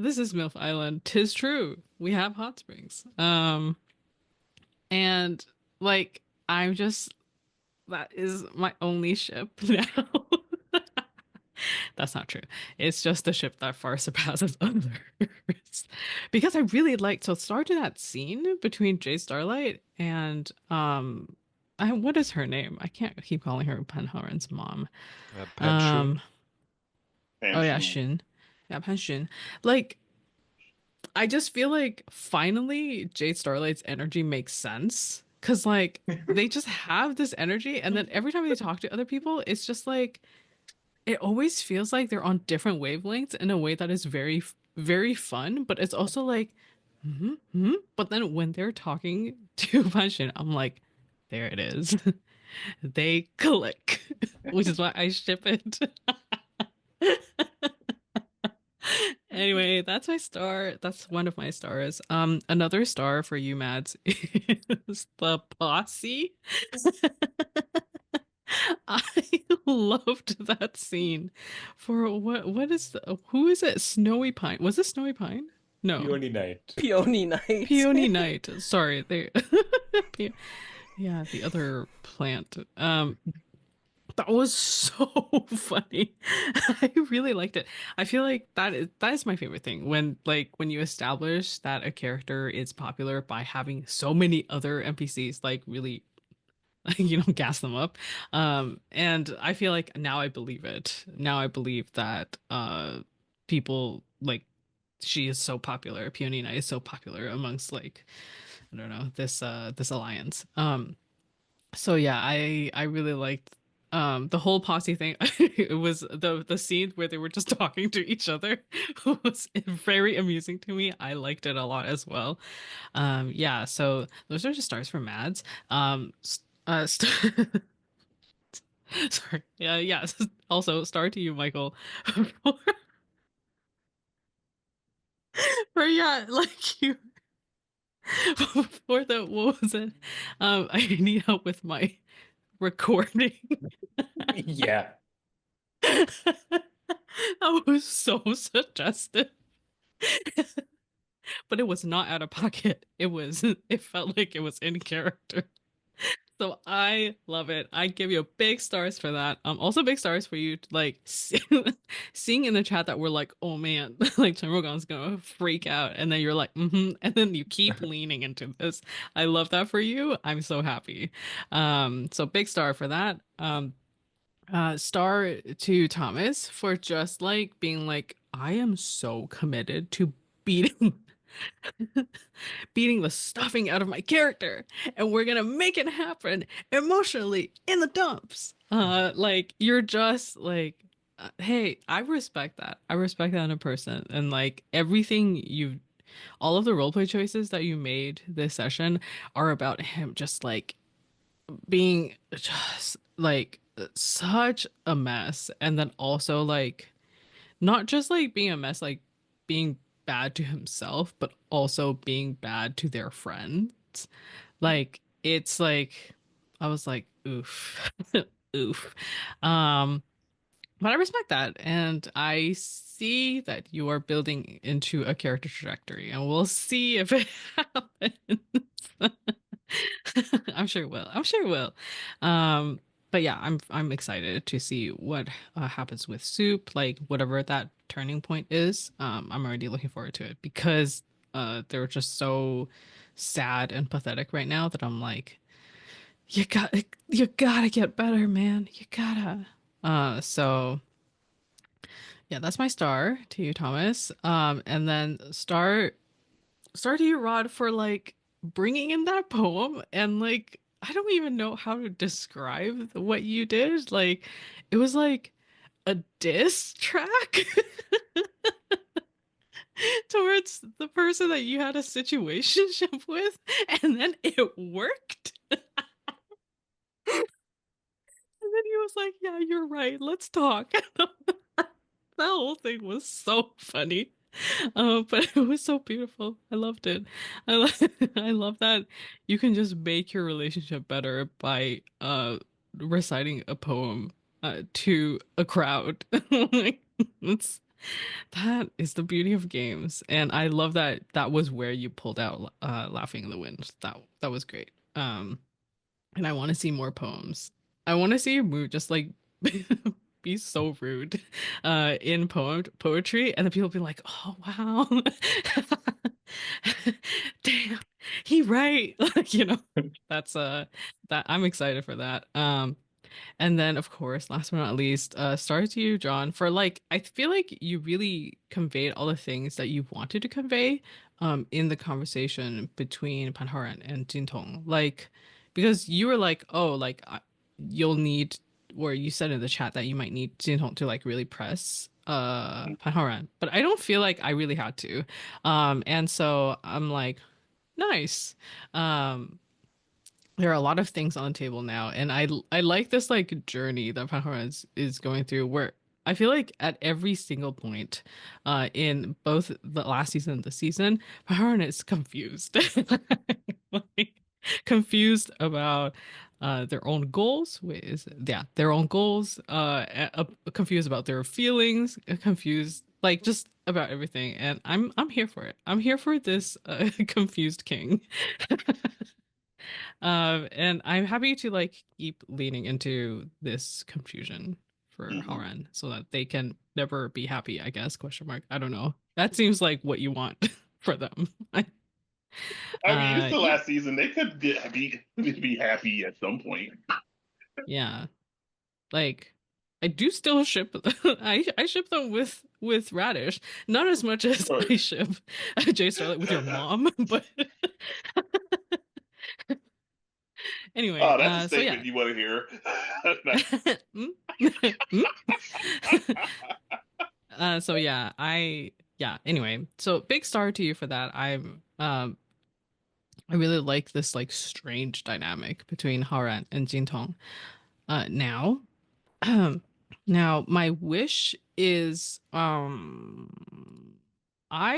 This is MILF Island. 'Tis true. We have hot springs. And like I'm just that is my only ship now. That's not true. It's just a ship that far surpasses others. Because I really liked so started that scene between Jade Starlight and what is her name? I can't keep calling her Pan Haoran's mom. Pan Shun. Oh yeah, Shin. Yeah, Pan Shin. Like I just feel like finally Jade Starlight's energy makes sense. Cause like they just have this energy, and then every time they talk to other people, it's just like it always feels like they're on different wavelengths in a way that is very, very fun. But it's also like, but then when they're talking to Panshin, I'm like, there it is. They click, which is why I ship it. Anyway, that's my star. That's one of my stars. Another star for you, Mads, is the posse. I loved that scene. For what is who is it? Snowy Pine. Was it Snowy Pine? No. Peony Night. Peony Night. Peony Night. Sorry, they yeah, the other plant. That was so funny. I really liked it. I feel like that is my favorite thing when you establish that a character is popular by having so many other NPCs like really gas them up. And I feel like now I believe it. Now I believe that people like she is so popular. Peony Knight is so popular amongst like I don't know this alliance. So yeah, I really liked the whole posse thing. It was the scene where they were just talking to each other was very amusing to me. I liked it a lot as well. Yeah, so those are just stars for Mads. Sorry. Yeah. Also, star to you, Michael. For yeah, like you for the what was it? I need help with my recording. Yeah. That was so suggestive. But it was not out of pocket. It felt like it was in character. So I love it. I give you big stars for that. Also big stars for you like seeing in the chat that we're like, oh man, like Chenrogan's gonna freak out, and then you're like, and then you keep leaning into this. I love that for you. I'm so happy. So big star for that. Star to Thomas for just like being like, I am so committed to beating beating the stuffing out of my character, and we're gonna make it happen emotionally in the dumps. Like you're just like hey, I respect that. I respect that in a person, and like everything you all of the roleplay choices that you made this session are about him just like being just like such a mess, and then also like not just like being a mess, like being bad to himself, but also being bad to their friends. Like it's like I was like, oof, oof. But I respect that, and I see that you are building into a character trajectory, and we'll see if it happens. I'm sure it will. I'm sure it will. But yeah, I'm excited to see what happens with Soup, like whatever that turning point is. I'm already looking forward to it because they're just so sad and pathetic right now that I'm like, you gotta get better, man. You gotta. So yeah, that's my star to you, Thomas. And then star to you, Rod, for like bringing in that poem, and like I don't even know how to describe what you did. Like it was like a diss track towards the person that you had a situationship with, and then it worked. And then he was like, yeah, you're right, let's talk. That whole thing was so funny. But it was so beautiful. I loved it. I love that you can just make your relationship better by reciting a poem to a crowd. That is the beauty of games, and I love that that was where you pulled out "Laughing in the Wind." That was great. And I want to see more poems. I want to see your mood just like be so rude in poetry, and then people be like, "Oh wow, damn, he right." Like, that's that I'm excited for that. And then, of course, last but not least, stars to you, Jonn, for like, I feel like you really conveyed all the things that you wanted to convey in the conversation between Pan Haoran and Jintong. Like, because you were like, oh, like, you'll need, or you said in the chat that you might need Jintong to like really press Pan Haoran. But I don't feel like I really had to. And so I'm like, nice. There are a lot of things on the table now, and I like this like journey that Pan Haoran is going through, where I feel like at every single point in both the last season and the season, Pan Haoran is confused. Like, confused about their own goals. Wait, is it? Yeah, their own goals, confused about their feelings, confused like just about everything, and I'm here for it. I'm here for this confused king. And I'm happy to like keep leaning into this confusion for Haoran so that they can never be happy, I guess, question mark. I don't know. That seems like what you want for them. I mean, it's the Yeah. last season. They could be happy at some point. Yeah. Like I do still ship I ship them with Radish. Not as much as Right. I ship Jade Starlight with your mom, but anyway, Oh, that's a so yeah. statement you want to hear. So yeah, anyway, so big star to you for that. I really like this like strange dynamic between Haoran and Jintong. Now now my wish is I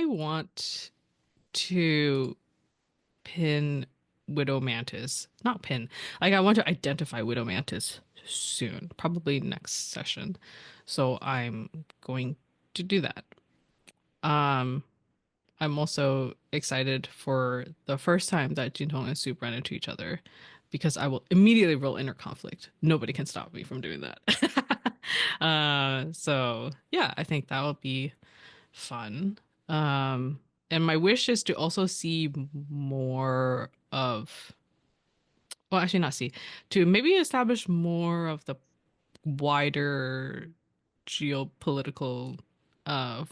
want to pin Widow Mantis. Not pin. Like I want to identify Widow Mantis soon, probably next session. So I'm going to do that. Um I'm also excited for the first time that Jintong and Soup run into each other because I will immediately roll inner conflict. Nobody can stop me from doing that. So yeah, I think that will be fun. And my wish is to also see more of, well, actually not see, to maybe establish more of the wider geopolitical uh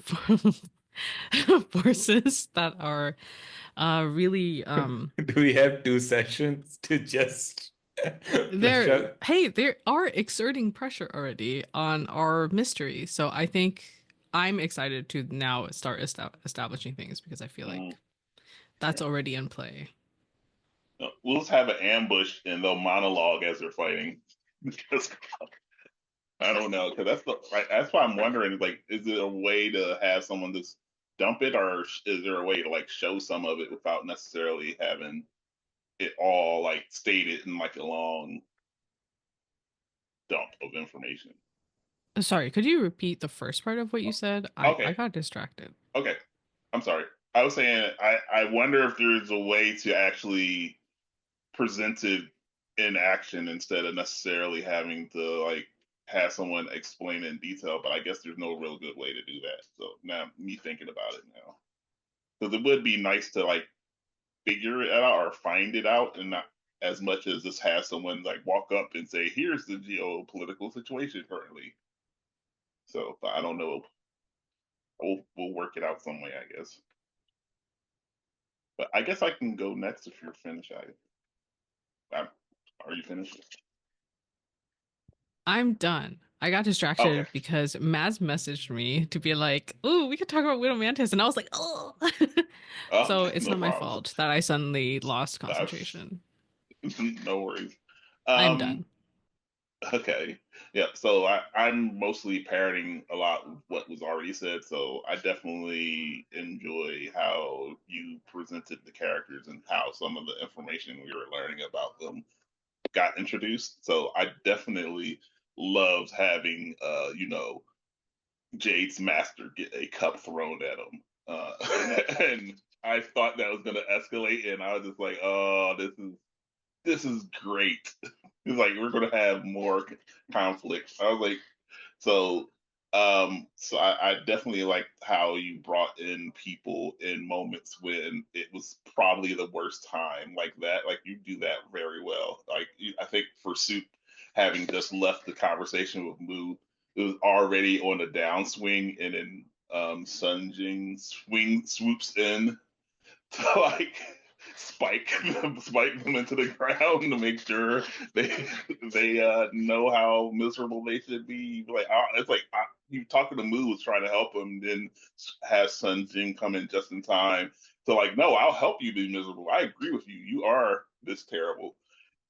forces that are really Do we have 2 sessions to just flesh they're out? hey, they are exerting pressure already on our mystery. So I think I'm excited to now start establishing things because I feel like that's already in play. We'll just have an ambush and they'll monologue as they're fighting. Because I don't know, because that's why I'm wondering, like, is it a way to have someone just dump it, or is there a way to like show some of it without necessarily having it all like stated in like a long dump of information? Sorry, could you repeat the first part of what you said? I Okay, got distracted. okay, I'm sorry. I was saying I wonder if there's a way to actually present it in action instead of necessarily having to like have someone explain it in detail. But I guess there's no real good way to do that. So now me thinking about it now, because it would be nice to like figure it out or find it out, and not as much as just have someone like walk up and say, "Here's the geopolitical situation currently." So I don't know. We'll work it out some way, I guess. But I guess I can go next if you're finished. Are you finished? I'm done. I got Okay. distracted because Maz messaged me to be like, "Oh, we could talk about Widow Mantis," and I was like, "Oh." So it's No not my problem. fault that I suddenly lost concentration. No worries. I'm done. Okay. Yeah. So I'm mostly parroting a lot of what was already said. So I definitely enjoy how you presented the characters and how some of the information we were learning about them got introduced. So I definitely loves having Jade's master get a cup thrown at him. And I thought that was gonna escalate, and I was just like, oh, this is great. It's like we're gonna have more conflict. I was like, so I definitely liked how you brought in people in moments when it was probably the worst time, like that. Like you do that very well. Like I think for Soup, having just left the conversation with Mu, it was already on a downswing, and then Sun swoops in to like spike them into the ground to make sure they know how miserable they should be. Like it's like you talking to Moose trying to help him, then has Sun Jing come in just in time to like, no, I'll help you be miserable. I agree with you. You are this terrible,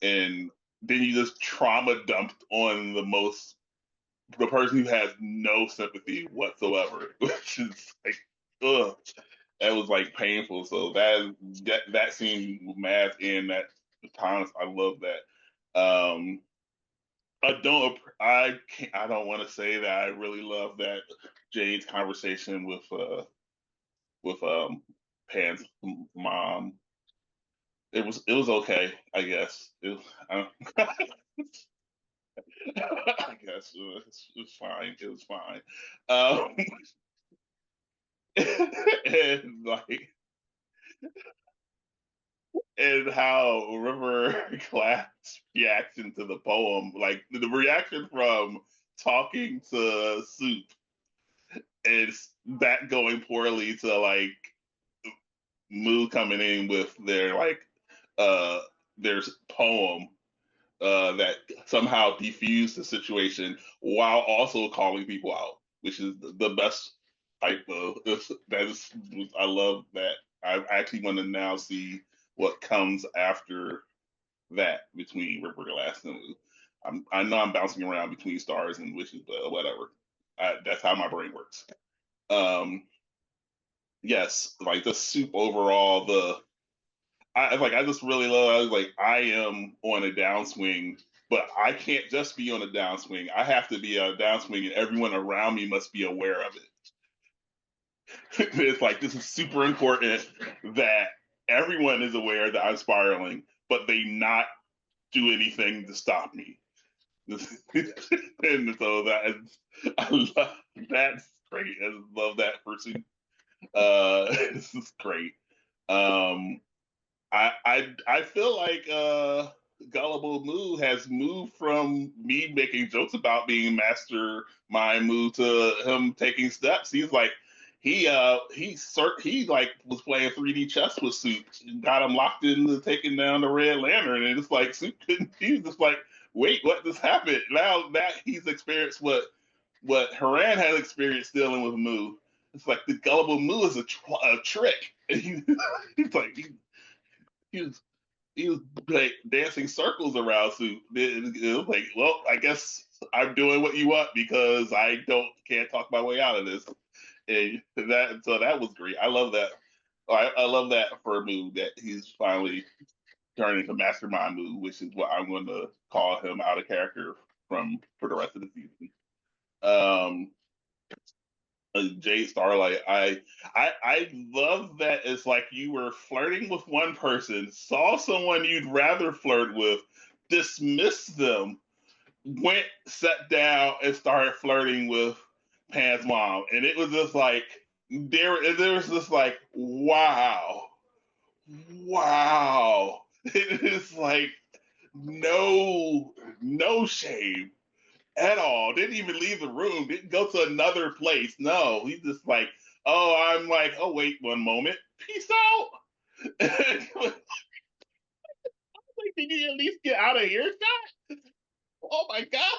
and then you just trauma dumped on the person who has no sympathy whatsoever, which is like, ugh, that was like painful. So that scene with Math and that Thomas, I love that. I don't want to say that I really love that Jade's conversation with Pan's mom. It was okay, I guess. I guess it was fine. It was fine. Um, and like and how River Class reaction to the poem, like the reaction from talking to Soup is that going poorly to like Moo coming in with uh their poem that somehow defused the situation while also calling people out, which is the best type of that is. I love that. I actually want to now see what comes after that between Ripper Glass and Moo. I know I'm bouncing around between stars and wishes, but whatever. That's how my brain works. Um, yes, like the Soup overall. I just really love. I was like, I am on a downswing, but I can't just be on a downswing. I have to be on a downswing, and everyone around me must be aware of it. It's like this is super important that everyone is aware that I'm spiraling, but they not do anything to stop me. And so that is, I love that's great. I love that person. This is great. Um, I feel like Gullible Mu has moved from me making jokes about being mastermind Mu to him taking steps. He's like he like was playing 3D chess with Soup, got him locked into taking down the Red Lantern, and it's like Soup couldn't. He was just like, wait, what just happened? Now that he's experienced what Haran had experienced dealing with Mu, it's like the Gullible Mu is a trick. And he's like he was he was like dancing circles around Soup. It was like, well, I guess I'm doing what you want because I can't talk my way out of this. And that was great. I love that. I love that for Mu that he's finally turning to Mastermind Mu, which is what I'm going to call him out of character for the rest of the season. Um, Jade Starlight. I love that it's like you were flirting with one person, saw someone you'd rather flirt with, dismissed them, went, sat down, and started flirting with Pan's mom, and it was just like there was just like wow. It is like no shame at all. Didn't even leave the room. Didn't go to another place. No, he's just like, oh, I'm like, oh wait, one moment, peace out. Like, did you at least get out of here, shot? Oh my god.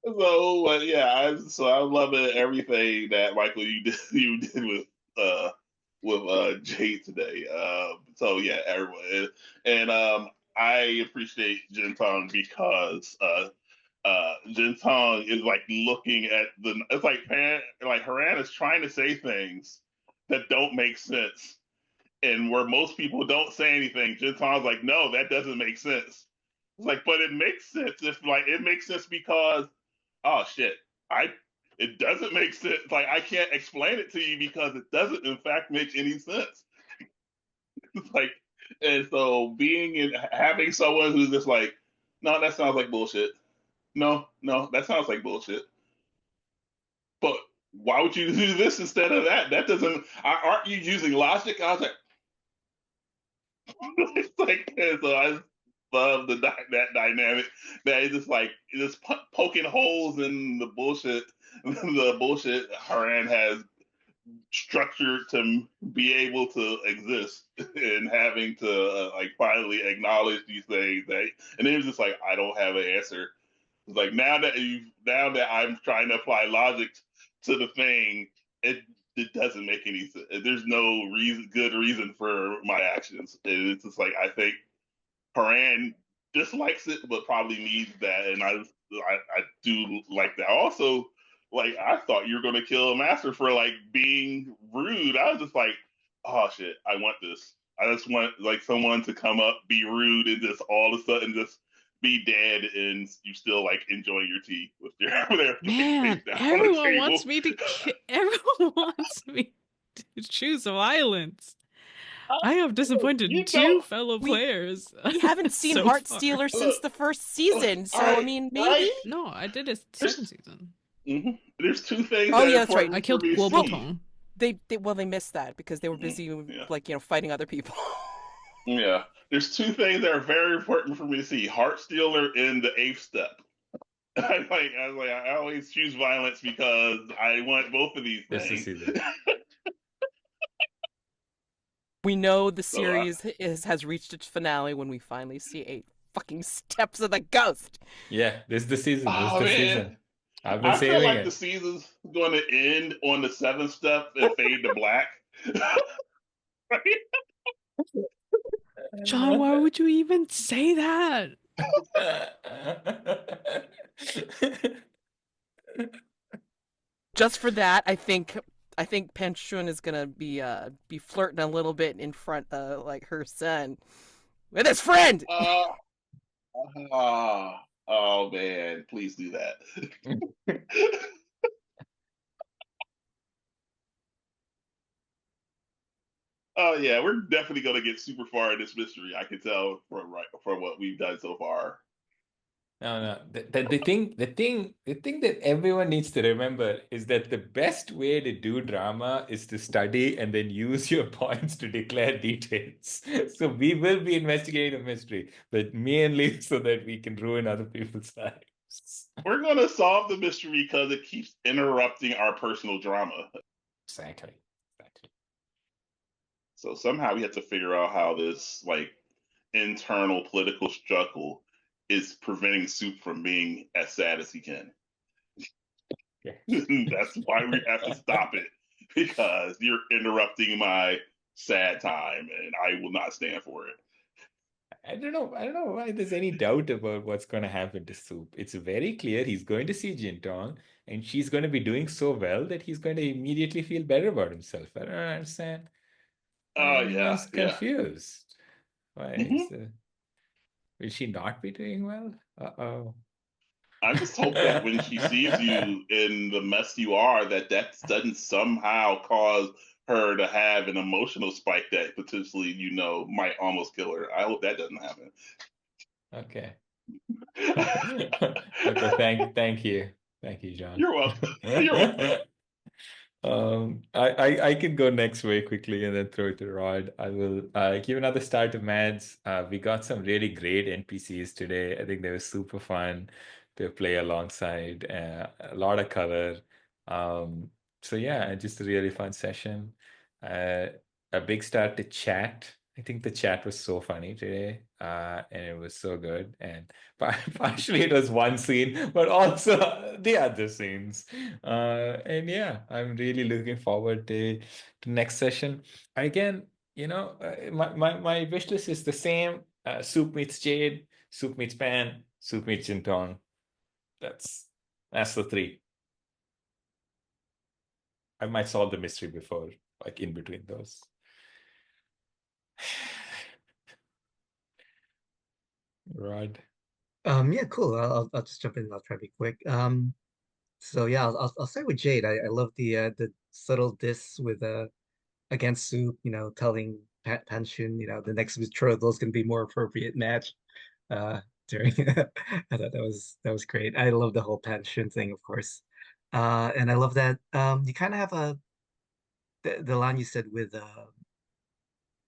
So yeah, I'm loving everything that Michael you did with Jade today. So yeah, everyone, and I appreciate Jintong because Jintong is like looking at it's like Haran is trying to say things that don't make sense, and where most people don't say anything, Jintong's like, no, that doesn't make sense. Like, but it makes sense if like it makes sense because oh shit, it doesn't make sense. Like I can't explain it to you because it doesn't in fact make any sense. Like, and so being in having someone who's just like, no, that sounds like bullshit. No, no, that sounds like bullshit. But why would you do this instead of that? That doesn't. Aren't you using logic? I was like, it's like, and so I just love that dynamic that is just like just poking holes in the bullshit, the bullshit Haran has structured to be able to exist and having to like finally acknowledge these things. And it was just like I don't have an answer. It's like now that I'm trying to apply logic to the thing, it doesn't make any sense. There's no good reason for my actions. And it's just like I think Haran dislikes it, but probably needs that, and I do like that. Also, like I thought you were gonna kill a master for like being rude. I was just like, oh shit, I want this. I just want like someone to come up, be rude, and just all of a sudden just be dead, and you still like enjoying your tea with their Man, face down on the everyone table. wants me to everyone wants me to choose violence. I have disappointed You two know, fellow We- players. We haven't seen so far. Heartstealer since the first season, so I mean, maybe. Right. No, I did a second season. Mm-hmm. There's two things Oh, that yeah, are that's right. important I for killed me to Global see. Tong. They missed that because they were busy, Yeah. like fighting other people. Yeah, there's two things that are very important for me to see: Heartstealer and the eighth step. I always choose violence because I want both of these Just to things. see that. We know the So, series has reached its finale when we finally see 8 fucking steps of the ghost. Yeah, this is the season. This is oh the man, season. I've been I feel saving like the it. season's going to end on the seventh step and fade to black. Jonn, why would you even say that? Just for that, I think Pan Shun is gonna be flirting a little bit in front of like her son with his friend. Oh man, please do that. Oh yeah, we're definitely gonna get super far in this mystery. I can tell from what we've done so far. No. The thing that everyone needs to remember is that the best way to do drama is to study and then use your points to declare details. So we will be investigating a mystery, but mainly so that we can ruin other people's lives. We're gonna solve the mystery because it keeps interrupting our personal drama. Exactly. So somehow we have to figure out how this like internal political struggle is preventing Soup from being as sad as he can. Yeah. That's why we have to stop it because you're interrupting my sad time, and I will not stand for it. I don't know why there's any doubt about what's going to happen to Soup. It's very clear he's going to see Jintong, and she's going to be doing so well that he's going to immediately feel better about himself. I don't understand why everyone's confused. Why will she not be doing well? Uh-oh. I just hope that when she sees you in the mess you are, that doesn't somehow cause her to have an emotional spike that potentially, might almost kill her. I hope that doesn't happen. Okay. Okay, thank you. Thank you, Jonn. You're welcome. You're welcome. I can go next way quickly and then throw it to Rod. I will give another start to Mads. We got some really great NPCs today. I think they were super fun to play alongside. A lot of color. So yeah, just a really fun session. A big start to chat. I think the chat was so funny today, and it was so good. And partially it was one scene, but also the other scenes. And yeah, I'm really looking forward to next session. Again, my wish list is the same. Soup meets Jade, Soup meets Pan, Soup meets Jintong. That's the three. I might solve the mystery before, like in between those. Rod. Yeah, cool. I'll just jump in. And I'll try to be quick. So yeah, I'll start with Jade. I love the subtle diss with against Soup. Telling Panchun, the next betrothal is going to be more appropriate match. Uh, during I thought that was great. I love the whole Panchun thing, of course. And I love that you kind of have the line you said with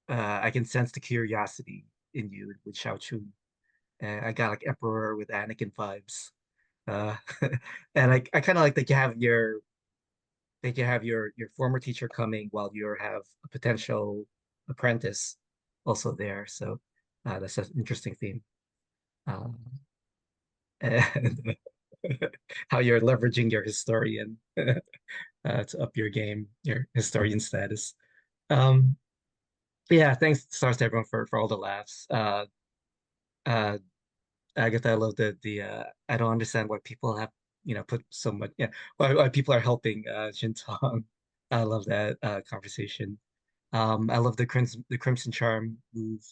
I can sense the curiosity in you with Shao Chun. I got like Emperor with Anakin vibes. Uh, and I kind of like that you have your former teacher coming while you have a potential apprentice also there. So that's an interesting theme. Um, and how you're leveraging your historian to up your game, your historian status. Um, yeah, thanks, stars to everyone for all the laughs. Uh, Agatha, I love the I don't understand why people have put so much why people are helping Jintong. I love that conversation. I love the Crimson Charm move,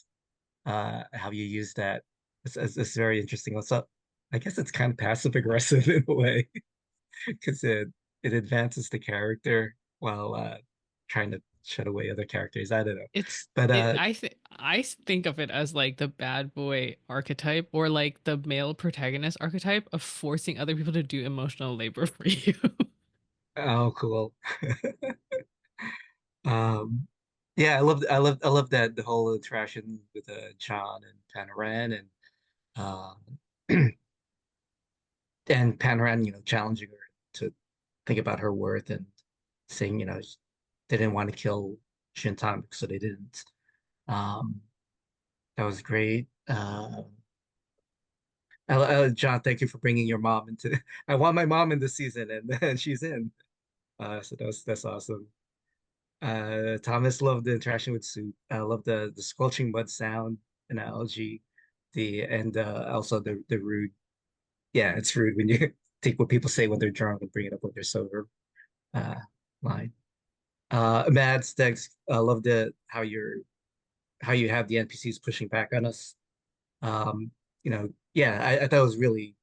how you use that. It's very interesting. What's up? I guess it's kind of passive aggressive in a way because it advances the character while trying to shut away other characters. I don't know. It's But it I think of it as like the bad boy archetype or like the male protagonist archetype of forcing other people to do emotional labor for you. oh, cool. Um, yeah, I love that the whole interaction with Jonn and Pan Haoran um and Pan Haoran, challenging her to think about her worth and saying, they didn't want to kill Jintong, so they didn't. Um, that was great. Jonn, thank you for bringing your mom into. I want my mom in this season, and she's in. So that's awesome. Thomas loved the interaction with Soup. I love the squelching mud sound analogy. And also the rude. Yeah, it's rude when you take what people say when they're drunk and bring it up when they're sober. Uh, line. Mad Stegs. I love the how you have the NPCs pushing back on us. Yeah, I thought it was really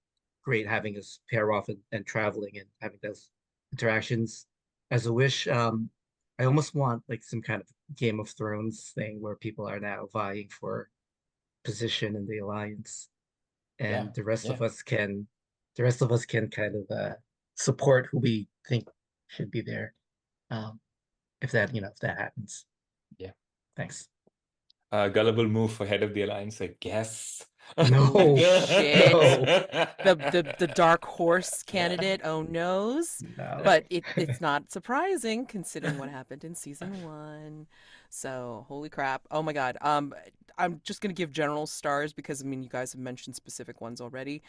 great having us pair off and traveling and having those interactions as a wish. I almost want like some kind of Game of Thrones thing where people are now vying for position in the alliance, Yeah, and yeah, the rest of us can kind of support who we think should be there. Um, if that happens. yeah. Thanks. Gullible Mu for head of the alliance, I guess. Oh No, shit. no, The dark horse candidate, oh noes. no. But it's not surprising considering what happened in season 1. So, holy crap. Oh my god. I'm just gonna give general stars because I mean you guys have mentioned specific ones already.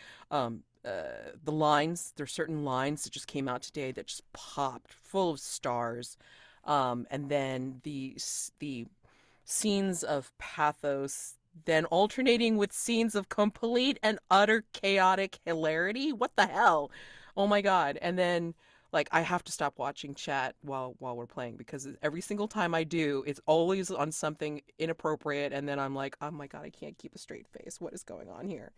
The lines, there's certain lines that just came out today that just popped full of stars. And then the scenes of pathos, then alternating with scenes of complete and utter chaotic hilarity. What the hell? Oh my god. And then like I have to stop watching chat while we're playing because every single time I do, it's always on something inappropriate and then I'm like, "Oh my god, I can't keep a straight face. What is going on here?"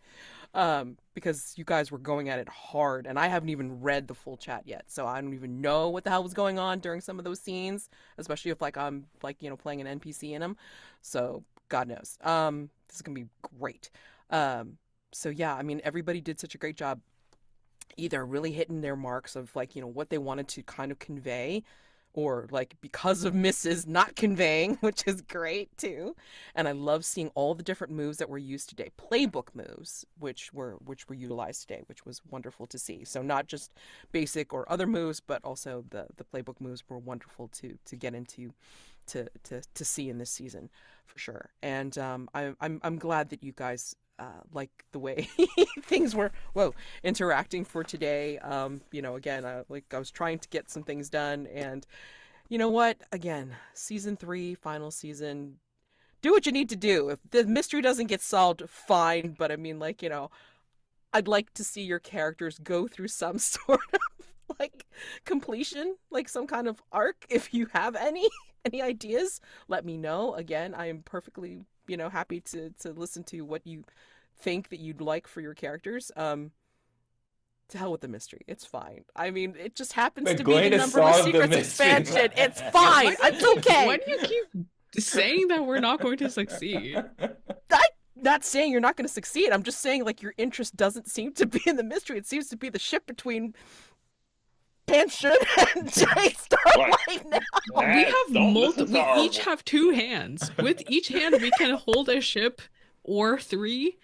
Because you guys were going at it hard and I haven't even read the full chat yet. So I don't even know what the hell was going on during some of those scenes, especially if like I'm like, playing an NPC in them. So God knows. This is gonna be great. So yeah, I mean everybody did such a great job either really hitting their marks of like, what they wanted to kind of convey or like because of misses not conveying, which is great too. And I love seeing all the different moves that were used today, playbook moves, which were utilized today, which was wonderful to see. So not just basic or other moves, but also the playbook moves were wonderful to get into to see in this season for sure. And I'm glad that you guys like the way things were interacting for today. Again, like I was trying to get some things done, and you know what? Again, season 3, final season. Do what you need to do. If the mystery doesn't get solved, fine. But I mean, like, I'd like to see your characters go through some sort of like completion, like some kind of arc. If you have any ideas, let me know. Again, I am perfectly, happy to listen to what you think that you'd like for your characters, to hell with the mystery. It's fine. I mean, it just happens We're to be going the to Numberless solve the Secrets mystery. expansion. It's fine. It's okay. Why do you keep saying that we're not going to succeed? I'm not saying you're not going to succeed. I'm just saying, like, your interest doesn't seem to be in the mystery. It seems to be the ship between Pan Haoran and Jade Starlight now. We have Don't listen multiple. to our- We each have 2 hands. With each hand, we can hold a ship or 3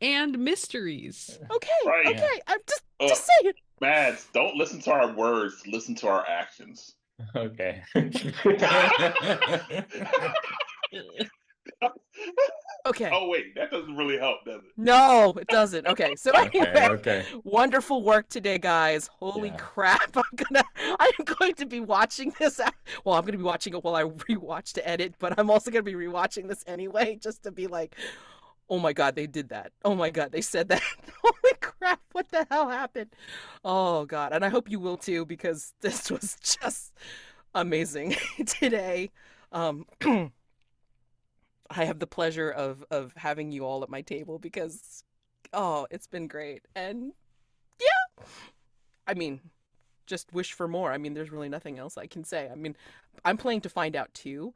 and mysteries. Okay, Right. okay. I'm just saying. Mads, don't listen to our words. Listen to our actions. Okay. Okay. Oh wait, that doesn't really help, does it? No, it doesn't. Okay, so anyway, okay. wonderful work today, guys. Holy Yeah. crap! I'm going to be watching this. Well, I'm going to be watching it while I rewatch to edit, but I'm also going to be rewatching this anyway, just to be like, oh my god, they did that. Oh my god, they said that. Holy crap! What the hell happened? Oh god, and I hope you will too, because this was just amazing today. I have the pleasure of having you all at my table because, oh, it's been great. And yeah, I mean, just wish for more. I mean, there's really nothing else I can say. I mean, I'm playing to find out too.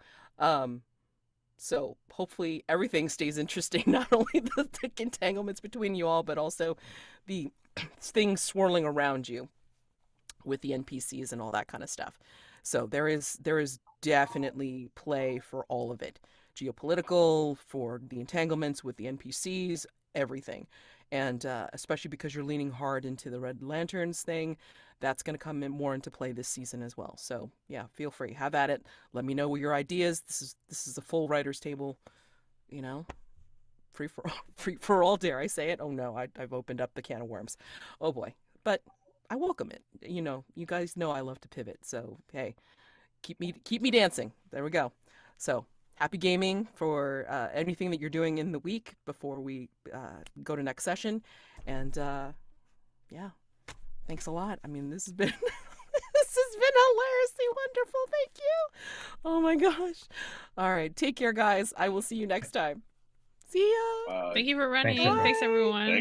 So hopefully everything stays interesting, not only the entanglements between you all, but also the things swirling around you with the NPCs and all that kind of stuff. So there is definitely play for all of it. Geopolitical, for the entanglements with the NPCs, everything. And especially because you're leaning hard into the Red Lanterns thing, that's going to come in more into play this season as well. So yeah, feel free, have at it. Let me know what your ideas. This is a full writer's table, you know, free for all. Dare I say it? Oh no, I've opened up the can of worms. Oh boy, but I welcome it. You know, you guys know I love to pivot. So hey, keep me dancing. There we go. So. Happy gaming for anything that you're doing in the week before we go to next session. And yeah, thanks a lot. I mean, this has been this has been hilariously wonderful. Thank you. Oh my gosh. All right, take care, guys. I will see you next time. See ya. Bye. Thank you for running. Thanks, Thanks everyone.